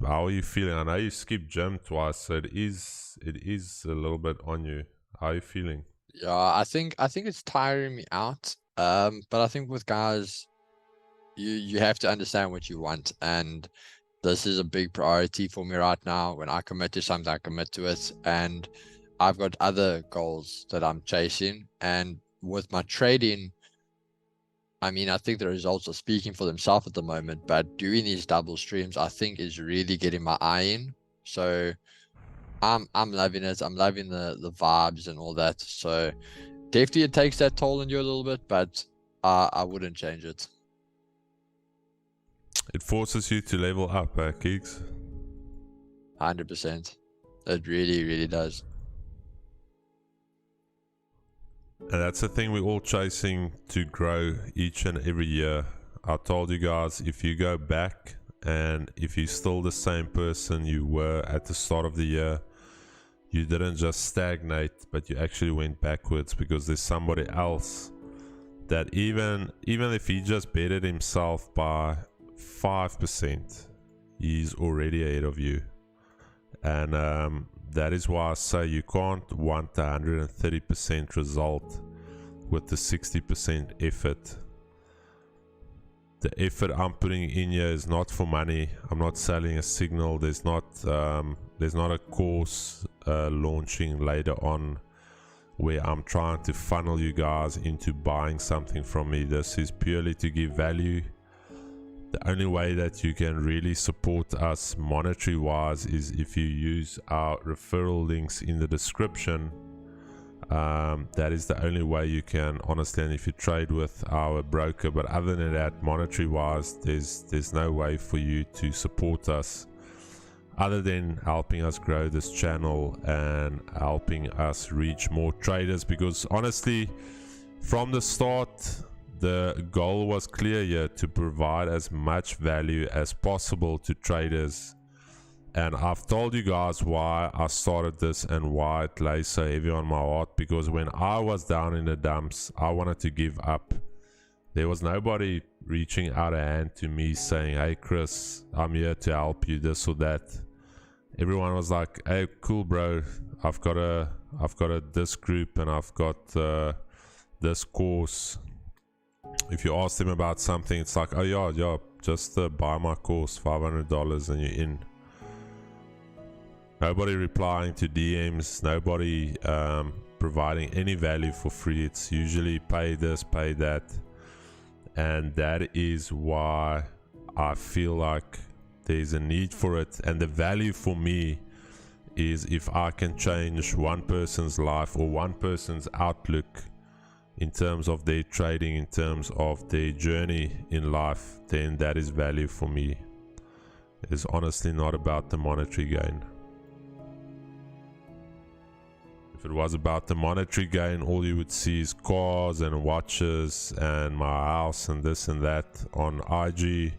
how are you feeling? I know you skipped gym twice, so it is a little bit on you. How are you feeling? Yeah, I think it's tiring me out. But I think with guys, you have to understand what you want, and this is a big priority for me right now. When I commit to something, I commit to it, and I've got other goals that I'm chasing. And with my trading, I mean, I think the results are speaking for themselves at the moment, but doing these double streams, I think, is really getting my eye in. So I'm loving it. I'm loving the vibes and all that. So definitely it takes that toll on you a little bit, but I wouldn't change it. It forces you to level up, Kicks. 100%. It really, really does. And that's the thing we're all chasing, to grow each and every year. I told you guys, if you go back and if you're still the same person you were at the start of the year, you didn't just stagnate, but you actually went backwards, because there's somebody else that even if he just bettered himself by 5%, he's already ahead of you. And that is why I say you can't want 130% result with the 60% effort. The effort I'm putting in here is not for money. I'm not selling a signal. There's not a course launching later on where I'm trying to funnel you guys into buying something from me. This is purely to give value. The only way that you can really support us monetary wise is if you use our referral links in the description. That is the only way you can, honestly, and if you trade with our broker. But other than that, monetary wise, there's no way for you to support us other than helping us grow this channel and helping us reach more traders. Because honestly, from the start, the goal was clear here, to provide as much value as possible to traders. And I've told you guys why I started this and why it lays so heavy on my heart. Because when I was down in the dumps, I wanted to give up. There was nobody reaching out a hand to me saying, hey Chris, I'm here to help you, this or that. Everyone was like, hey, cool bro, I've got this group and I've got this course. If you ask them about something, it's like, oh yeah, just buy my course, $500 and you're in. Nobody replying to DMs, nobody providing any value for free. It's usually pay this, pay that. And that is why I feel like there's a need for it. And the value for me is if I can change one person's life or one person's outlook in terms of their trading, in terms of their journey in life, then that is value for me. It's honestly not about the monetary gain. If it was about the monetary gain, all you would see is cars and watches and my house and this and that on IG.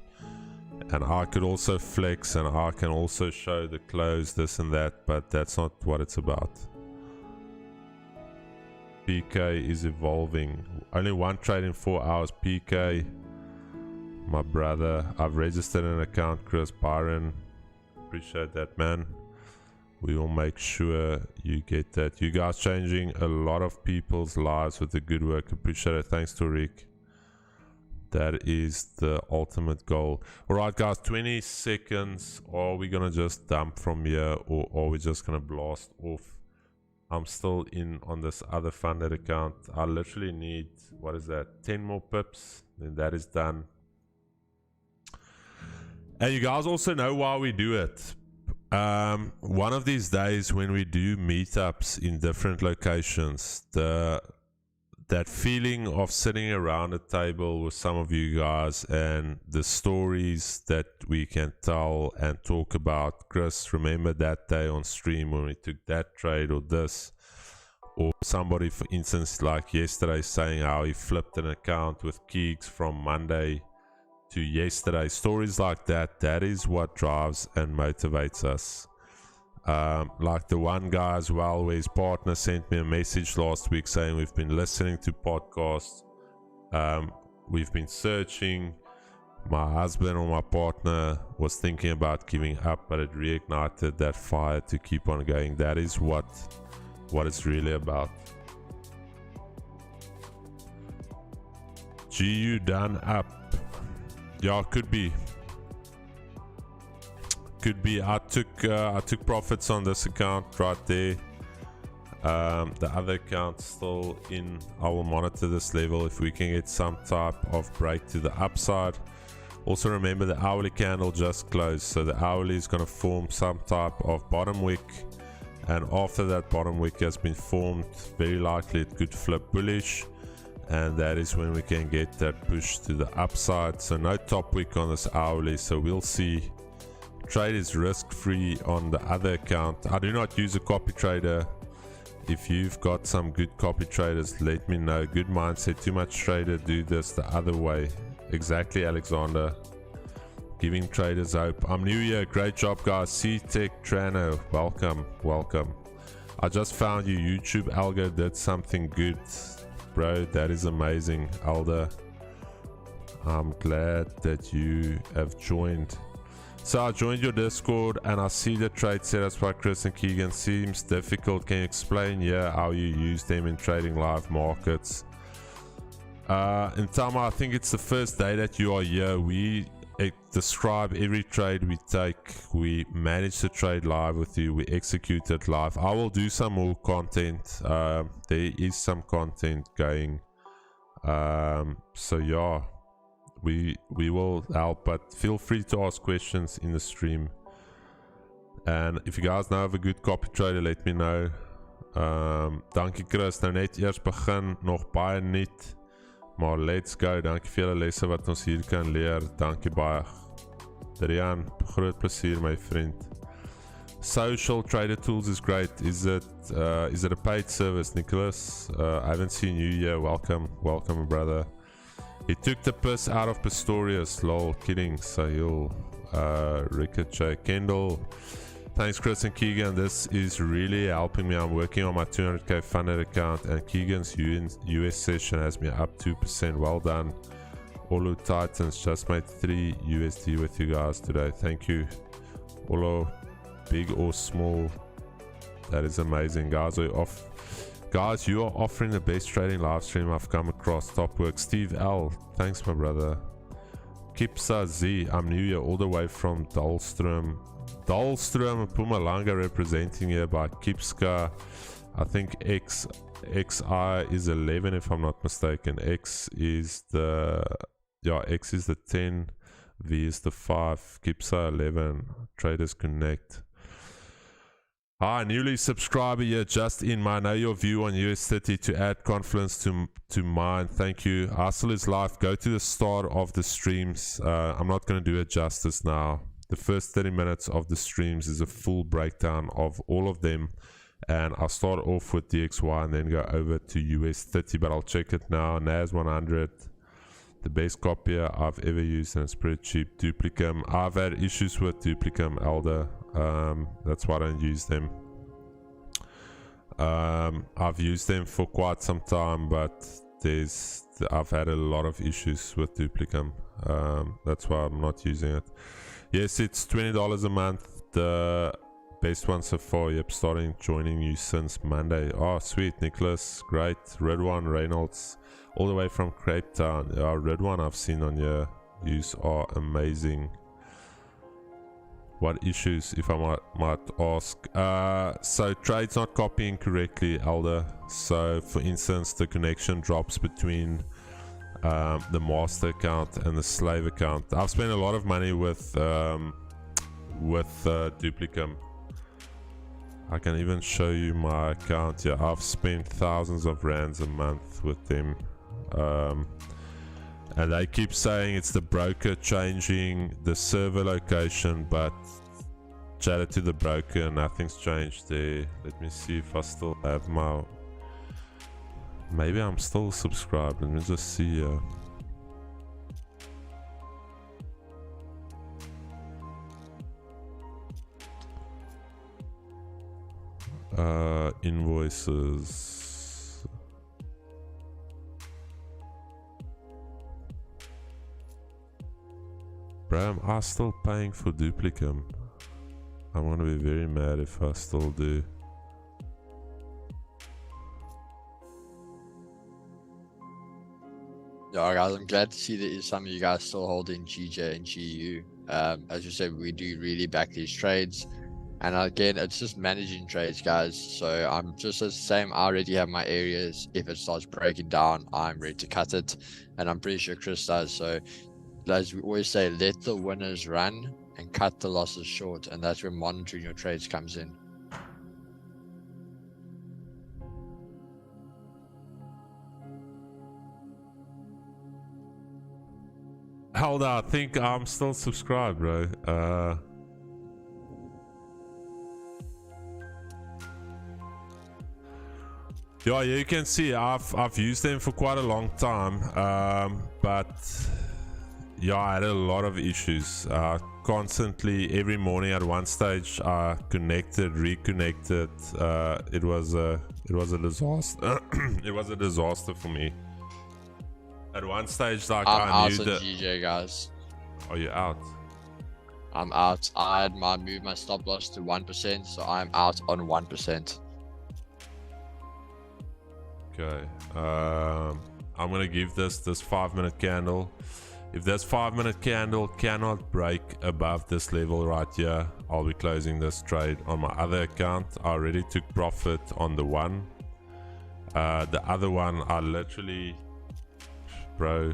And I could also flex and I can also show the clothes, this and that, but that's not what it's about. PK is evolving. Only one trade in 4 hours. PK, my brother, I've registered an account. Chris, Byron, appreciate that, man. We will make sure you get that. You guys changing a lot of people's lives with the good work. Appreciate it. Thanks to Rick. That is the ultimate goal. All right, guys, 20 seconds. Are we gonna just dump from here, or are we just gonna blast off? I'm still in on this other funded account. I literally need, what is that, 10 more pips, then that is done. And you guys also know why we do it. One of these days when we do meetups in different locations, that feeling of sitting around a table with some of you guys and the stories that we can tell and talk about. Chris, remember that day on stream when we took that trade, or this, or somebody, for instance, like yesterday, saying how he flipped an account with Keeks from Monday to yesterday. Stories like that, that is what drives and motivates us. Like the one guy as well, where his partner sent me a message last week saying we've been listening to podcasts we've been searching. My husband or my partner was thinking about giving up, but it reignited that fire to keep on going. That is what it's really about. GU done up. Yeah, could be. I took profits on this account right there. The other account's still in. I will monitor this level if we can get some type of break to the upside. Also remember the hourly candle just closed, so the hourly is going to form some type of bottom wick, and after that bottom wick has been formed, very likely it could flip bullish, and that is when we can get that push to the upside. So no top wick on this hourly, so we'll see. Trade is risk free on the other account. I do not use a copy trader. If you've got some good copy traders, let me know. Good mindset, too much trader, do this the other way. Exactly, Alexander. Giving traders hope. I'm new here. Great job, guys. C-Tech Trano, welcome. I just found you. YouTube algo did something good, bro. That is amazing, Alda. I'm glad that you have joined. So I joined your Discord and I see the trade setups by Chris and Keegan. Seems difficult. Can you explain how you use them in trading live markets? In Tama, I think it's the first day that you are here. We describe every trade we take. We manage the trade live with you. We execute it live. I will do some more content. There is some content going. So yeah, we will help, but feel free to ask questions in the stream. And if you guys know of a good copy trader, let me know. Dankie Chris, nou net eers begin, nog baie niet. Maar let's go, dankie vir julle lesse wat ons hier kan leer. Dankie baie. Darian, groot plesier my vriend. Social trader tools is great. Is it a paid service, Nicholas? I haven't seen you yet. Welcome brother. He took the piss out of Pistorius, lol, kidding. So you'll ricochet. Kendall, thanks Chris and Keegan, this is really helping me. I'm working on my 200k funded account and Keegan's US session has me up 2%. Well done. Olo Titans just made 3 USD with you guys today. Thank you Olo, big or small. That is amazing, guys. Guys, you are offering the best trading live stream I've come across. Top work. Steve L, thanks my brother. Kipsa Z, I'm new here all the way from Dahlstrom, Mpumalanga, representing here by Kipska. I think XI is 11 if I'm not mistaken. X is the 10, V is the 5, Kipsa 11. Traders Connect. Hi, newly subscriber here, just in. I know your view on US30 to add confidence to mine. Thank you. Hustle is life. Go to the start of the streams. I'm not going to do it justice now. The first 30 minutes of the streams is a full breakdown of all of them, and I'll start off with DXY and then go over to US30, but I'll check it now. Nas100, the best copier I've ever used, and it's pretty cheap. Duplicum, I've had issues with Duplicum, Elder. That's why I don't use them. I've used them for quite some time, but I've had a lot of issues with Duplicum. That's why I'm not using it. Yes, it's $20 a month. The best one so far. Yep, joining you since Monday. Oh, sweet, Nicholas. Great. Red One Reynolds, all the way from Cape Town. Red One I've seen on your use are amazing. What issues, if I might ask? So trade's not copying correctly, Elder. So for instance, the connection drops between the master account and the slave account. I've spent a lot of money with Duplicum. I can even show you my account here. I've spent thousands of rands a month with them. And they keep saying it's the broker changing the server location, but chatted to the broker, nothing's changed there. Let me see if I still have my... Maybe I'm still subscribed. Let me just see here. Invoices. Bro, am I still paying for duplicum? I'm gonna be very mad if I still do. Yeah, guys, I'm glad to see that some of you guys still holding GJ and GU. As you said, we do really back these trades. And again, it's just managing trades, guys. So I'm just the same. I already have my areas. If it starts breaking down, I'm ready to cut it. And I'm pretty sure Chris does. So as we always say, let the winners run and cut the losses short. And that's where monitoring your trades comes in. Hold on, I think I'm still subscribed, bro. Yeah, you can see I've used them for quite a long time, but yeah, I had a lot of issues. Constantly, every morning at one stage, I connected, reconnected. It was a disaster. It was a disaster for me. At one stage, like I'm I out knew on that. GJ, guys. Are you out? I'm out. I had moved my stop loss to 1%, so I'm out on 1%. Okay. I'm gonna give this 5-minute candle. If this 5-minute candle cannot break above this level right here, I'll be closing this trade. On my other account, I already took profit on the one. The other one, I literally, bro,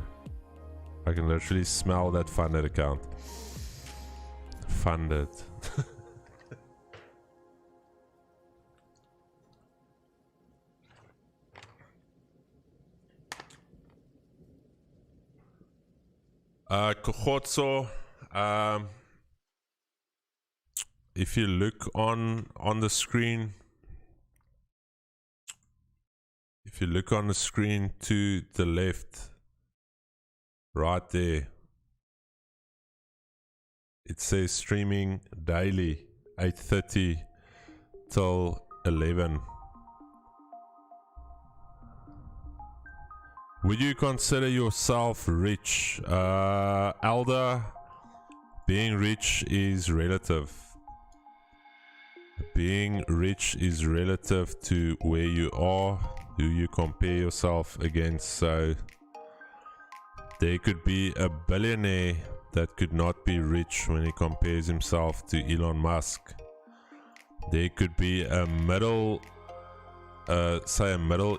I can literally smell that funded account. Funded. Kohotso, if you look on the screen, if you look on the screen to the left, right there, it says streaming daily 8:30 till 11. Would you consider yourself rich? Elder, being rich is relative. Being rich is relative to where you are, who you compare yourself against. So there could be a billionaire that could not be rich when he compares himself to Elon Musk. There could be a middle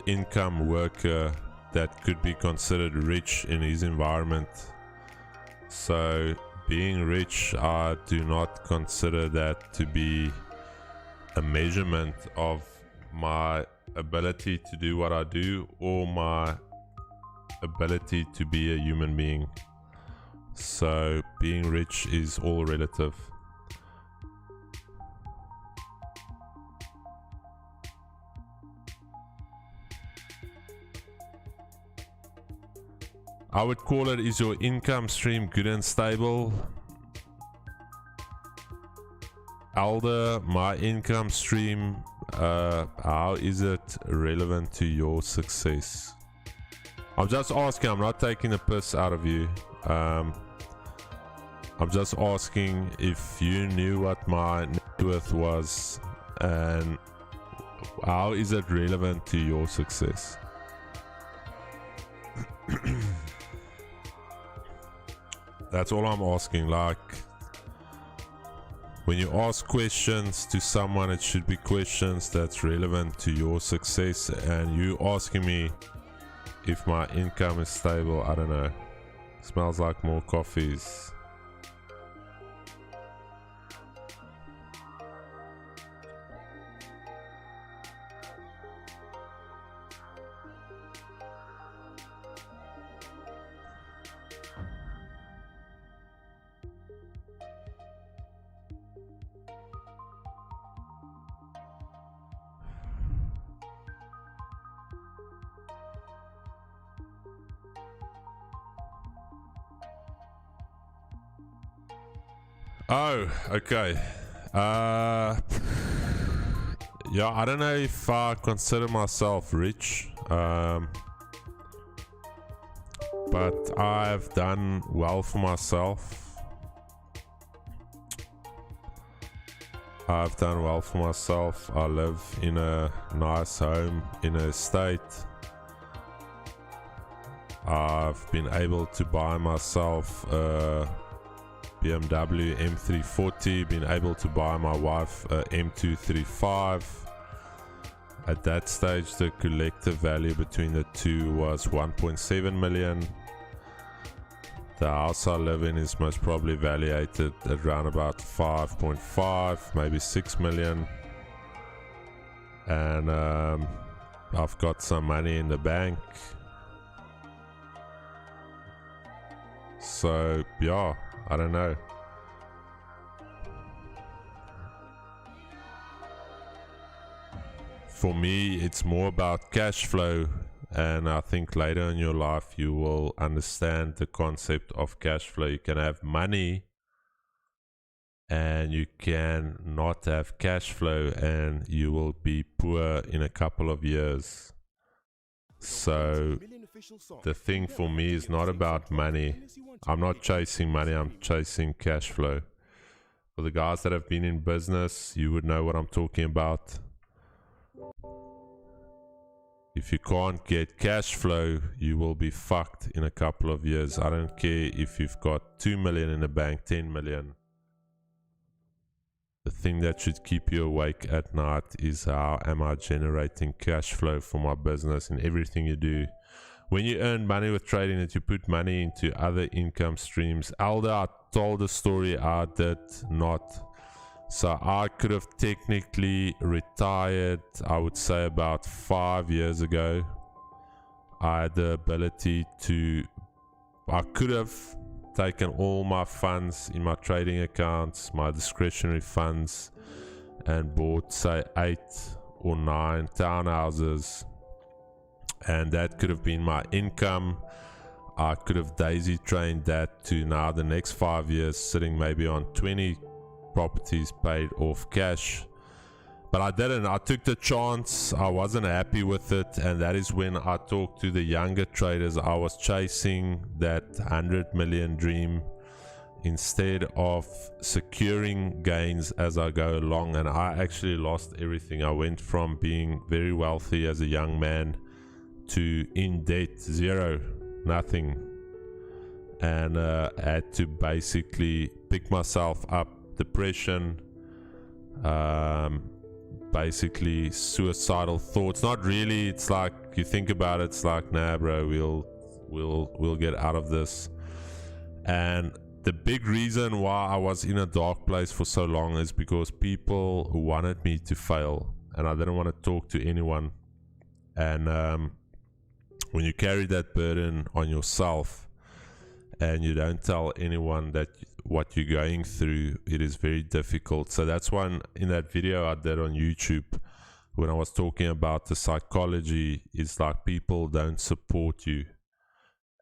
income worker that could be considered rich in his environment. So being rich, I do not consider that to be a measurement of my ability to do what I do or my ability to be a human being. So being rich is all relative. I would call it, is your income stream good and stable? Elder, my income stream, how is it relevant to your success? I'm just asking, I'm not taking the piss out of you. I'm just asking if you knew what my net worth was and how is it relevant to your success? That's all I'm asking. Like, when you ask questions to someone, it should be questions that's relevant to your success. And you asking me if my income is stable, I don't know. Smells like more coffees. Oh, okay. Yeah, I don't know if I consider myself rich, but I've done well for myself. I've done well for myself. I live in a nice home in a estate. I've been able to buy myself a BMW M340, been able to buy my wife a M235. At that stage, the collective value between the two was 1.7 million. The house I live in is most probably valuated at around about 5.5, maybe 6 million. And I've got some money in the bank. So yeah, I don't know. For me, it's more about cash flow, and I think later in your life you will understand the concept of cash flow. You can have money and you can not have cash flow, and you will be poor in a couple of years. So the thing for me is not about money. I'm not chasing money, I'm chasing cash flow. For the guys that have been in business, you would know what I'm talking about. If you can't get cash flow, you will be fucked in a couple of years. I don't care if you've got 2 million in the bank, 10 million. The thing that should keep you awake at night is, how am I generating cash flow for my business in everything you do? When you earn money with trading, that you put money into other income streams. Elder, I told the story, I did not. So I could have technically retired, I would say about 5 years ago. I had the ability to, I could have taken all my funds in my trading accounts, my discretionary funds, and bought say 8 or 9 townhouses, and that could have been my income. I could have daisy trained that to now the next 5 years sitting maybe on 20 properties paid off cash. But I didn't. I took the chance. I wasn't happy with it, and that is when I talked to the younger traders. I was chasing that 100 million dream instead of securing gains as I go along, and I actually lost everything. I went from being very wealthy as a young man to in debt, zero, nothing, and had to basically pick myself up. Depression, basically suicidal thoughts. Not really, it's like you think about it, it's like, nah bro, we'll get out of this. And the big reason why I was in a dark place for so long is because people wanted me to fail, and I didn't want to talk to anyone. And when you carry that burden on yourself and you don't tell anyone that what you're going through, it is very difficult. So that's why in that video I did on YouTube, when I was talking about the psychology, it's like people don't support you,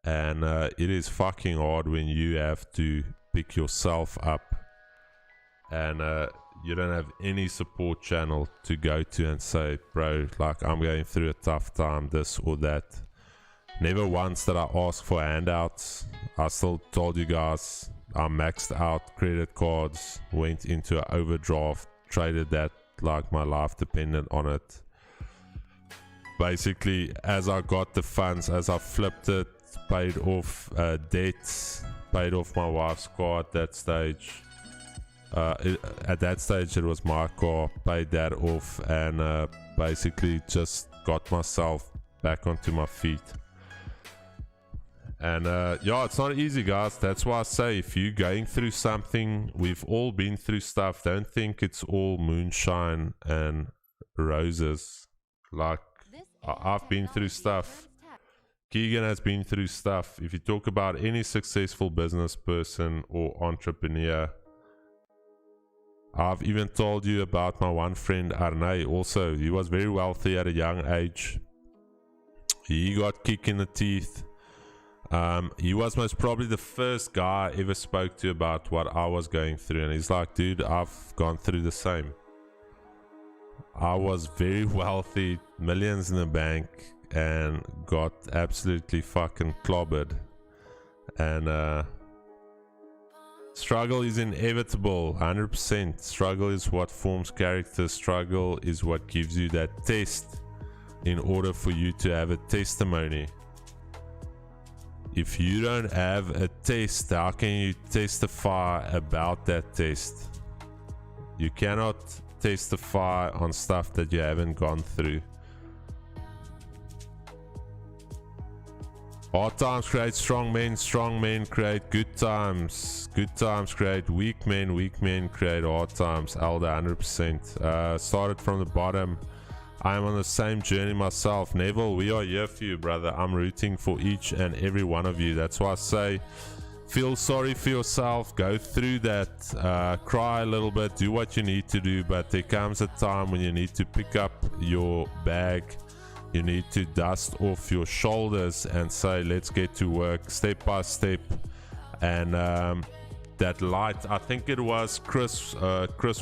and it is fucking hard when you have to pick yourself up, and you don't have any support channel to go to and say, bro, like, I'm going through a tough time, this or that. Never once did I ask for handouts. I still told you guys I maxed out credit cards, went into an overdraft, traded that like my life depended on it. Basically, as I got the funds, as I flipped it, paid off debts, paid off my wife's car at that stage. At that stage it was my car, paid that off, and basically just got myself back onto my feet. And yeah, it's not easy, guys. That's why I say, if you're going through something, we've all been through stuff. Don't think it's all moonshine and roses. Like, I've been through stuff. Keegan has been through stuff. If you talk about any successful business person or entrepreneur, I've even told you about my one friend Arne. Also, he was very wealthy at a young age. He got kicked in the teeth. He was most probably the first guy I ever spoke to about what I was going through, and he's like, dude, I've gone through the same. I was very wealthy, millions in the bank, and got absolutely fucking clobbered. And Struggle is inevitable, 100%. Struggle is what forms character. Struggle is what gives you that test in order for you to have a testimony. If you don't have a test, how can you testify about that test? You cannot testify on stuff that you haven't gone through. Hard times create strong men create good times create weak men create hard times. Elder, 100%. Started from the bottom. I am on the same journey myself. Neville, we are here for you, brother. I'm rooting for each and every one of you. That's why I say, feel sorry for yourself, go through that, cry a little bit, do what you need to do, but there comes a time when you need to pick up your bag. You need to dust off your shoulders and say, let's get to work step by step. And that light, I think it was Chris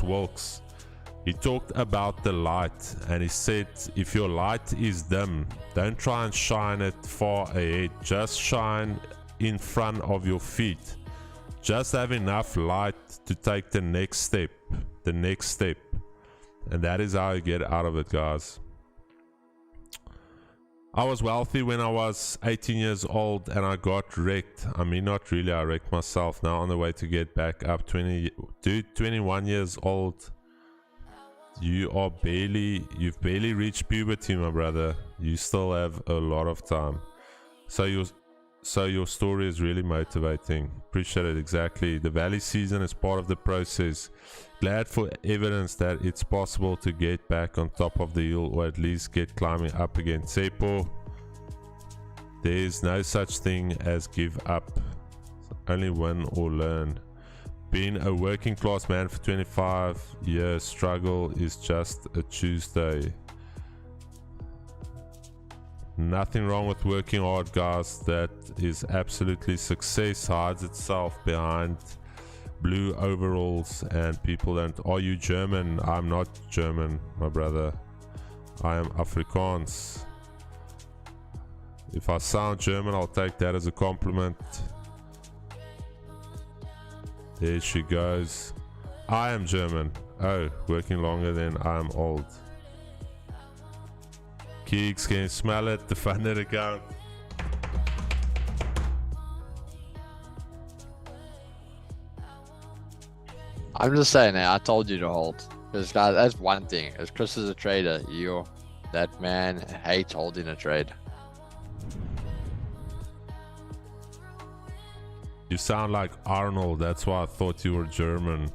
Wilkes, he talked about the light, and he said, if your light is dim, don't try and shine it far ahead, just shine in front of your feet. Just have enough light to take the next step, and that is how you get out of it, guys. I was wealthy when I was 18 years old and I got wrecked. I mean, not really, I wrecked myself. Now on the way to get back up. 21 years old. You've barely reached puberty, my brother. You still have a lot of time. So your story is really motivating. Appreciate it. Exactly. The valley season is part of the process. Glad for evidence that it's possible to get back on top of the hill, or at least get climbing up again. Sepo, there's no such thing as give up, only win or learn. Being a working class man for 25 years, struggle is just a Tuesday. Nothing wrong with working hard, guys. That is absolutely success hides itself behind blue overalls and people don't. Are you German? I'm not German, my brother. I am Afrikaans. If I sound German, I'll take that as a compliment. There she goes. I am German. Oh, working longer than I'm old. Keeks, can you smell it? The funded account. I'm just saying, I told you to hold. Because guys, that's one thing. As Chris is a trader, that man hates holding a trade. You sound like Arnold, that's why I thought you were German.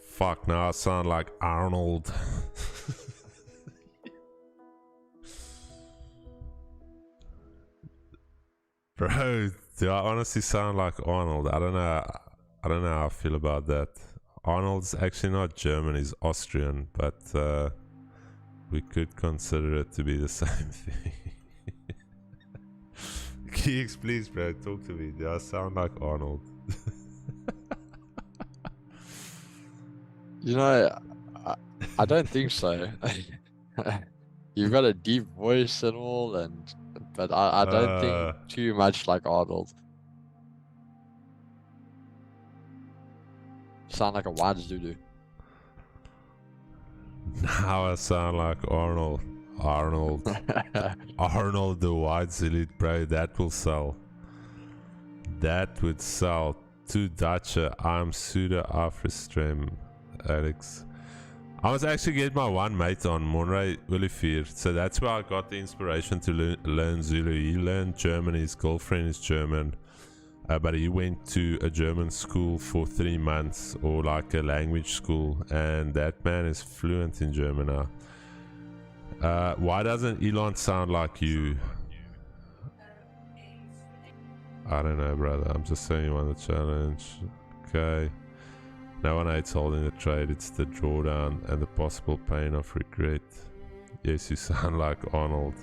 Fuck, now I sound like Arnold. Bro, do I honestly sound like Arnold? I don't know how I feel about that. Arnold's actually not German, he's Austrian, but we could consider it to be the same thing. Keeks, please, bro, talk to me. Do I sound like Arnold? I don't think so. You've got a deep voice and all, but I don't think too much like Arnold. Sound like a wise dude. Now I sound like Arnold. Arnold the White Elite, bro. That will sell. That would sell. To Dutch. I'm Suda Afrestream, Alex. I was actually getting my one mate on Monray Olivier, so that's where I got the inspiration to learn Zulu. He learned German. His girlfriend is German, but he went to a German school for 3 months, or like a language school, and that man is fluent in German now. Why doesn't Elon sound like you? I don't know, brother. I'm just saying you want the challenge. Okay. No one hates holding the trade. It's the drawdown and the possible pain of regret. Yes, you sound like Arnold.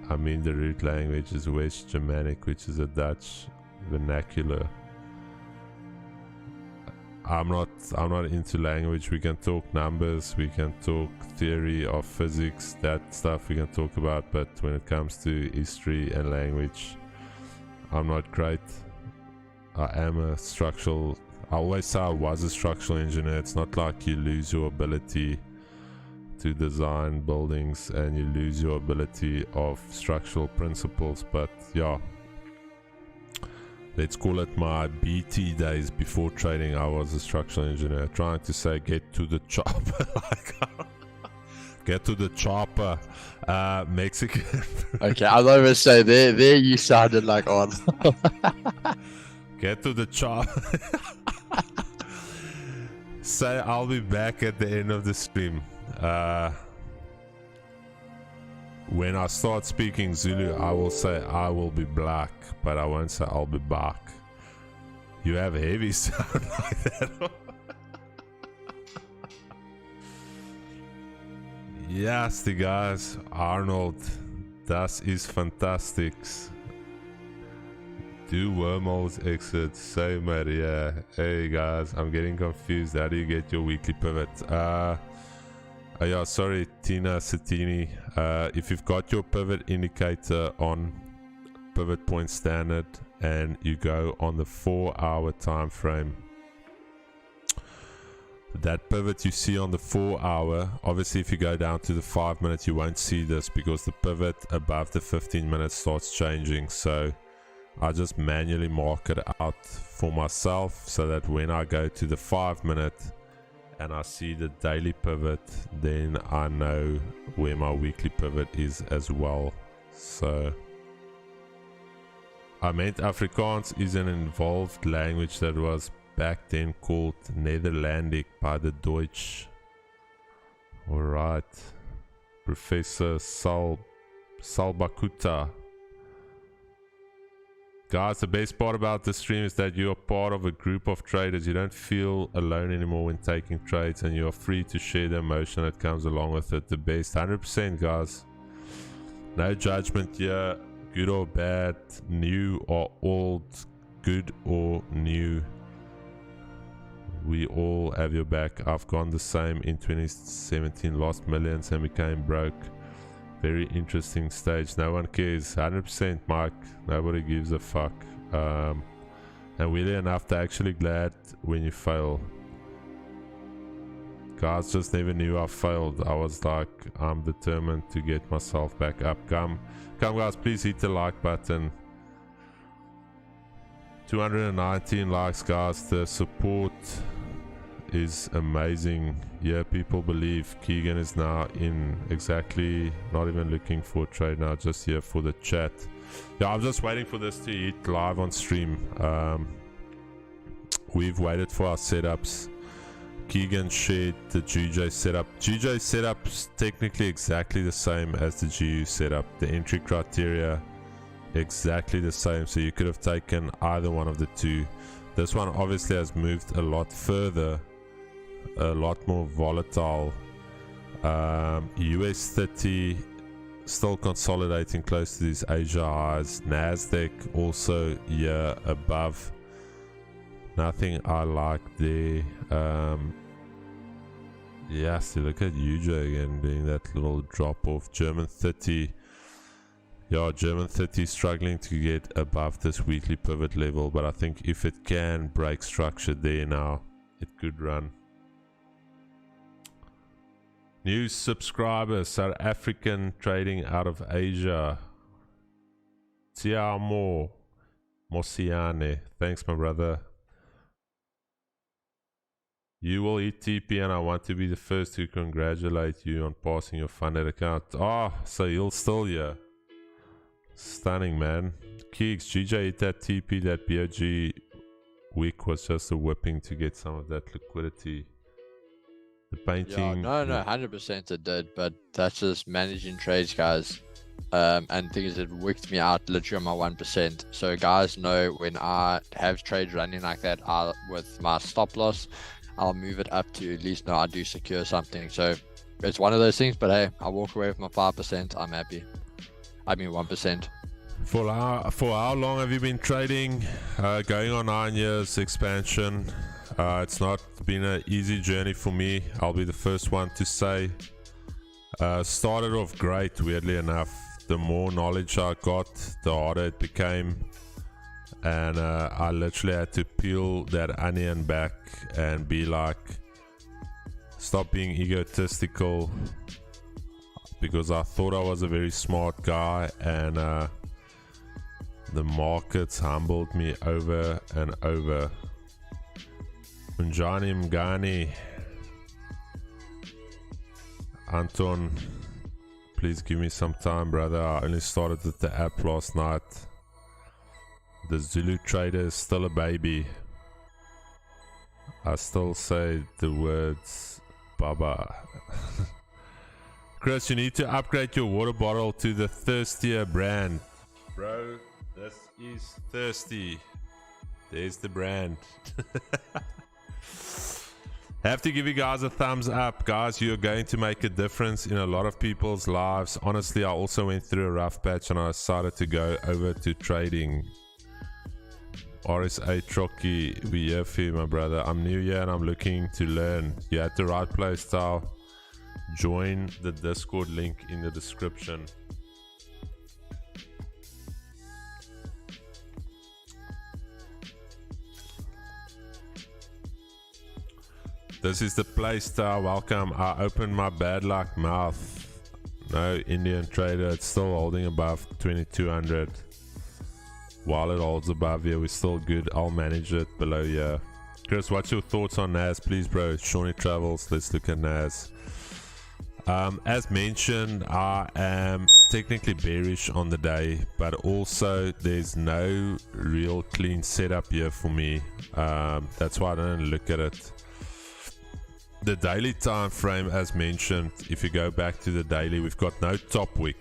I mean, the root language is West Germanic, which is a Dutch vernacular. I'm not into language. We can talk numbers, we can talk theory of physics, that stuff we can talk about, but when it comes to history and language, I'm not great. I am a structural, I always say I was a structural engineer. It's not like you lose your ability to design buildings and you lose your ability of structural principles, but yeah, let's call it my BT days. Before trading, I was a structural engineer, trying to say get to the chopper. Like, get to the chopper. Mexican. Okay, I thought I was say there you sounded like on. Get to the chopper. Say I'll be back at the end of the stream. When I start speaking Zulu, I will say I will be black, but I won't say I'll be back. You have heavy sound like that. Yes, the guys, Arnold, das ist fantastisch. Do wormholes exit? Say Maria. Hey guys, I'm getting confused. How do you get your weekly pivot? Yeah, sorry, Tina Satini. If you've got your pivot indicator on pivot point standard and you go on the 4-hour time frame, that pivot you see on the 4-hour, obviously if you go down to the 5 minutes you won't see this because the pivot above the 15 minutes starts changing. So I just manually mark it out for myself so that when I go to the 5 minute and I see the daily pivot, then I know where my weekly pivot is as well. So I meant Afrikaans is an involved language that was back then called Netherlandic by the Deutsch. Alright, Professor Salbakuta. Guys, the best part about the stream is that you are part of a group of traders. You don't feel alone anymore when taking trades, and you are free to share the emotion that comes along with it. The best, 100% guys. No judgment here, good or bad, new or old, good or new. We all have your back. I've gone the same in 2017, lost millions and became broke. Very interesting stage. No one cares. 100% Mike. Nobody gives a fuck. And weirdly enough, they're actually glad when you fail. Guys just never knew I failed. I was like, I'm determined to get myself back up. Come guys, please hit the like button. 219 likes, guys. The support is amazing. Yeah, people believe Keegan is now in exactly, not even looking for a trade now, just here for the chat. Yeah, I'm just waiting for this to hit live on stream. We've waited for our setups. Keegan shared the GJ setup. GJ setup's technically exactly the same as the GU setup. The entry criteria exactly the same, so you could have taken either one of the two. This one obviously has moved a lot further, a lot more volatile. US30 still consolidating close to these Asia highs. Nasdaq also here above. Nothing I like there. Yeah, so look at UJ again doing that little drop off. German 30. Yeah, German 30 struggling to get above this weekly pivot level, but I think if it can break structure there now, it could run. New subscriber, South African trading out of Asia. Tiamo Mosiane. Thanks, my brother. You will eat TP, and I want to be the first to congratulate you on passing your funded account. Oh, so you'll still here. Stunning, man. Keeks, GJ hit that TP. That BOG week was just a whipping to get some of that liquidity. The painting. Yeah, no, 100% it did, but that's just managing trades, guys. And things that wicked me out literally on my 1%. So guys know when I have trades running like that, with my stop loss, I'll move it up to at least know I do secure something. So it's one of those things, but hey, I walk away with my 5%. I'm happy. I mean 1%. For how long have you been trading? Going on 9 years expansion. It's not been an easy journey for me. I'll be the first one to say. Started off great, weirdly enough. The more knowledge I got, the harder it became. and I literally had to peel that onion back and be like, stop being egotistical, because I thought I was a very smart guy, and the markets humbled me over and over. Unjani Mgani, Anton, please give me some time, brother. I only started with the app last night. The Zulu trader is still a baby. I still say the words Baba. Chris, you need to upgrade your water bottle to the Thirstier brand. Bro, this is Thirsty. There's the brand. Have to give you guys a thumbs up, guys. You're going to make a difference in a lot of people's lives. Honestly, I also went through a rough patch and I decided to go over to trading. RSA Trocky, we here for you, my brother. I'm new here and I'm looking to learn. You're at the right place, Tao. Join the Discord link in the description. This is the place, Tao. Welcome. I opened my bad luck mouth. No Indian trader. It's still holding above 2200. While it holds above here, we're still good. I'll manage it below here. Chris, what's your thoughts on Nas? Please, bro. Shawnee Travels. Let's look at Nas. As mentioned, I am technically bearish on the day, but also there's no real clean setup here for me. That's why I don't look at it. The daily time frame, as mentioned, if you go back to the daily, we've got no top wick.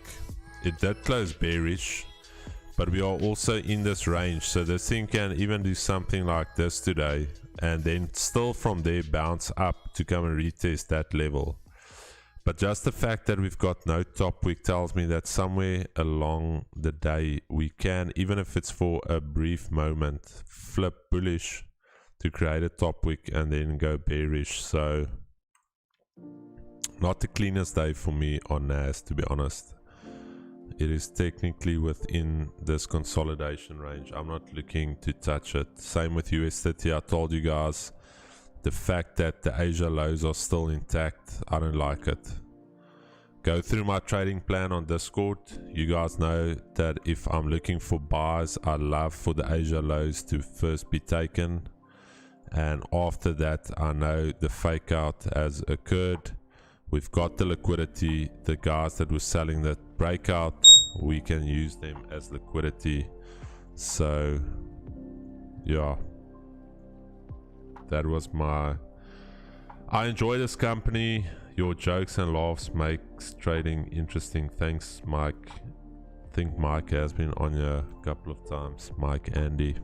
It did close bearish, but we are also in this range, so this thing can even do something like this today and then still from there bounce up to come and retest that level. But just the fact that we've got no top wick tells me that somewhere along the day we can, even if it's for a brief moment, flip bullish to create a top wick and then go bearish. So not the cleanest day for me on Nas, to be honest. It is technically within this consolidation range. I'm not looking to touch it. Same with US30. I told you guys, the fact that the Asia lows are still intact, I don't like it. Go through my trading plan on Discord. You guys know that if I'm looking for buys, I love for the Asia lows to first be taken, and after that I know the fake out has occurred. We've got the liquidity. The guys that were selling that breakout, we can use them as liquidity. So yeah, that was my... I enjoy this company. Your jokes and laughs makes trading interesting. Thanks, Mike. I think Mike has been on here a couple of times. Mike Andy.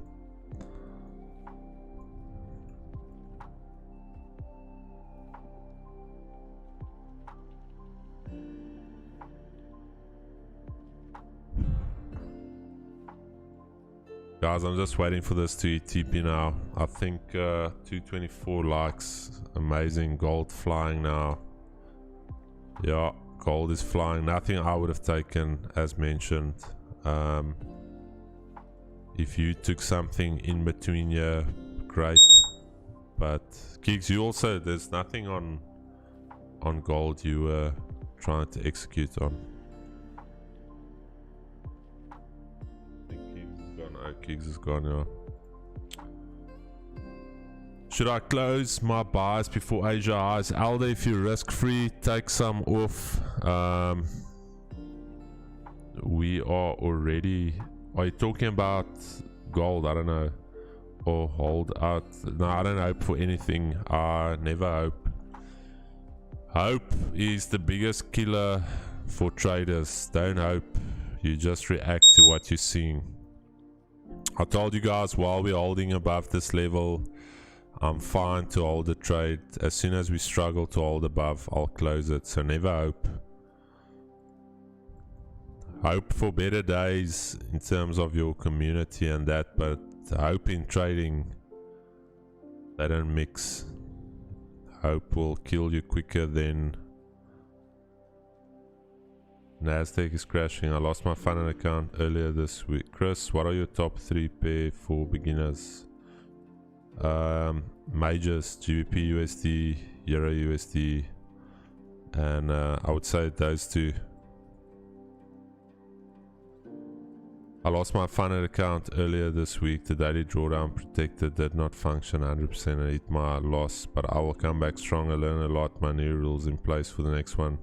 Guys, I'm just waiting for this to hit TP now. I think 224 likes. Amazing. Gold flying now. Yeah, gold is flying. Nothing I would have taken, as mentioned. If you took something in between here, great. But Gigs, you also, there's nothing on gold you were trying to execute on. Gigs is gone, yeah. Should I close my buys before Asia highs? Alder, if you're risk free, take some off. We are already... Are you talking about gold? I don't know. Or hold out? No, I don't hope for anything. I never hope. Hope is the biggest killer for traders. Don't hope. You just react to what you're seeing. I told you guys, while we're holding above this level, I'm fine to hold the trade. As soon as we struggle to hold above, I'll close it. So never hope. Hope for better days in terms of your community and that, but hope in trading, they don't mix. Hope will kill you quicker than Nasdaq is crashing. I lost my funded account earlier this week. Chris, what are your top 3 pair for beginners? Majors, GBP USD, Euro USD, and I would say those 2. I lost my funded account earlier this week. The daily drawdown protected did not function 100% and hit my loss, but I will come back stronger, learn a lot, my new rules in place for the next one.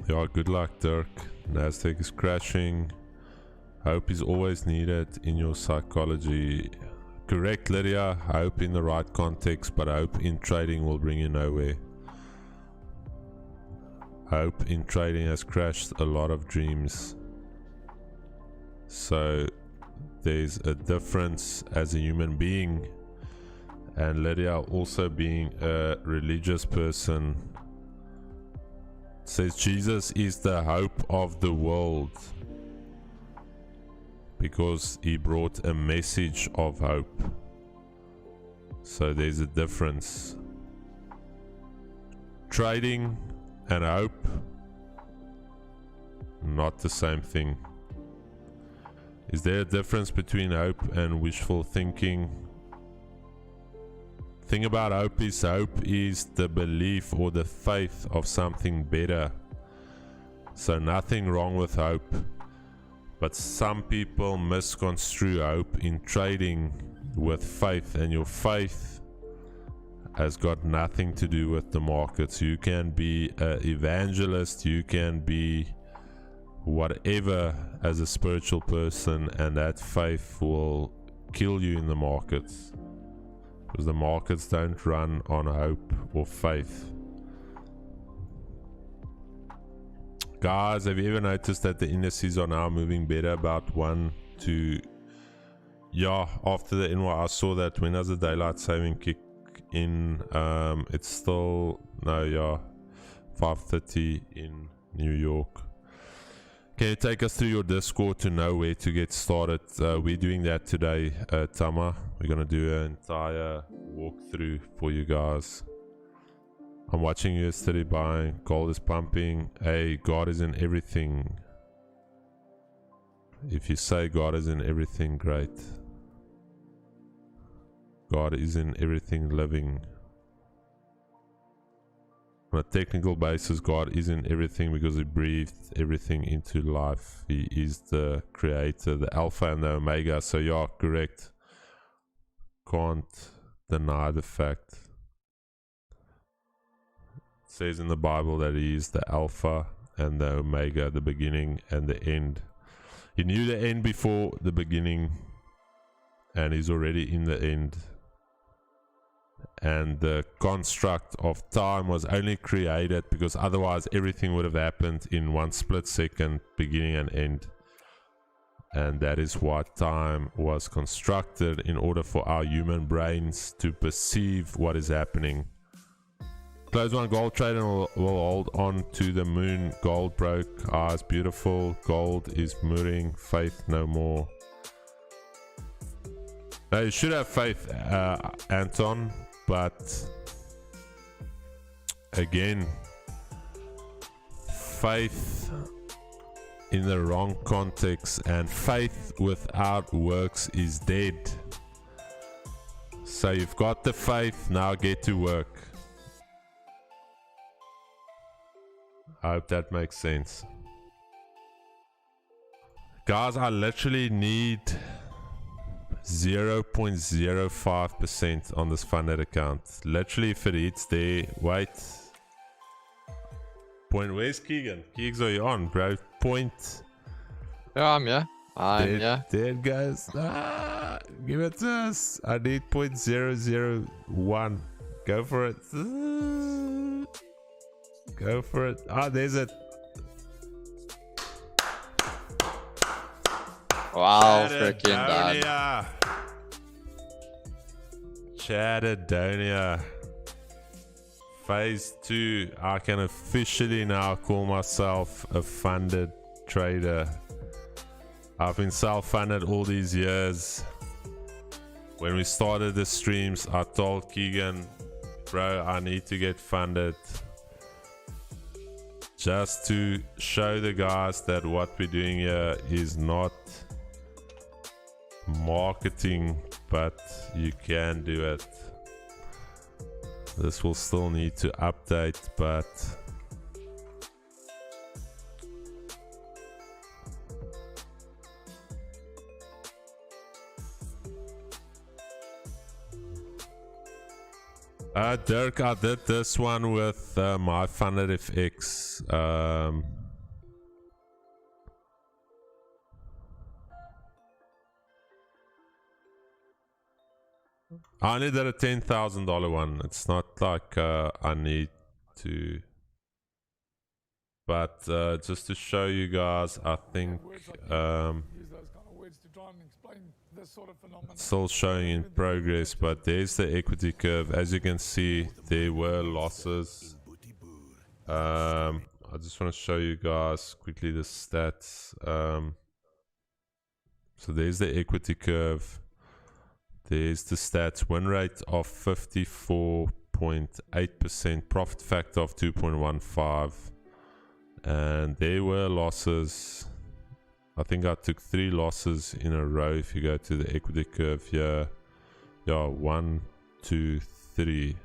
Yeah, good luck, Dirk. Nasdaq is crashing. Hope is always needed in your psychology. Correct, Lydia. Hope in the right context, but hope in trading will bring you nowhere. Hope in trading has crashed a lot of dreams. So there's a difference as a human being, and Lydia also being a religious person says Jesus is the hope of the world because he brought a message of hope. So there's a difference. Trading and hope, not the same thing. Is there a difference between hope and wishful thinking? Thing about hope is the belief or the faith of something better. So nothing wrong with hope, but some people misconstrue hope in trading with faith, and your faith has got nothing to do with the markets. You can be an evangelist, you can be whatever as a spiritual person, and that faith will kill you in the markets, because the markets don't run on hope or faith. Guys, have you ever noticed that the indices are now moving better about 1 to... Yeah, after the NY, I saw that. When does the daylight saving kick in? It's still... No, yeah, 5:30 in New York. Can you take us through your Discord to know where to get started? We're doing that today, Tama. We're gonna do an entire walkthrough for you guys. I'm watching US30 buying. Gold is pumping. Hey, God is in everything. If you say God is in everything, great. God is in everything living. On a technical basis, God is in everything because He breathed everything into life. He is the creator, the Alpha and the Omega. So yeah, correct. Can't deny the fact. It says in the Bible that He is the Alpha and the Omega, the beginning and the end. He knew the end before the beginning, and He's already in the end. And the construct of time was only created because otherwise everything would have happened in one split second, beginning and end. And that is why time was constructed, in order for our human brains to perceive what is happening. Close one gold trade and will hold on to the moon. Gold broke. Ah, it's beautiful. Gold is moving. Faith no more. Now you should have faith, Anton. But again, faith in the wrong context, and faith without works is dead. So you've got the faith, now get to work. I hope that makes sense. Guys, I literally need 0.05% on this funded account. Literally, if it hits there, wait. Point, where's Keegan? Keegs, are you on, bro? Point. Yeah, I'm here. There it goes. Ah, give it to us. I need 0.001. Go for it. Go for it. Ah, there's it. Wow, freaking done. Chatadonia. Phase 2. I can officially now call myself a funded trader. I've been self-funded all these years. When we started the streams, I told Keegan, bro, I need to get funded. just to show the guys that what we're doing here is not marketing, but you can do it. This will still need to update, but Dirk, I did this one with my funded FX. I only did a $10,000 one. It's not like I need to, but just to show you guys, I think still showing in progress, but there's the equity curve. As you can see, there were losses. I just want to show you guys quickly the stats. So there's the equity curve. There's the stats. Win rate of 54.8%, profit factor of 2.15, and there were losses. I think I took 3 losses in a row. If you go to the equity curve here, yeah, 1, 2, 3,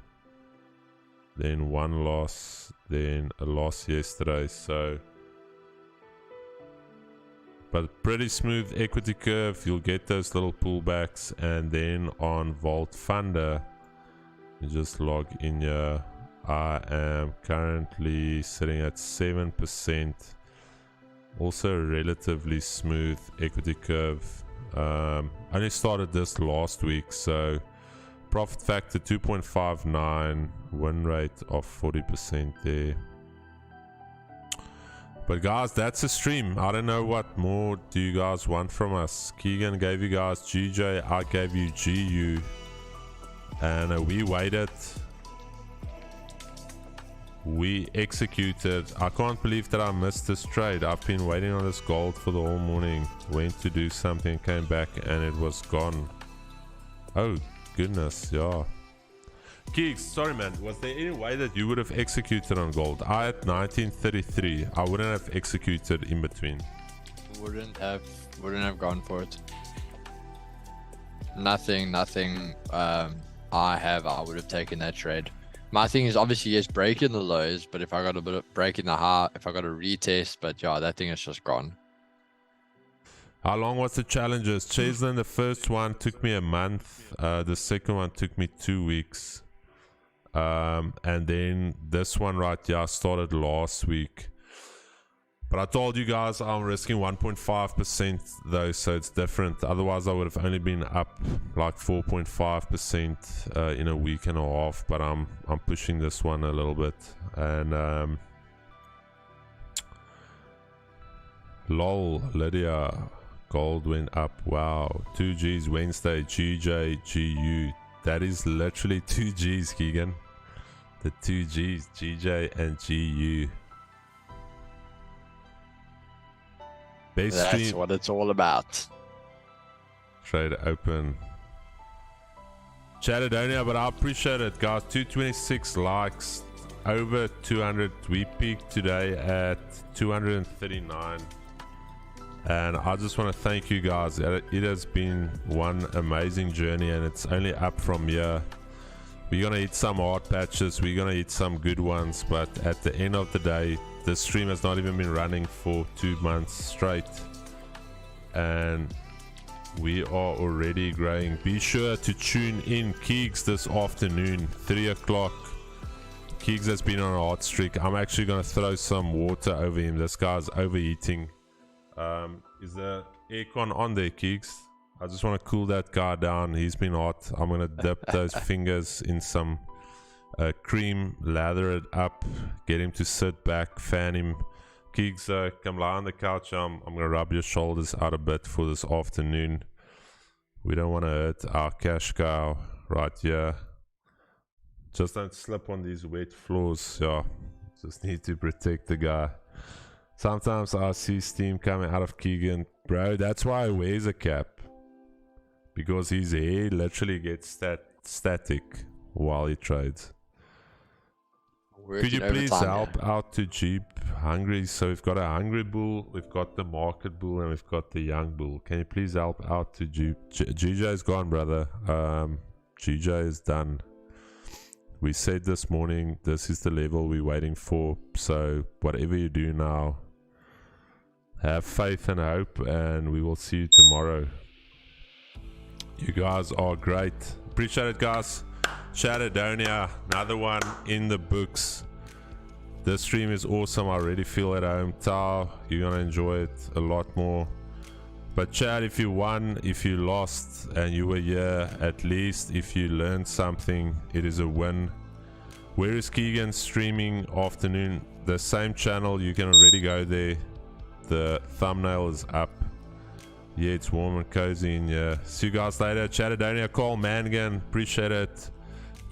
then 1 loss, then a loss yesterday. So, but pretty smooth equity curve. You'll get those little pullbacks, and then on Vault Funder, you just log in here. I am currently sitting at 7%. Also a relatively smooth equity curve. I only started this last week, so profit factor 2.59, win rate of 40% there. But guys, that's a stream. I don't know what more do you guys want from us. Keegan gave you guys GJ, I gave you GU, and we waited. We executed. I can't believe that I missed this trade. I've been waiting on this gold for the whole morning. Went to do something, came back, and it was gone. Oh goodness, yeah. Keeks, sorry man, was there any way that you would have executed on gold? I had 1933. I wouldn't have executed in between. Wouldn't have gone for it. Nothing I would have taken that trade. My thing is obviously yes, breaking the lows, but if I got a bit of breaking the high, if I got a retest, but yeah, that thing is just gone. How long was the challenges? Chaseland, the first one took me a month. The second one took me 2 weeks. And then this one right here started last week. But I told you guys I'm risking 1.5% though, so it's different. Otherwise I would have only been up like 4.5% in a week and a half. But I'm pushing this one a little bit. And lol, Lydia, gold went up. Wow, 2 G's Wednesday, GJ, GU. That is literally 2 G's, Keegan. The 2 G's, GJ and GU. Base That's stream. what it's all about. Trade open. Chatadonia, but I appreciate it, guys. 226 likes, over 200. We peaked today at 239. And I just want to thank you guys. It has been one amazing journey, and it's only up from here. We're gonna hit some hard patches, we're gonna hit some good ones, but at the end of the day, this stream has not even been running for 2 months straight, and we are already growing. Be sure to tune in Keegs this afternoon, 3 o'clock. Keegs has been on a hot streak. I'm actually gonna throw some water over him. This guy's overheating. Is the aircon on there, Keegs? I just want to cool that guy down. He's been hot. I'm gonna dip those fingers in some cream, lather it up, get him to sit back, fan him. Keegs, come lie on the couch. I'm gonna rub your shoulders out a bit for this afternoon. We don't want to hurt our cash cow right here. Just don't slip on these wet floors. Yeah, just need to protect the guy. Sometimes I see steam coming out of Keegan. Bro, that's why he wears a cap. Because his hair literally gets static while he trades. Could you please help out to Jeep? hungry. So we've got a hungry bull, we've got the market bull, and we've got the young bull. Can you please help out to GJ is gone, brother. GJ is done. We said this morning, this is the level we're waiting for. So whatever you do now, have faith and hope, and we will see you tomorrow. You guys are great. Appreciate it, guys. Shadadonia, another one in the books. This stream is awesome. I already feel at home. Tao, you're gonna enjoy it a lot more. But Chad, if you won, if you lost, and you were here, at least if you learned something, it is a win. Where is Keegan streaming afternoon? The same channel, you can already go there. The thumbnail is up. Yeah, it's warm and cozy in here. See you guys later. Chadadonia, call man again. Appreciate it.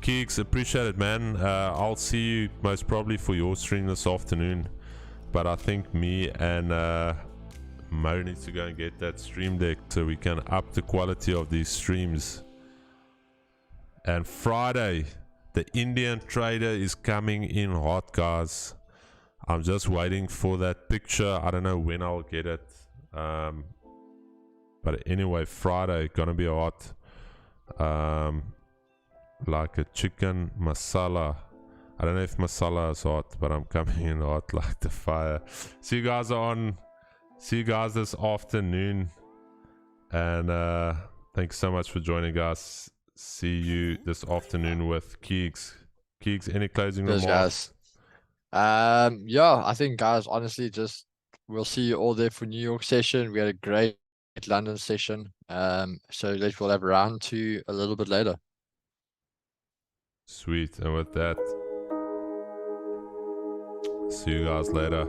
Keeks, appreciate it, man. I'll see you most probably for your stream this afternoon. But I think me and Mo need to go and get that stream deck so we can up the quality of these streams. And Friday, the Indian trader is coming in hot, guys. I'm just waiting for that picture. I don't know when I'll get it. But anyway, Friday gonna be hot. Like a chicken masala. I don't know if masala is hot, but I'm coming in hot like the fire. See you guys this afternoon. And thanks so much for joining us. See you this afternoon with Keeks. Keeks, any closing remarks? Guys. Yeah, I think, guys, honestly, just we'll see you all there for New York session. We had a great London session. So we'll have round 2 a little bit later. Sweet. And with that, see you guys later.